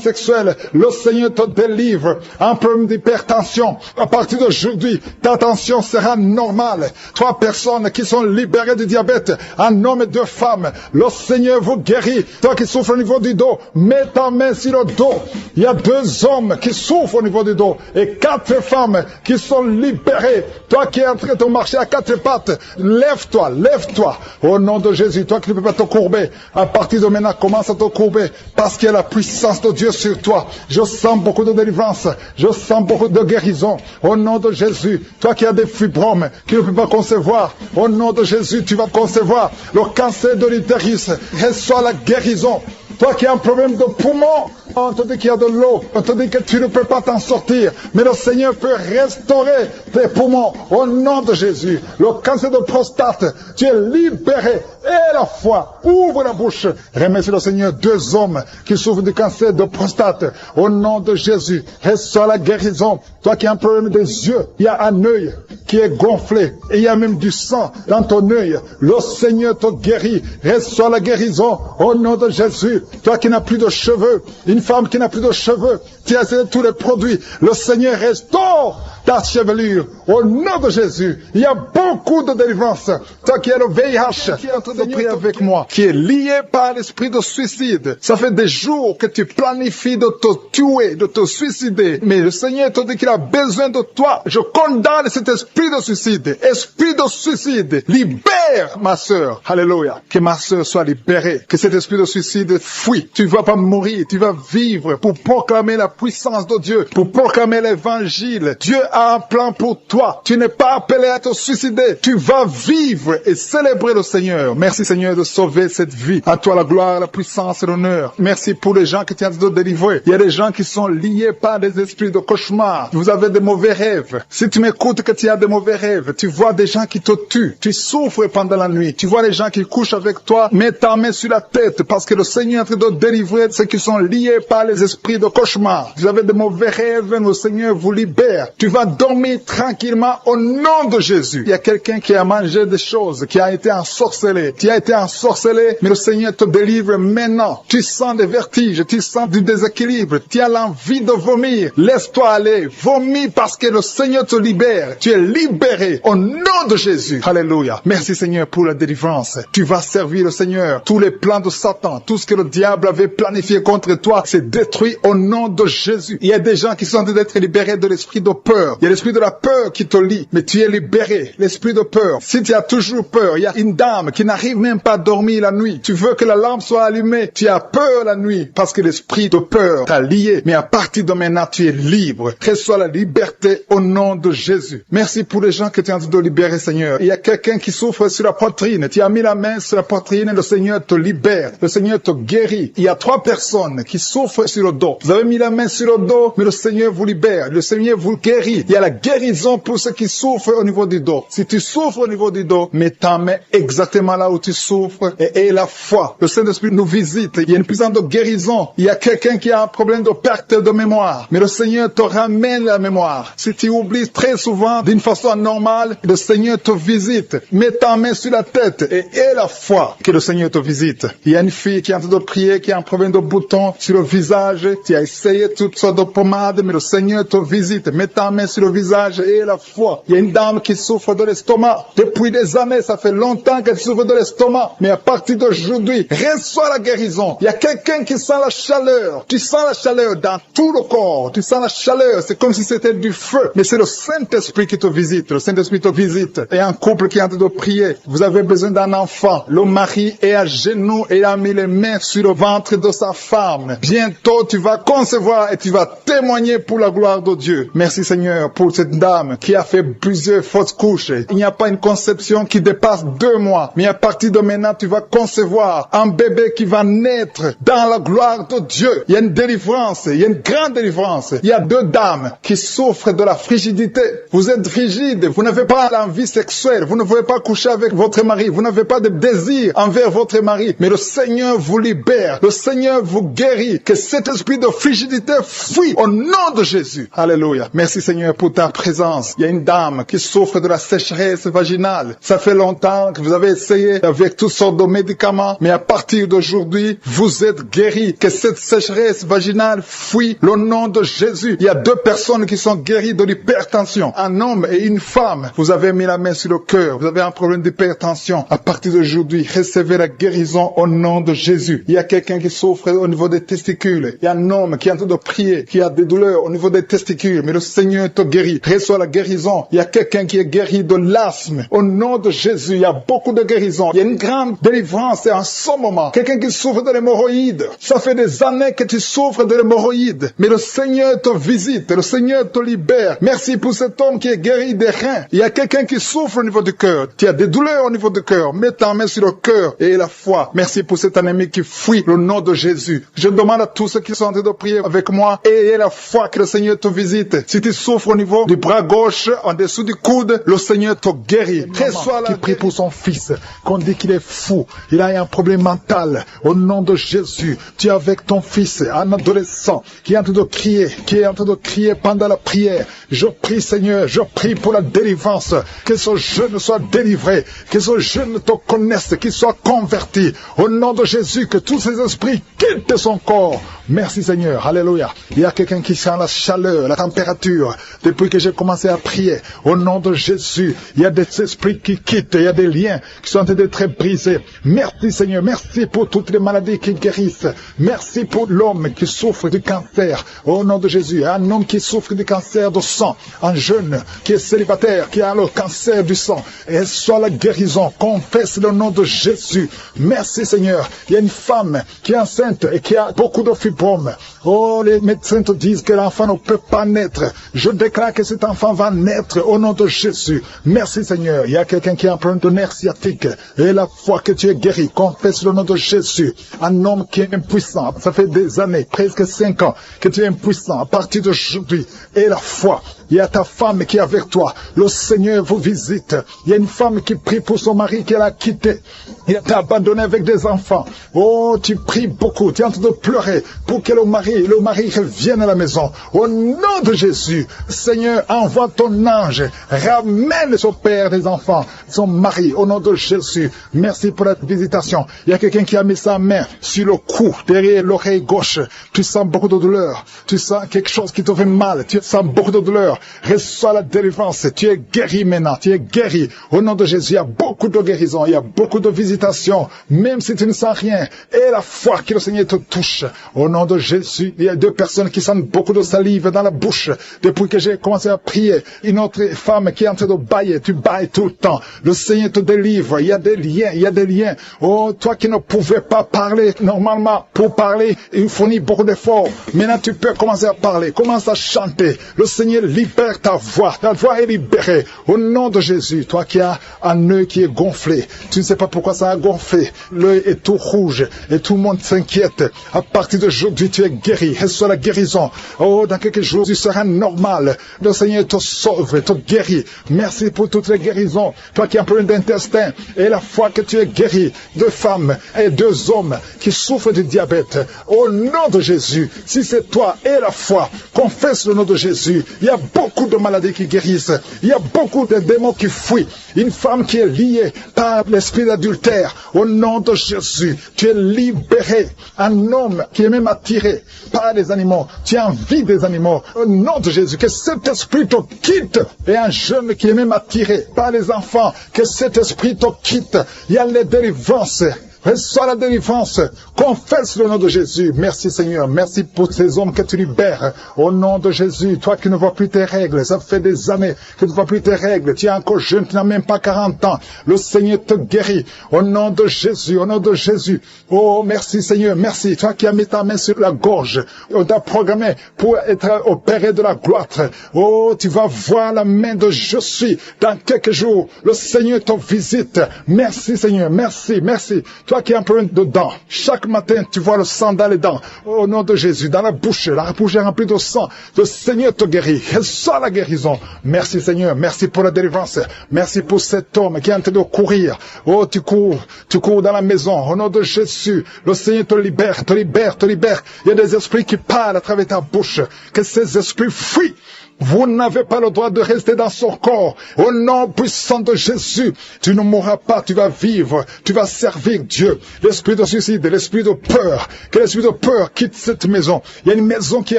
sexuelle, le Seigneur te délivre. Un problème d'hypertension, à partir d'aujourd'hui, ta tension sera normale. 3 personnes qui sont libérées du diabète, un homme et 2 femmes, le Seigneur vous guérit. Toi qui souffres au niveau du dos, mets ta main sur le dos. Il y a 2 hommes qui souffrent au niveau du dos et 4 femmes qui sont libérées. Toi qui es en train de marcher à 4 pattes, lève-toi. Au nom de Jésus, toi qui ne peux pas te courber, à partir de maintenant, commence à te courber parce qu'il y a la puissance de Dieu sur toi. Je sens beaucoup de délivrance, je sens beaucoup de guérison. Au nom de Jésus, toi qui as des fibromes, qui ne peux pas concevoir, au nom de Jésus, tu vas concevoir. Le cancer de l'utérus, reçois la guérison. Toi qui as un problème de poumon, on te dit qu'il y a de l'eau, on te dit que tu ne peux pas t'en sortir, mais le Seigneur peut restaurer tes poumons au nom de Jésus. Le cancer de prostate, tu es libéré. Et la foi, ouvre la bouche. Remercie le Seigneur 2 hommes qui souffrent du cancer de prostate. Au nom de Jésus, reçois la guérison. Toi qui as un problème des yeux, il y a un œil qui est gonflé et il y a même du sang dans ton œil. Le Seigneur te guérit. Reçois la guérison au nom de Jésus. Toi qui n'as plus de cheveux, une femme qui n'a plus de cheveux, tu as essayé tous les produits. Le Seigneur restaure ta chevelure au nom de Jésus. Il y a beaucoup de délivrance. Toi qui es le VIH, qui est en train de prier avec moi, qui est lié par l'esprit de suicide. Ça fait des jours que tu planifies de te tuer, de te suicider. Mais le Seigneur te dit qu'il a besoin de toi. Je condamne cet esprit de suicide. Esprit de suicide, libère ma sœur. Alléluia. Que ma sœur soit libérée. Que cet esprit de suicide fuit. Tu ne vas pas mourir, tu vas vivre pour proclamer la puissance de Dieu, pour proclamer l'évangile. Dieu a un plan pour toi. Tu n'es pas appelé à te suicider. Tu vas vivre et célébrer le Seigneur. Merci Seigneur de sauver cette vie. À toi la gloire, la puissance et l'honneur. Merci pour les gens que tu as de délivrer. Il y a des gens qui sont liés par des esprits de cauchemar. Vous avez des mauvais rêves. Si tu m'écoutes que tu as des mauvais rêves, tu vois des gens qui te tuent. Tu souffres pendant la nuit. Tu vois les gens qui couchent avec toi. Mets ta main sur la tête parce que le Seigneur est en train de délivrer ceux qui sont liés par les esprits de cauchemar. Vous avez des mauvais rêves, le Seigneur vous libère. Tu vas dormir tranquillement au nom de Jésus. Il y a quelqu'un qui a mangé des choses, qui a été ensorcelé. Tu as été ensorcelé, mais le Seigneur te délivre maintenant. Tu sens des vertiges, tu sens du déséquilibre, tu as l'envie de vomir. Laisse-toi aller, vomis parce que le Seigneur te libère. Tu es libéré au nom de Jésus. Alléluia. Merci Seigneur pour la délivrance. Tu vas servir le Seigneur. Tous les plans de Satan, tout ce que le diable avait planifié contre toi, c'est détruit au nom de Jésus. Il y a des gens qui sont en train d'être libérés de l'esprit de peur. Il y a l'esprit de la peur qui te lie, mais tu es libéré. L'esprit de peur. Si tu as toujours peur, il y a une dame qui n'arrive même pas à dormir la nuit. Tu veux que la lampe soit allumée. Tu as peur la nuit parce que l'esprit de peur t'a lié. Mais à partir de maintenant, tu es libre. Reçois la liberté au nom de Jésus. Merci pour les gens que tu es en train de libérer, Seigneur. Il y a quelqu'un qui souffre sur la poitrine. Tu as mis la main sur la poitrine et le Seigneur te libère. Le Seigneur te guérit. Il y a 3 personnes qui souffrent sur le dos. Vous avez mis la main sur le dos, mais le Seigneur vous libère. Le Seigneur vous guérit. Il y a la guérison pour ceux qui souffrent au niveau du dos. Si tu souffres au niveau du dos, mets ta main exactement là où tu souffres et aie la foi. Le Saint-Esprit nous visite. Il y a une puissance de guérison. Il y a quelqu'un qui a un problème de perte de mémoire. Mais le Seigneur te ramène la mémoire. Si tu oublies très souvent d'une façon anormale, le Seigneur te visite. Mets ta main sur la tête et aie la foi que le Seigneur te visite. Il y a une fille qui est en train de prier, qui a un problème de bouton sur le visage. Tu as essayé toutes sortes de pommades, mais le Seigneur te visite. Mets ta main sur le visage et la foi. Il y a une dame qui souffre de l'estomac. Depuis des années, ça fait longtemps qu'elle souffre de l'estomac. Mais à partir d'aujourd'hui, reçois la guérison. Il y a quelqu'un qui sent la chaleur. Tu sens la chaleur dans tout le corps. Tu sens la chaleur. C'est comme si c'était du feu. Mais c'est le Saint-Esprit qui te visite. Le Saint-Esprit te visite. Et un couple qui est en train de prier. Vous avez besoin d'un enfant. Le mari est à genoux et a mis les mains sur le ventre de sa femme. Bientôt, tu vas concevoir et tu vas témoigner pour la gloire de Dieu. Merci Seigneur. Seigneur, pour cette dame qui a fait plusieurs fausses couches. Il n'y a pas une conception qui dépasse 2 mois. Mais à partir de maintenant, tu vas concevoir un bébé qui va naître dans la gloire de Dieu. Il y a une délivrance, il y a une grande délivrance. Il y a 2 dames qui souffrent de la frigidité. Vous êtes frigide, vous n'avez pas l'envie sexuelle, vous ne pouvez pas coucher avec votre mari, vous n'avez pas de désir envers votre mari. Mais le Seigneur vous libère, le Seigneur vous guérit. Que cet esprit de frigidité fuit au nom de Jésus. Alléluia. Merci Seigneur pour ta présence. Il y a une dame qui souffre de la sécheresse vaginale. Ça fait longtemps que vous avez essayé avec toutes sortes de médicaments, mais à partir d'aujourd'hui, vous êtes guéris. Que cette sécheresse vaginale fuit au nom de Jésus. Il y a 2 personnes qui sont guéries de l'hypertension. Un homme et une femme. Vous avez mis la main sur le cœur. Vous avez un problème d'hypertension. À partir d'aujourd'hui, recevez la guérison au nom de Jésus. Il y a quelqu'un qui souffre au niveau des testicules. Il y a un homme qui est en train de prier, qui a des douleurs au niveau des testicules, mais le Seigneur te guérit. Reçois la guérison. Il y a quelqu'un qui est guéri de l'asthme. Au nom de Jésus, il y a beaucoup de guérisons. Il y a une grande délivrance en ce moment. Quelqu'un qui souffre de l'hémorroïde. Ça fait des années que tu souffres de l'hémorroïde, mais le Seigneur te visite, le Seigneur te libère. Merci pour cet homme qui est guéri des reins. Il y a quelqu'un qui souffre au niveau du cœur. Tu as des douleurs au niveau du cœur. Mets ta main sur le cœur et la foi. Merci pour cet ennemi qui fuit le nom de Jésus. Je demande à tous ceux qui sont en train de prier avec moi, ayez la foi que le Seigneur te visite. Si tu souffres au niveau du bras gauche, en dessous du coude, le Seigneur te guérit. Qui prie pour son fils, qu'on dit qu'il est fou, il a un problème mental. Au nom de Jésus, tu es avec ton fils, un adolescent, qui est en train de crier, pendant la prière. Je prie Seigneur, je prie pour la délivrance, que ce jeune soit délivré, que ce jeune te connaisse, qu'il soit converti. Au nom de Jésus, que tous ces esprits quittent son corps. Merci Seigneur, alléluia. Il y a quelqu'un qui sent la chaleur, la température, depuis que j'ai commencé à prier. Au nom de Jésus, il y a des esprits qui quittent, il y a des liens qui sont en train d'être brisés. Merci Seigneur, merci pour toutes les maladies qui guérissent. Merci pour l'homme qui souffre du cancer. Au nom de Jésus, un homme qui souffre du cancer du sang, un jeune qui est célibataire, qui a le cancer du sang. Et soit la guérison, confesse le nom de Jésus. Merci Seigneur. Il y a une femme qui est enceinte et qui a beaucoup de fibromes. Oh, les médecins te disent que l'enfant ne peut pas naître. Je déclare que cet enfant va naître au nom de Jésus. Merci Seigneur. Il y a quelqu'un qui a un problème de nerf sciatique. Et la foi que tu es guéri, confesse le nom de Jésus. Un homme qui est impuissant. Ça fait des années, presque 5 ans, que tu es impuissant. À partir d'aujourd'hui, et la foi. Il y a ta femme qui est avec toi. Le Seigneur vous visite. Il y a une femme qui prie pour son mari qu'elle a quitté. Il t'a abandonné avec des enfants. Oh, tu pries beaucoup. Tu es en train de pleurer pour que le mari revienne à la maison. Au nom de Jésus, Seigneur, envoie ton ange. Ramène son père des enfants, son mari, au nom de Jésus. Merci pour la visitation. Il y a quelqu'un qui a mis sa main sur le cou, derrière l'oreille gauche. Tu sens beaucoup de douleur. Tu sens quelque chose qui te fait mal. Tu sens beaucoup de douleur. Reçois la délivrance. Tu es guéri maintenant. Tu es guéri. Au nom de Jésus, il y a beaucoup de guérison. Il y a beaucoup de visitations. Même si tu ne sens rien. Et la foi que le Seigneur te touche. Au nom de Jésus, il y a 2 personnes qui sentent beaucoup de salive dans la bouche. Depuis que j'ai commencé à prier. Une autre femme qui est en train de bailler. Tu bailles tout le temps. Le Seigneur te délivre. Il y a des liens. Il y a des liens. Oh, toi qui ne pouvais pas parler normalement. Pour parler, il fournit beaucoup d'efforts. Maintenant, tu peux commencer à parler. Commence à chanter. Le Seigneur libère ta voix. Ta voix est libérée. Au nom de Jésus, toi qui as un œil qui est gonflé. Tu ne sais pas pourquoi ça a gonflé. L'œil est tout rouge. Et tout le monde s'inquiète. À partir d'aujourd'hui, tu es guéri. Reçois la guérison. Oh, dans quelques jours, tu seras normal. Le Seigneur te sauve, te guérit. Merci pour toutes les guérisons. Toi qui as un problème d'intestin. Et la foi que tu es guéri. 2 femmes et 2 hommes qui souffrent du diabète. Au nom de Jésus, si c'est toi et la foi, confesse le nom de Jésus. Il y a beaucoup de maladies qui guérissent. Il y a beaucoup de démons qui fuient. Une femme qui est liée par l'esprit d'adultère. Au nom de Jésus, tu es libéré. Un homme qui est même attiré par les animaux. Tu as envie des animaux. Au nom de Jésus, que cet esprit te quitte. Et un jeune qui est même attiré par les enfants. Que cet esprit te quitte. Il y a les délivrances. Reçois la délivrance. Confesse le nom de Jésus. Merci Seigneur. Merci pour ces hommes que tu libères. Au nom de Jésus, toi qui ne vois plus tes règles, ça fait des années que tu ne vois plus tes règles. Tu es encore jeune, tu n'as même pas 40 ans. Le Seigneur te guérit. Au nom de Jésus, au nom de Jésus. Oh, merci Seigneur, merci. Toi qui as mis ta main sur la gorge, on t'a programmé pour être opéré de la gloire. Oh, tu vas voir la main de je suis dans quelques jours. Le Seigneur te visite. Merci Seigneur, merci, merci. Toi qui as un problème de dents, chaque matin tu vois le sang dans les dents. Au nom de Jésus, dans la bouche est remplie de sang. Le Seigneur te guérit. Reçois la guérison. Merci Seigneur, merci pour la délivrance. Merci pour cet homme qui est en train de courir. Oh, tu cours dans la maison. Au nom de Jésus, le Seigneur te libère, te libère, te libère. Il y a des esprits qui parlent à travers ta bouche. Que ces esprits fuient. Vous n'avez pas le droit de rester dans son corps. Au nom puissant de Jésus, tu ne mourras pas, tu vas vivre, tu vas servir Dieu. L'esprit de suicide, l'esprit de peur, que l'esprit de peur quitte cette maison. Il y a une maison qui est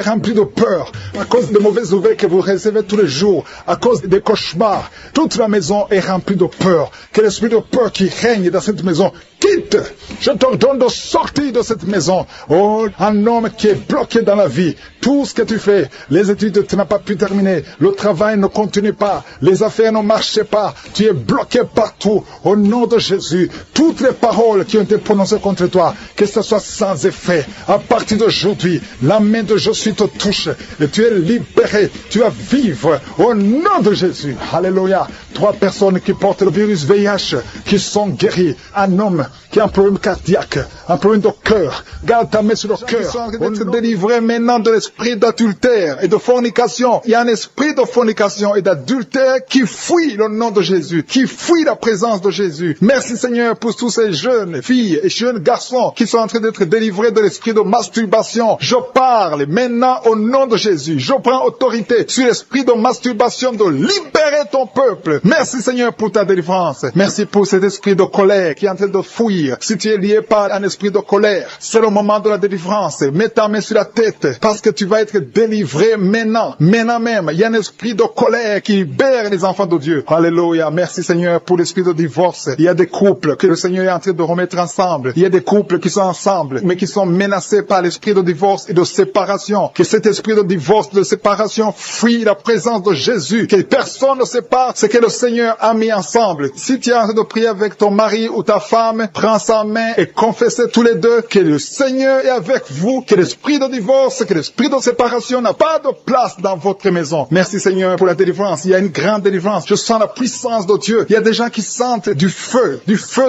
remplie de peur, à cause de mauvaises nouvelles que vous recevez tous les jours, à cause des cauchemars. Toute la maison est remplie de peur. Que l'esprit de peur qui règne dans cette maison quitte. Je t'ordonne de sortir de cette maison. Oh, un homme qui est bloqué dans la vie. Tout ce que tu fais, les études, tu n'as pas pu terminer. Le travail ne continue pas. Les affaires ne marchent pas. Tu es bloqué partout. Au nom de Jésus, toutes les paroles qui ont été prononcées contre toi, que ce soit sans effet. À partir d'aujourd'hui, la main de Jésus te touche et tu es libéré. Tu vas vivre au nom de Jésus. Alléluia. 3 personnes qui portent le virus VIH, qui sont guéries. Un homme qui a un problème cardiaque, un problème de cœur. Garde ta main sur le cœur. On te délivre maintenant de l'esprit d'adultère et de fornication. Il y a un esprit de fornication et d'adultère qui fuit le nom de Jésus, qui fuit la présence de Jésus. Merci Seigneur pour tous ces jeunes filles et jeunes garçons qui sont en train d'être délivrés de l'esprit de masturbation. Je parle maintenant au nom de Jésus. Je prends autorité sur l'esprit de masturbation de libérer ton peuple. Merci Seigneur pour ta délivrance. Merci pour cet esprit de colère qui est en train de fuir. Si tu es lié par un esprit de colère, c'est le moment de la délivrance. Mets ta main sur la tête parce que tu vas être délivré maintenant. Maintenant même, il y a un esprit de colère qui libère les enfants de Dieu. Alléluia. Merci Seigneur pour l'esprit de divorce. Il y a des couples que le Seigneur est en train de remettre ensemble. Il y a des couples qui sont ensemble, mais qui sont menacés par l'esprit de divorce et de séparation. Que cet esprit de divorce, de séparation fuit la présence de Jésus. Que personne ne sépare ce que le Seigneur a mis ensemble. Si tu es en train de prier avec ton mari ou ta femme, prends sa main et confessez tous les deux que le Seigneur est avec vous, que l'esprit de divorce, que l'esprit de séparation n'a pas de place dans votre maison. Merci Seigneur pour la délivrance. Il y a une grande délivrance. Je sens la puissance de Dieu. Il y a des gens qui sentent du feu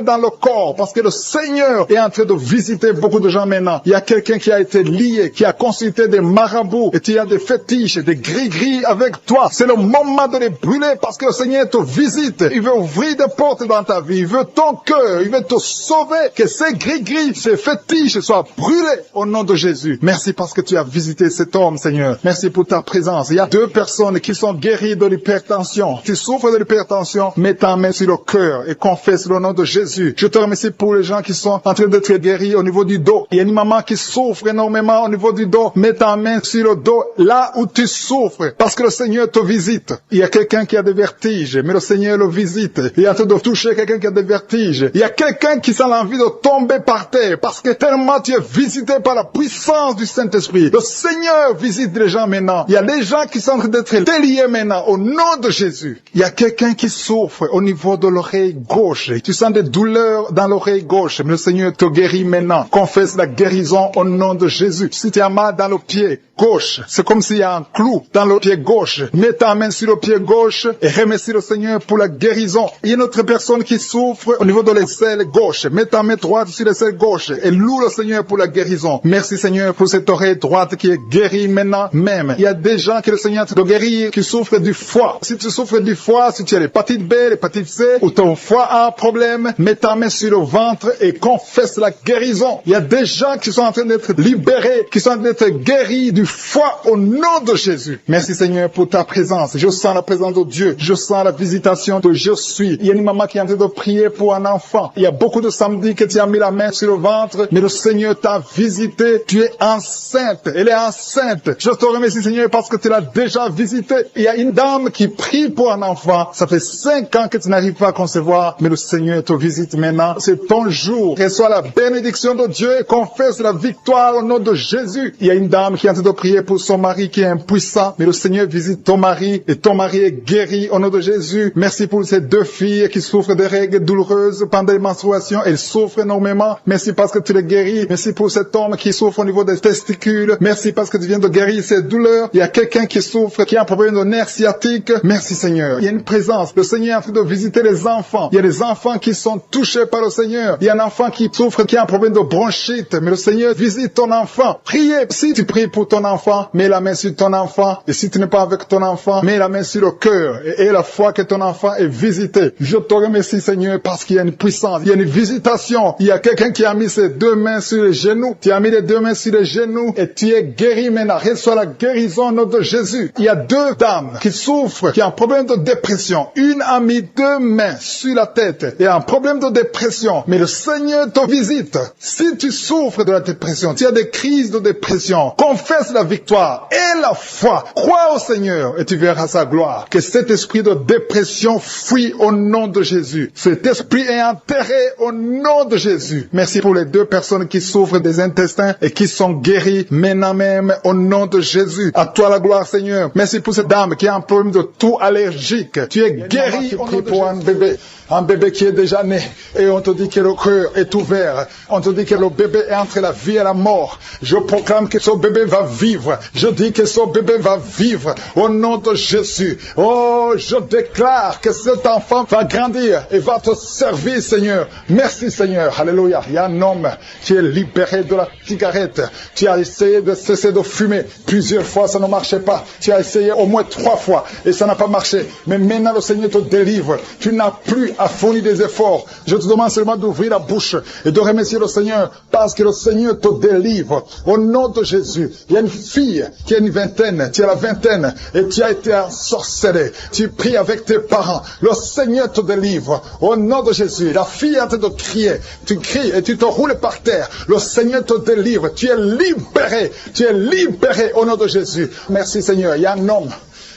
dans le corps, parce que le Seigneur est en train de visiter beaucoup de gens maintenant. Il y a quelqu'un qui a été lié, qui a consulté des marabouts, et tu as des fétiches, des gris-gris avec toi. C'est le moment de les brûler, parce que le Seigneur te visite. Il veut ouvrir des portes dans ta vie. Il veut ton cœur. Il veut te sauver. Que ces gris-gris, ces fétiches soient brûlés au nom de Jésus. Merci parce que tu as visité cet homme, Seigneur. Merci pour ta présence. Il y a 2 personnes qui sont guéries de l'hypertension. Tu souffres de l'hypertension, mets ta main sur le cœur et confesse le nom de Jésus. Je te remercie pour les gens qui sont en train d'être guéris au niveau du dos. Il y a une maman qui souffre énormément au niveau du dos. Mets ta main sur le dos, là où tu souffres, parce que le Seigneur te visite. Il y a quelqu'un qui a des vertiges, mais le Seigneur le visite. Il est en train de toucher quelqu'un qui a des vertiges. Il y a quelqu'un qui sent l'envie de tomber par terre, parce que tellement tu es visité par la puissance du Saint-Esprit. Le Seigneur visite les gens maintenant. Il y a des gens qui sont en train d'être déliés maintenant, au nom de Jésus. Il y a quelqu'un qui souffre au niveau de l'oreille gauche. Tu sens des douleurs dans l'oreille gauche, mais le Seigneur te guérit maintenant. Confesse la guérison au nom de Jésus. Si tu as mal dans le pied gauche, c'est comme s'il y a un clou dans le pied gauche. Mets ta main sur le pied gauche et remercie le Seigneur pour la guérison. Il y a une autre personne qui souffre au niveau de l'aisselle gauche. Mets ta main droite sur l'aisselle gauche et loue le Seigneur pour la guérison. Merci Seigneur pour cette oreille droite qui est guérie maintenant même. Il y a des gens que le Seigneur te guérit qui souffrent du foie. Si tu souffres du foie, si tu as l'hépatite B, l'hépatite C, ou ton foie a un problème, mets ta main sur le ventre et confesse la guérison. Il y a des gens qui sont en train d'être libérés, qui sont en train d'être guéris du foie au nom de Jésus. Merci Seigneur pour ta présence. Je sens la présence de Dieu. Je sens la visitation de je suis. Il y a une maman qui est en train de prier pour un enfant. Il y a beaucoup de samedis que tu as mis la main sur sur le ventre, mais le Seigneur t'a visité. Tu es enceinte. Elle est enceinte. Je te remercie, Seigneur, parce que tu l'as déjà visité. Il y a une dame qui prie pour un enfant. Ça fait 5 ans que tu n'arrives pas à concevoir, mais le Seigneur te visite maintenant. C'est ton jour. Reçois la bénédiction de Dieu et confesse la victoire au nom de Jésus. Il y a une dame qui est en train de prier pour son mari qui est impuissant, mais le Seigneur visite ton mari et ton mari est guéri au nom de Jésus. Merci pour ces 2 filles qui souffrent de règles douloureuses pendant les menstruations. Elles souffrent énormément. Merci parce que tu les guéris. Merci pour cet homme qui souffre au niveau des testicules. Merci parce que tu viens de guérir ces douleurs. Il y a quelqu'un qui souffre, qui a un problème de nerf sciatique. Merci Seigneur. Il y a une présence. Le Seigneur est en train de visiter les enfants. Il y a des enfants qui sont touchés par le Seigneur. Il y a un enfant qui souffre, qui a un problème de bronchite. Mais le Seigneur visite ton enfant. Priez. Si tu pries pour ton enfant, mets la main sur ton enfant. Et si tu n'es pas avec ton enfant, mets la main sur le cœur. Et la foi que ton enfant est visité. Je te remercie Seigneur parce qu'il y a une puissance. Il y a une visitation. Il y a quelqu'un qui a mis ses 2 mains sur les genoux. Tu as mis les 2 mains sur les genoux et tu es guéri maintenant. Reçois la guérison au nom de Jésus. Il y a 2 dames qui souffrent, qui ont un problème de dépression. Une a mis 2 mains sur la tête et a un problème de dépression. Mais le Seigneur te visite. Si tu souffres de la dépression, tu as des crises de dépression, confesse la victoire et la foi. Crois au Seigneur et tu verras sa gloire. Que cet esprit de dépression fuit au nom de Jésus. Cet esprit est enterré au nom de Jésus. Merci pour les 2 personnes qui souffrent des intestins et qui sont guéries maintenant même au nom de Jésus. À toi la gloire Seigneur. Merci pour cette dame qui a un problème de toux allergique. Tu es guéri au nom de Jésus. Un bébé. Un bébé qui est déjà né. Et on te dit que le cœur est ouvert. On te dit que le bébé est entre la vie et la mort. Je proclame que ce bébé va vivre. Je dis que ce bébé va vivre. Au nom de Jésus. Oh, je déclare que cet enfant va grandir et va te servir, Seigneur. Merci, Seigneur. Alléluia. Il y a un homme qui est libéré de la cigarette. Tu as essayé de cesser de fumer. Plusieurs fois, ça ne marchait pas. Tu as essayé au moins 3 fois et ça n'a pas marché. Mais maintenant, le Seigneur te délivre. Tu n'as plus à fournir des efforts. Je te demande seulement d'ouvrir la bouche et de remercier le Seigneur parce que le Seigneur te délivre. Au nom de Jésus, il y a une fille qui a une vingtaine, tu as la vingtaine et tu as été ensorcelé. Tu pries avec tes parents. Le Seigneur te délivre. Au nom de Jésus, la fille est en train de crier. Tu cries et tu te roules par terre. Le Seigneur te délivre. Tu es libéré. Tu es libéré au nom de Jésus. Merci Seigneur. Il y a un homme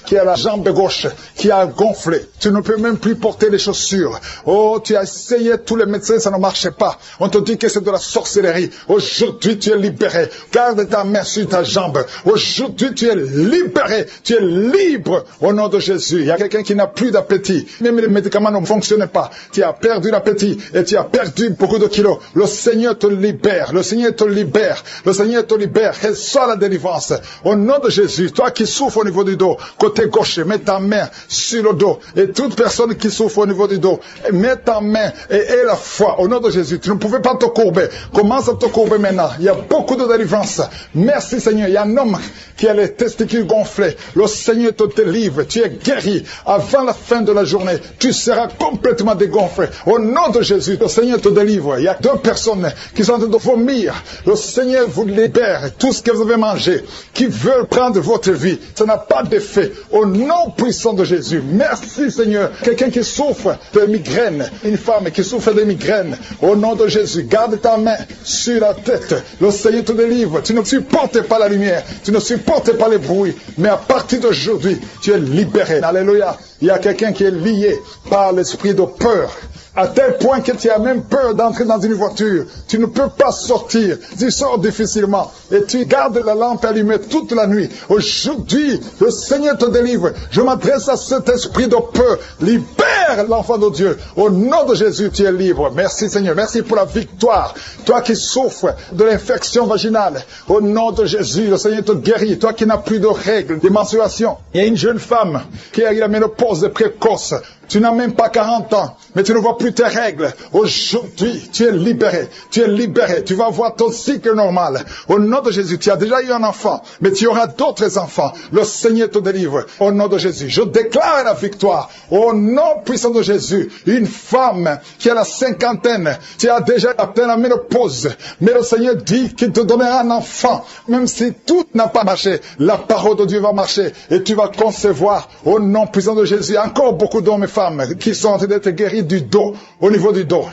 qui a la jambe gauche, qui a gonflé. Tu ne peux même plus porter les chaussures. Oh, tu as essayé tous les médecins, ça ne marchait pas. On te dit que c'est de la sorcellerie. Aujourd'hui, tu es libéré. Garde ta main sur ta jambe. Aujourd'hui, tu es libéré. Tu es libre au nom de Jésus. Il y a quelqu'un qui n'a plus d'appétit. Même les médicaments ne fonctionnaient pas. Tu as perdu l'appétit et tu as perdu beaucoup de kilos. Le Seigneur te libère. Le Seigneur te libère. Le Seigneur te libère. Reçois la délivrance. Au nom de Jésus, toi qui souffres au niveau du dos, côté gauche, mets ta main sur le dos. Et toute personne qui souffre au niveau du dos, mets ta main et aie la foi au nom de Jésus. Tu ne pouvais pas te courber. Commence à te courber maintenant. Il y a beaucoup de délivrance. Merci Seigneur. Il y a un homme qui a les testicules gonflés. Le Seigneur te délivre. Tu es guéri. Avant la fin de la journée, tu seras complètement dégonflé. Au nom de Jésus, le Seigneur te délivre. Il y a 2 personnes qui sont en train de vomir. Le Seigneur vous libère. Tout ce que vous avez mangé, qui veut prendre votre vie, ça n'a pas d'effet. Au nom puissant de Jésus. Merci Seigneur. Quelqu'un qui souffre de migraine, une femme qui souffre de migraine, au nom de Jésus, garde ta main sur la tête. Le Seigneur te délivre. Tu ne supportes pas la lumière. Tu ne supportes pas les bruits. Mais à partir d'aujourd'hui, tu es libéré. Alléluia. Il y a quelqu'un qui est lié par l'esprit de peur. À tel point que tu as même peur d'entrer dans une voiture. Tu ne peux pas sortir. Tu sors difficilement. Et tu gardes la lampe allumée toute la nuit. Aujourd'hui, le Seigneur te délivre. Je m'adresse à cet esprit de peur. Libère l'enfant de Dieu. Au nom de Jésus, tu es libre. Merci Seigneur. Merci pour la victoire. Toi qui souffres de l'infection vaginale. Au nom de Jésus, le Seigneur te guérit. Toi qui n'as plus de règles, de menstruation. Il y a une jeune femme qui a eu la ménopause précoce. Tu n'as même pas 40 ans, mais tu ne vois plus tes règles. Aujourd'hui, tu es libéré. Tu es libéré. Tu vas voir ton cycle normal. Au nom de Jésus, tu as déjà eu un enfant, mais tu auras d'autres enfants. Le Seigneur te délivre. Au nom de Jésus, je déclare la victoire. Au nom puissant puissant de Jésus. Une femme qui a la cinquantaine, tu as déjà atteint la ménopause, mais le Seigneur dit qu'il te donnera un enfant, même si tout n'a pas marché, la parole de Dieu va marcher et tu vas concevoir au nom puissant de Jésus. Encore beaucoup d'hommes et femmes qui sont en train d'être guéris du dos, au niveau du dos.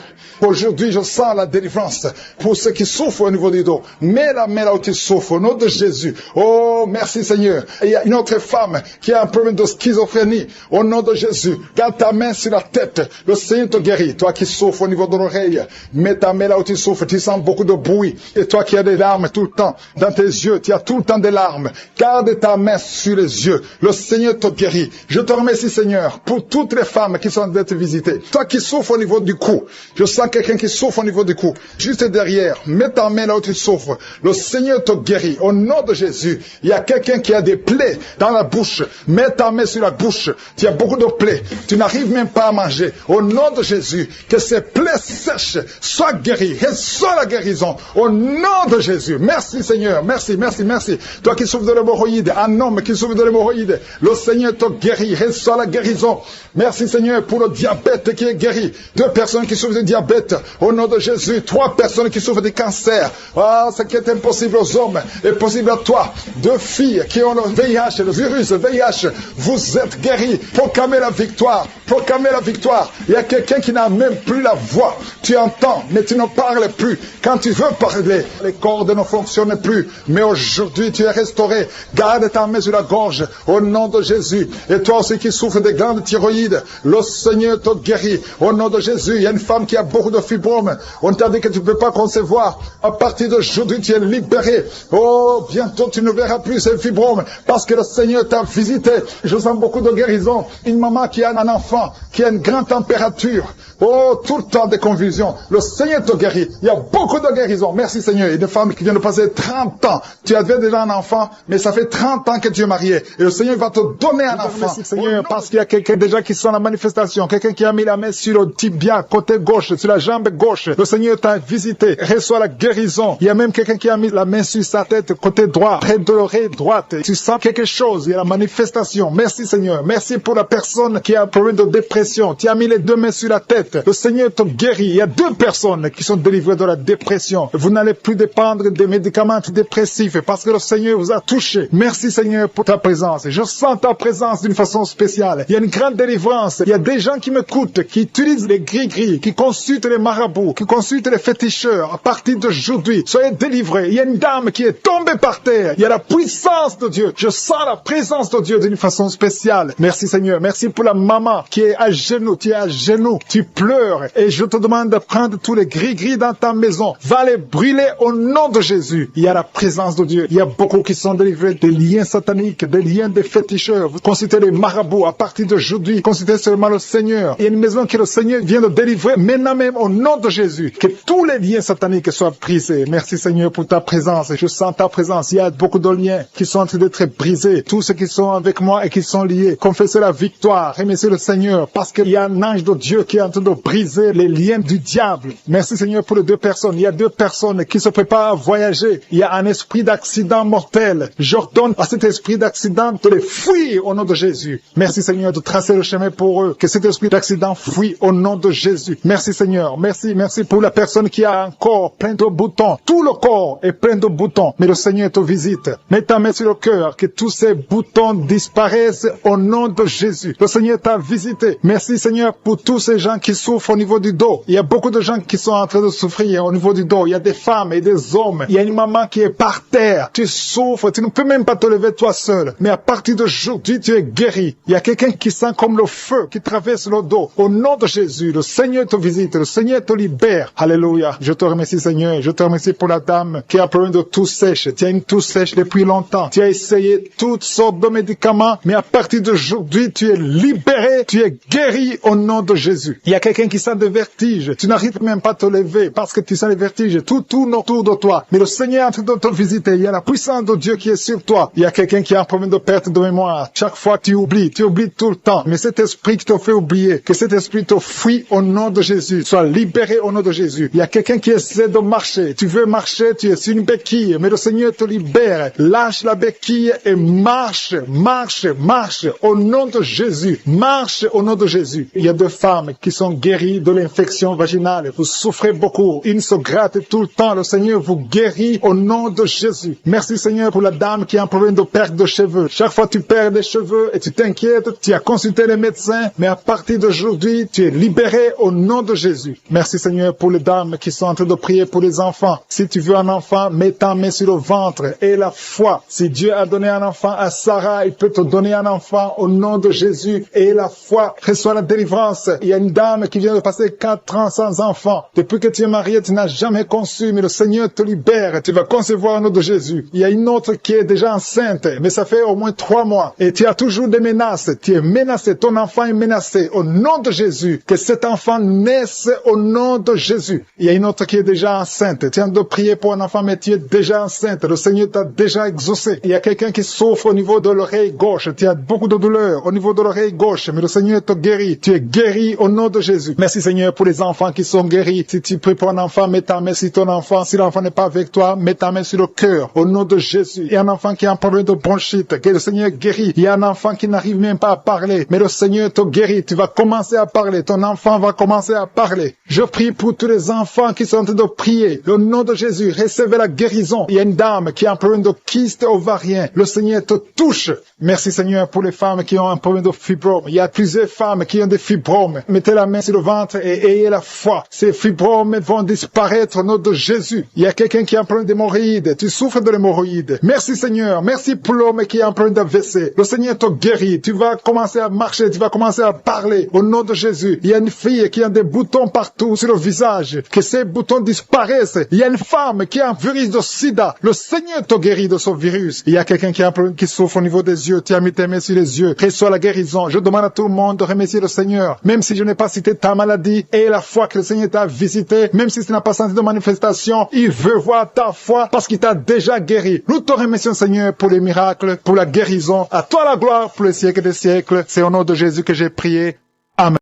Aujourd'hui, je sens la délivrance pour ceux qui souffrent au niveau du dos. Mets la main là où tu souffres, au nom de Jésus. Oh, merci Seigneur. Et il y a une autre femme qui a un problème de schizophrénie. Au nom de Jésus, garde ta main sur la tête. Le Seigneur te guérit. Toi qui souffres au niveau de l'oreille, mets ta main là où tu souffres. Tu sens beaucoup de bruit. Et toi qui as des larmes tout le temps dans tes yeux, tu as tout le temps des larmes. Garde ta main sur les yeux. Le Seigneur te guérit. Je te remercie Seigneur pour toutes les femmes qui sont en train d'être visitées. Toi qui souffres au niveau du cou, je sens quelqu'un qui souffre au niveau du cou, juste derrière, mets ta main là où tu souffres. Le Seigneur te guérit. Au nom de Jésus, il y a quelqu'un qui a des plaies dans la bouche. Mets ta main sur la bouche. Tu as beaucoup de plaies. Tu n'arrives même pas à manger. Au nom de Jésus, que ces plaies sèches soient guéries. Reçois la guérison. Au nom de Jésus. Merci Seigneur. Merci, merci, merci. Toi qui souffres de l'hémorroïde, un homme qui souffre de l'hémorroïde, le Seigneur te guérit. Reçois la guérison. Merci Seigneur pour le diabète qui est guéri. 2 personnes qui souffrent de diabète. Au nom de Jésus, 3 personnes qui souffrent de cancer. Ah, ce qui est impossible aux hommes est possible à toi. 2 filles qui ont le VIH, le virus, le VIH. Vous êtes guéris. Proclamez la victoire. Proclamez la victoire. Il y a quelqu'un qui n'a même plus la voix. Tu entends, mais tu ne parles plus. Quand tu veux parler, les cordes ne fonctionnent plus. Mais aujourd'hui, tu es restauré. Garde ta main sur la gorge. Au nom de Jésus. Et toi aussi qui souffres des glandes thyroïdes, le Seigneur te guérit. Au nom de Jésus, il y a une femme qui a beaucoup de fibromes. On t'a dit que tu ne peux pas concevoir. À partir d'aujourd'hui, tu es libéré. Oh, bientôt tu ne verras plus ces fibromes parce que le Seigneur t'a visité. Je sens beaucoup de guérison. Une maman qui a un enfant qui a une grande température. Oh, tout le temps des convulsions. Le Seigneur te guérit. Il y a beaucoup de guérison. Merci Seigneur. Il y a des femmes qui viennent de passer 30 ans. Tu avais déjà un enfant, mais ça fait 30 ans que tu es marié. Et le Seigneur va te donner un enfant. Merci Seigneur, parce qu'il y a quelqu'un déjà qui sent la manifestation. Quelqu'un qui a mis la main sur le tibia, côté gauche, sur la jambe gauche. Le Seigneur t'a visité. Reçois la guérison. Il y a même quelqu'un qui a mis la main sur sa tête, côté droit, près de l'oreille droite. Tu sens quelque chose. Il y a la manifestation. Merci Seigneur. Merci pour la personne qui a un problème de dépression. Tu as mis les 2 mains sur la tête. Le Seigneur te guérit. Il y a 2 personnes qui sont délivrées de la dépression. Vous n'allez plus dépendre des médicaments antidépressifs parce que le Seigneur vous a touché. Merci Seigneur pour ta présence. Je sens ta présence d'une façon spéciale. Il y a une grande délivrance. Il y a des gens qui m'écoutent, qui utilisent les gris-gris, qui consultent les marabouts, qui consultent les féticheurs. À partir d'aujourd'hui, soyez délivrés. Il y a une dame qui est tombée par terre. Il y a la puissance de Dieu. Je sens la présence de Dieu d'une façon spéciale. Merci Seigneur. Merci pour la maman qui est à genoux. Tu es à genoux. Tu pleures. Et je te demande de prendre tous les gris-gris dans ta maison. Va les brûler au nom de Jésus. Il y a la présence de Dieu. Il y a beaucoup qui sont délivrés des liens sataniques, des liens des féticheurs. Vous consultez les marabouts. À partir d'aujourd'hui, consultez seulement le Seigneur. Il y a une maison que le Seigneur vient de délivrer maintenant même au nom de Jésus. Que tous les liens sataniques soient brisés. Merci Seigneur pour ta présence. Je sens ta présence. Il y a beaucoup de liens qui sont en train d'être brisés. Tous ceux qui sont avec moi et qui sont liés, confessez la victoire. Remerciez le Seigneur parce qu'il y a un ange de Dieu qui est en train de briser les liens du diable. Merci Seigneur pour les 2 personnes. Il y a 2 personnes qui se préparent à voyager. Il y a un esprit d'accident mortel. J'ordonne à cet esprit d'accident de les fuir au nom de Jésus. Merci Seigneur de tracer le chemin pour eux. Que cet esprit d'accident fuit au nom de Jésus. Merci Seigneur. Merci, merci pour la personne qui a un corps plein de boutons. Tout le corps est plein de boutons. Mais le Seigneur te visite. Mets ta main sur le cœur. Que tous ces boutons disparaissent au nom de Jésus. Le Seigneur t'a visité. Merci Seigneur pour tous ces gens qui souffrent au niveau du dos. Il y a beaucoup de gens qui sont en train de souffrir au niveau du dos. Il y a des femmes et des hommes. Il y a une maman qui est par terre. Tu souffres. Tu ne peux même pas te lever toi seul. Mais à partir d'aujourd'hui, tu es guéri. Il y a quelqu'un qui sent comme le feu qui traverse le dos. Au nom de Jésus, le Seigneur te visite. Le Seigneur te libère. Alléluia. Je te remercie Seigneur. Je te remercie pour la dame qui a problème de toux sèche. Tu as une toux sèche depuis longtemps. Tu as essayé toutes sortes de médicaments. Mais à partir d'aujourd'hui, tu es libéré. Tu es guéri au nom de Jésus. Il y a quelqu'un qui sent des vertiges. Tu n'arrives même pas à te lever parce que tu sens les vertiges. Tout tourne autour de toi. Mais le Seigneur est en train de te visiter. Il y a la puissance de Dieu qui est sur toi. Il y a quelqu'un qui a un problème de perte de mémoire. Chaque fois tu oublies tout le temps. Mais cet esprit qui te fait oublier, que cet esprit te fuit au nom de Jésus. Sois libéré au nom de Jésus. Il y a quelqu'un qui essaie de marcher. Tu veux marcher, tu es sur une béquille. Mais le Seigneur te libère. Lâche la béquille et marche, marche, marche au nom de Jésus. Marche au nom de Jésus. Il y a deux femmes qui sont guéries de l'infection vaginale. Vous souffrez beaucoup. Une se gratte tout le temps. Le Seigneur vous guérit au nom de Jésus. Merci Seigneur pour la dame qui a un problème de perte de cheveux. Chaque fois tu perds des cheveux et tu t'inquiètes, tu as consulté les médecins, mais à partir d'aujourd'hui, tu es libéré au nom de Jésus. Merci Seigneur pour les dames qui sont en train de prier pour les enfants. Si tu veux un enfant, mets ta main sur le ventre et la foi. Si Dieu a donné un enfant à Sarah, il peut te donner un enfant au nom de Jésus et la foi. Reçois la délivrance. Il y a une dame qui vient de passer 4 ans sans enfant. Depuis que tu es marié, tu n'as jamais conçu, mais le Seigneur te libère. Tu vas concevoir au nom de Jésus. Il y a une autre qui est déjà enceinte, mais ça fait au moins 3 mois. Et tu as toujours des menaces. Tu es menacé. Ton enfant est menacé. Au nom de Jésus, que cet enfant naisse au nom de Jésus. Il y a une autre qui est déjà enceinte. Tu es en train de prier pour un enfant, mais tu es déjà enceinte. Le Seigneur t'a déjà exaucé. Il y a quelqu'un qui souffre au niveau de l'oreille gauche. Tu as beaucoup de douleur au niveau de l'oreille gauche, mais le Seigneur te guérit. Tu es guéri au nom de Jésus. Merci Seigneur pour les enfants qui sont guéris. Si tu pries pour un enfant, mets ta main sur ton enfant. Si l'enfant n'est pas avec toi, mets ta main sur le cœur. Au nom de Jésus. Il y a un enfant qui a un problème de bronchite, que le Seigneur guérit. Il y a un enfant qui n'arrive même pas à parler, mais le Seigneur te guérit. Tu vas commencer à parler. Ton enfant va commencer à parler. Je prie pour tous les enfants qui sont en train de prier. Au nom de Jésus, recevez la guérison. Il y a une dame qui a un problème de kyste ovarien. Le Seigneur te touche. Merci Seigneur pour les femmes qui ont un problème de fibrome. Il y a plusieurs femmes qui ont des fibromes. Mettez la main sur le ventre et ayez la foi. Ces fibromes vont disparaître au nom de Jésus. Il y a quelqu'un qui a un problème d'hémorroïdes. Tu souffres de l'hémorroïde. Merci Seigneur. Merci pour l'homme qui a un problème d'AVC. Le Seigneur te guérit. Tu vas commencer à marcher. Tu vas commencer à parler au nom de Jésus. Il y a une fille qui a des boutons partout sur le visage. Que ces boutons disparaissent. Il y a une femme qui a un virus de sida. Le Seigneur te guérit de ce virus. Il y a quelqu'un qui a un problème qui souffre au niveau des yeux. Tu as mis tes mains sur les yeux. Reçois la guérison. Je demande à tout le monde de remercier le Seigneur. Même si je n'ai pas cité ta maladie et la foi que le Seigneur t'a visité, même si tu n'as pas senti de manifestation, il veut voir ta foi parce qu'il t'a déjà guéri. Nous te remercions Seigneur pour les miracles, pour la guérison. À toi la gloire pour les siècles des siècles. C'est au nom de Jésus que j'ai prié.